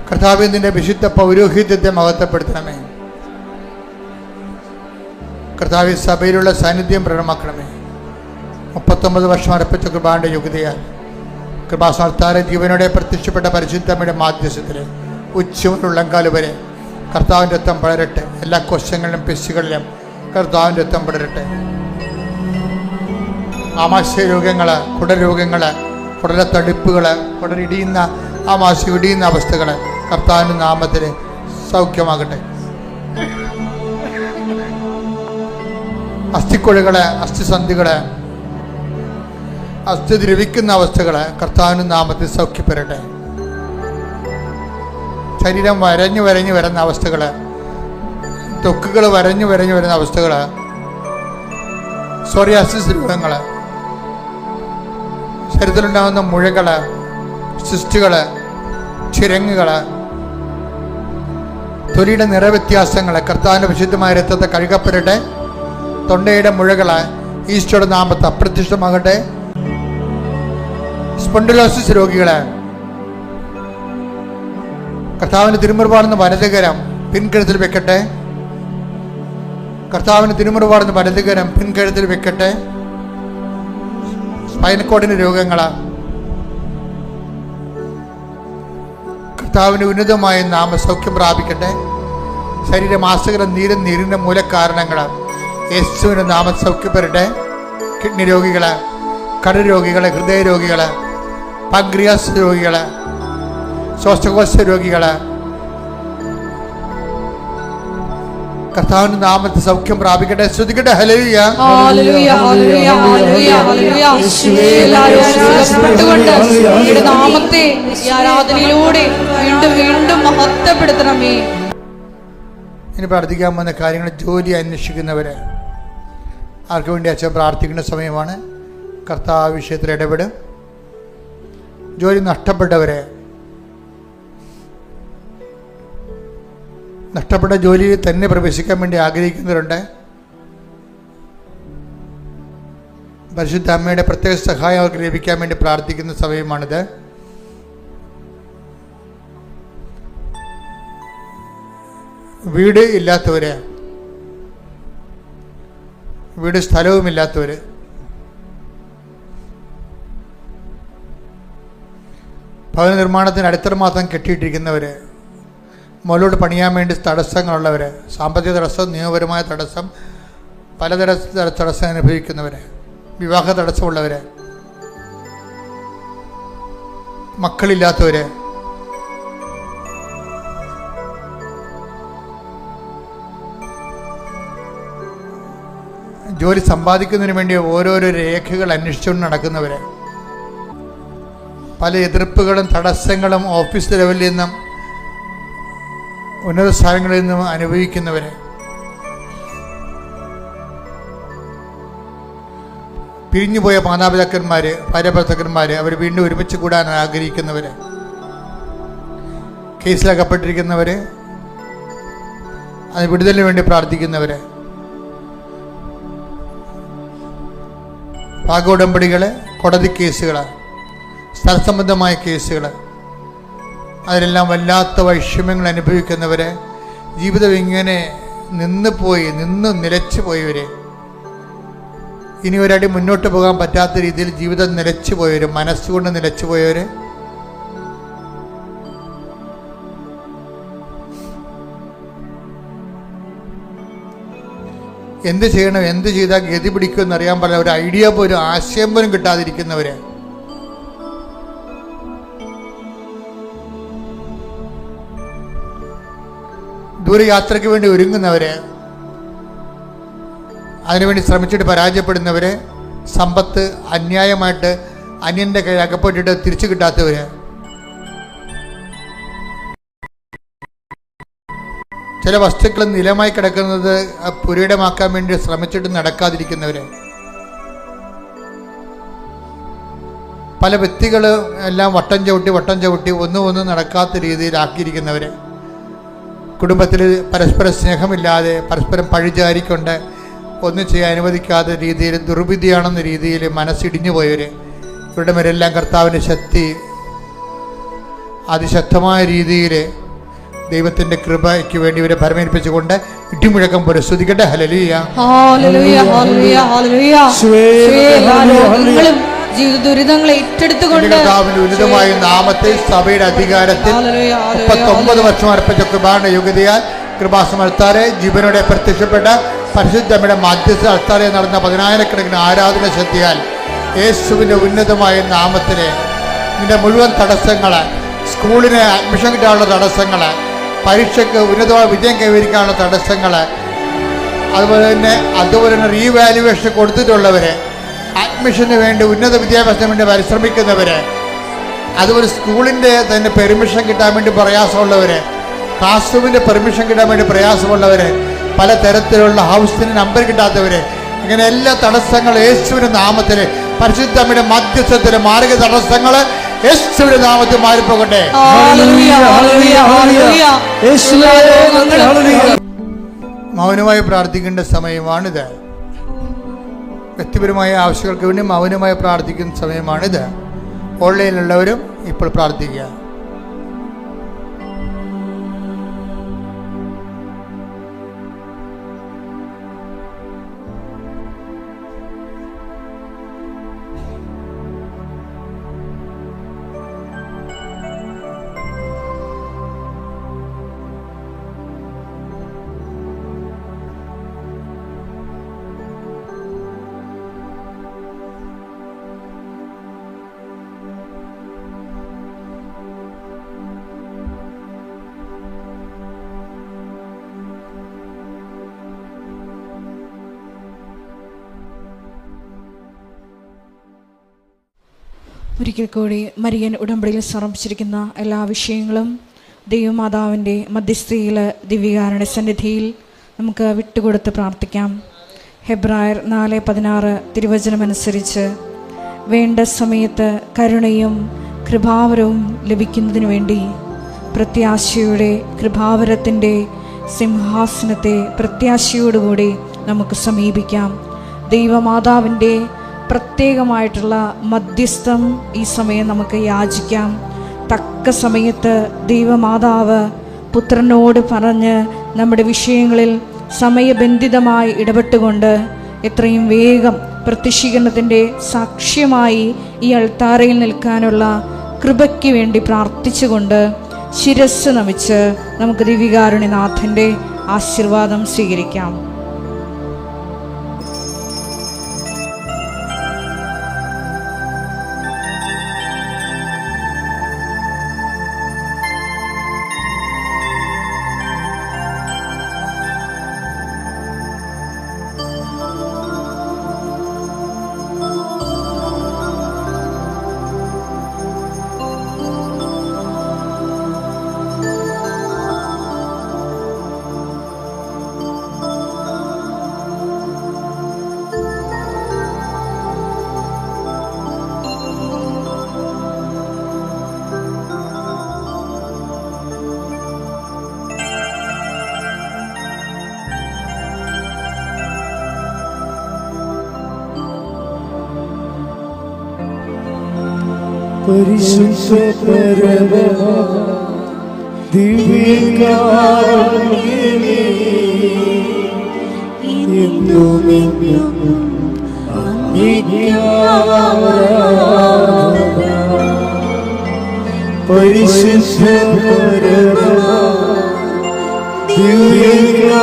കർത്താവേ, നിന്റെ വിശുദ്ധ പൗരോഹിത്യത്തെ മഹത്വപ്പെടുത്തണമേ. കർത്താവേ, സഭയിലുള്ള സാന്നിധ്യം പ്രകടമാക്കണമേ. 39 വർഷം അർപ്പിച്ച കൃപാന്റെ യോഗ്യതയാൽ കൃപാസ്ഥാനത്താരെ ജീവനോടെ പ്രത്യക്ഷപ്പെട്ട പരിശുദ്ധമ്മയുടെ മാധ്യസ്ഥത്തിൽ ഉച്ചമുള്ളങ്കാല് വരെ കർത്താവിൻ്റെ രക്തം പടരട്ടെ. എല്ലാ കോശങ്ങളിലും പെശുകളിലും കർത്താവിൻ്റെ രക്തം പടരട്ടെ. ആമാശയ രോഗങ്ങൾ, കുടരോഗങ്ങൾ, കുടലത്തടിപ്പുകൾ, കുടലിടിയുന്ന ആമാശയം ഇടിയുന്ന അവസ്ഥകൾ കർത്താവിൻ്റെ നാമത്തിൽ സൗഖ്യമാകട്ടെ. അസ്ഥിക്കുഴകൾ, അസ്ഥിസന്ധികൾ, അസ്ഥി ദ്രവിക്കുന്ന അവസ്ഥകൾ കർത്താവിൻ്റെ നാമത്തിൽ സൗഖ്യപ്പെടട്ടെ. ശരീരം വരഞ്ഞു വരഞ്ഞു വരുന്ന അവസ്ഥകൾ, ത്വക്കുകൾ വരഞ്ഞു വരഞ്ഞു വരുന്ന അവസ്ഥകൾ, സോറിയാസിസ് രോഗങ്ങൾ, ശരീരത്തിലുണ്ടാകുന്ന മുഴകൾ, സിസ്റ്റുകൾ, ചിരങ്ങുകൾ, തൊലിയുടെ നിറവ്യത്യാസങ്ങൾ കർത്താവിൻ്റെ വിശുദ്ധമായ രക്തത്തെ കഴുകപ്പെടട്ടെ. തൊണ്ടയുടെ മുഴകൾ ഈശോയുടെ നാമത്തെ അപ്രത്യക്ഷമാകട്ടെ. സ്പോണ്ടിലോസിസ് രോഗികൾ കർത്താവിൻ്റെ തിരുമുറിവാടുന്ന വലതുകരം പിൻകഴുത്തിൽ വെക്കട്ടെ. കർത്താവിന് തിരുമുറിവാടുന്ന വലതുകരം പിൻകഴുത്തിൽ വെക്കട്ടെ. സ്പൈനൽ കോഡിന് രോഗങ്ങൾ കർത്താവിന് ഉന്നതമായ നാമസൗഖ്യം പ്രാപിക്കട്ടെ. ശരീരമാസകരം നീരിൻ്റെ മൂലകാരണങ്ങൾ യേശുവിൻ്റെ നാമസൗഖ്യപ്പെടട്ടെ. കിഡ്നി രോഗികൾ, കരൾ രോഗികൾ, ഹൃദയ രോഗികൾ, പാൻക്രിയാസ് രോഗികൾ, ശ്വാസകോശ രോഗികൾ കർത്താവിന്റെ നാമത്തിൽ സൗഖ്യം പ്രാപിക്കട്ടെ. ശ്രുതിക്കട്ടെ. ഹല്ലേലൂയ, ഹല്ലേലൂയ, ഹല്ലേലൂയ, ഹല്ലേലൂയ, ഹല്ലേലൂയ. എല്ലാവരും അനുഗ്രഹിക്കപ്പെട്ടുകൊണ്ട് അങ്ങയുടെ നാമത്തെ ഈ ആരാധനയിലൂടെ വീണ്ടും വീണ്ടും മഹത്വപ്പെടുത്തണമേ. ഇനി പ്രാർത്ഥിക്കാൻ വന്ന കാര്യങ്ങൾ, ജോലി അന്വേഷിക്കുന്നവര് ആർക്ക് വേണ്ടി അച്ഛൻ പ്രാർത്ഥിക്കേണ്ട സമയമാണ്. കർത്താവ് വിഷയത്തിൽ ഇടപെടും. ജോലി നഷ്ടപ്പെട്ടവരെ, നഷ്ടപ്പെട്ട ജോലിയിൽ തന്നെ പ്രവേശിക്കാൻ വേണ്ടി ആഗ്രഹിക്കുന്നവരുണ്ട്. പരിശുദ്ധ അമ്മയുടെ പ്രത്യേക സഹായം അവർക്ക് ലഭിക്കാൻ വേണ്ടി പ്രാർത്ഥിക്കുന്ന സമയമാണിത്. വീട് ഇല്ലാത്തവര്, വീട് സ്ഥലവുമില്ലാത്തവര്, ഭവന നിർമ്മാണത്തിന് അടിത്തറ മാത്രം കെട്ടിയിട്ടിരിക്കുന്നവര്, മുകളിലോട്ട് പണിയാൻ വേണ്ടി തടസ്സങ്ങളുള്ളവർ, സാമ്പത്തിക തടസ്സം, നിയമപരമായ തടസ്സം, പലതര തടസ്സം അനുഭവിക്കുന്നവർ, വിവാഹ തടസ്സമുള്ളവർ, മക്കളില്ലാത്തവർ, ജോലി സമ്പാദിക്കുന്നതിന് വേണ്ടി ഓരോരോ രേഖകൾ അന്വേഷിച്ചുകൊണ്ട് നടക്കുന്നവർ, പല എതിർപ്പുകളും തടസ്സങ്ങളും ഓഫീസ് ലെവലിൽ നിന്നും ഉന്നത സ്ഥാനങ്ങളിൽ നിന്നും അനുഭവിക്കുന്നവര്, പിരിഞ്ഞുപോയ മാതാപിതാക്കന്മാര്, ഭാര്യാഭർത്താക്കന്മാര് അവർ വീണ്ടും ഒരുമിച്ച് കൂടാൻ ആഗ്രഹിക്കുന്നവര്, കേസിലകപ്പെട്ടിരിക്കുന്നവര്, അത് വിടുതലിന് വേണ്ടി പ്രാർത്ഥിക്കുന്നവര്, ഭാഗോടമ്പടികള്, കോടതി കേസുകള്, സ്ഥലസംബന്ധമായ കേസുകള്, അതിലെല്ലാം വല്ലാത്ത വൈഷമ്യങ്ങൾ അനുഭവിക്കുന്നവര്, ജീവിതം ഇങ്ങനെ നിന്ന് നിലച്ചു പോയവര്, ഇനി ഒരടി മുന്നോട്ട് പോകാൻ പറ്റാത്ത രീതിയിൽ ജീവിതം നിലച്ചു പോയവര്, മനസ്സുകൊണ്ട് നിലച്ചു പോയവര്, എന്ത് ചെയ്യണം, എന്ത് ചെയ്താൽ ഗതി പിടിക്കുമെന്ന് അറിയാൻ പാടില്ല, ഒരു ഐഡിയ പോലും, ആശയം പോലും കിട്ടാതിരിക്കുന്നവര്, ദൂരയാത്രയ്ക്ക് വേണ്ടി ഒരുങ്ങുന്നവര്, അതിനുവേണ്ടി ശ്രമിച്ചിട്ട് പരാജയപ്പെടുന്നവര്, സമ്പത്ത് അന്യായമായിട്ട് അന്യന്റെ കയ്യിൽ അകപ്പെട്ടിട്ട് തിരിച്ചു കിട്ടാത്തവര്, ചില വസ്തുക്കൾ നിലമായി കിടക്കുന്നത് പുരയിടമാക്കാൻ വേണ്ടി ശ്രമിച്ചിട്ട് നടക്കാതിരിക്കുന്നവര്, പല വ്യക്തികൾ എല്ലാം വട്ടം ചവിട്ടി ഒന്നും നടക്കാത്ത രീതിയിലാക്കിയിരിക്കുന്നവര്, കുടുംബത്തിൽ പരസ്പര സ്നേഹമില്ലാതെ പരസ്പരം പഴിചാരിക്കൊണ്ട് ഒന്നും ചെയ്യാൻ അനുവദിക്കാത്ത രീതിയിൽ ദുർവിധിയാണെന്ന രീതിയിൽ മനസ്സിടിഞ്ഞു പോയവർ, ഇവരുടെ മേലെല്ലാം കർത്താവിൻ്റെ ശക്തി അതിശക്തമായ രീതിയിൽ ദൈവത്തിൻ്റെ കൃപയ്ക്ക് വേണ്ടി ഇവരെ പരമേൽപ്പിച്ചുകൊണ്ട് ഇടിമുഴക്കം പോലെ സ്തുതിക്കട്ടെ. ഹല്ലേലൂയ, ഹല്ലേലൂയ, ഹല്ലേലൂയ, ഹല്ലേലൂയ. ജീവിത ദുരിതങ്ങളെ ഏറ്റെടുത്തുകൊണ്ട് കർത്താവിന്റെ ഉന്നതമായ നാമത്തിൽ സഭയുടെ അധികാരത്തിൽ 39 വർഷം അർപ്പിച്ച കൃപാന്റെ യോഗ്യതയാൽ കൃപാസമർത്താരെ ജീവനോടെ പ്രത്യക്ഷപ്പെട്ട പരിശുദ്ധമ്മയുടെ മധ്യസ്ഥ അൾത്താരെ നടന്ന 10,000കണക്കിന് ആരാധന ശക്തിയാൽ യേശുവിന്റെ ഉന്നതമായ നാമത്തിലെ നിന്റെ മുഴുവൻ തടസ്സങ്ങൾ, സ്കൂളിന് അഡ്മിഷൻ കിട്ടാനുള്ള തടസ്സങ്ങൾ, പരീക്ഷയ്ക്ക് ഉന്നതമായ വിജയം കൈവരിക്കാനുള്ള തടസ്സങ്ങൾ, അതുപോലെ തന്നെ റീവാലുവേഷൻ കൊടുത്തിട്ടുള്ളവരെ അഡ്മിഷന് വേണ്ടി ഉന്നത വിദ്യാഭ്യാസത്തിന് വേണ്ടി പരിശ്രമിക്കുന്നവർ, അതുപോലെ സ്കൂളിൻ്റെ തന്നെ പെർമിഷൻ കിട്ടാൻ വേണ്ടി പ്രയാസമുള്ളവർ, ക്ലാസ് റൂമിൻ്റെ പെർമിഷൻ കിട്ടാൻ വേണ്ടി പ്രയാസമുള്ളവർ, പല തരത്തിലുള്ള ഹൗസിന് നമ്പർ കിട്ടാത്തവർ, ഇങ്ങനെ എല്ലാ തടസ്സങ്ങളും യേശുവിൻ്റെ നാമത്തിൽ പരിശുദ്ധമ്മയുടെ മധ്യസ്ഥത്തിലെ മാർഗ തടസ്സങ്ങൾ യേശുവിന്റെ നാമത്തിൽ മാറിപ്പോകട്ടെ. മൗനമായി പ്രാർത്ഥിക്കേണ്ട സമയമാണിത്. വ്യക്തിപരമായ ആവശ്യങ്ങൾക്ക് വേണ്ടി മൗനമായി പ്രാർത്ഥിക്കുന്ന സമയമാണിത്. ഓൺലൈനിലുള്ളവരും ഇപ്പോൾ പ്രാർത്ഥിക്കുക. ഒരിക്കൽ കൂടി മരിയൻ ഉടമ്പടിയിൽ സമർപ്പിച്ചിരിക്കുന്ന എല്ലാ വിഷയങ്ങളും ദൈവമാതാവിൻ്റെ മധ്യസ്ഥയിൽ ദിവ്യകാരുണ്യ സന്നിധിയിൽ നമുക്ക് വിട്ടുകൊടുത്ത് പ്രാർത്ഥിക്കാം. ഹെബ്രായർ 4:16 തിരുവചനമനുസരിച്ച് വേണ്ട സമയത്ത് കരുണയും കൃപാവരവും ലഭിക്കുന്നതിനു വേണ്ടി പ്രത്യാശയുടെ കൃപാവരത്തിൻ്റെ സിംഹാസനത്തെ പ്രത്യാശയോടുകൂടി നമുക്ക് സമീപിക്കാം. ദൈവമാതാവിൻ്റെ പ്രത്യേകമായിട്ടുള്ള മധ്യസ്ഥം ഈ സമയം നമുക്ക് യാചിക്കാം. തക്ക സമയത്ത് ദൈവമാതാവ് പുത്രനോട് പറഞ്ഞ് നമ്മുടെ വിഷയങ്ങളിൽ സമയബന്ധിതമായി ഇടപെട്ടുകൊണ്ട് എത്രയും വേഗം പ്രത്യക്ഷീകരണത്തിൻ്റെ സാക്ഷ്യമായി ഈ അൾത്താരയിൽ നിൽക്കാനുള്ള കൃപയ്ക്ക് വേണ്ടി പ്രാർത്ഥിച്ചുകൊണ്ട് ശിരസ്സ് നമിച്ച് നമുക്ക് ദിവ്യകാരുണ്യനാഥൻ്റെ ആശീർവാദം സ്വീകരിക്കാം. പരിശുദ്ധ പരമ ദിവ്യകാരുണ്യമേ, എന്നുമെന്നും അങ്ങേക്ക് ആരാധന. പരിശുദ്ധ പരമ ദിവ്യകാരുണ്യമേ,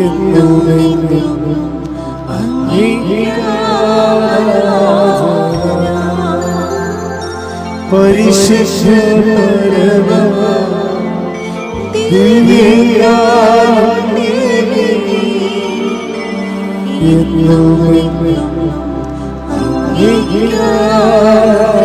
എന്നുമെന്നും പരിശുദ്ധ പരമ ദിവ്യകാരുണ്യമേ, എന്നുമെന്നും അങ്ങേക്ക് ആരാധന.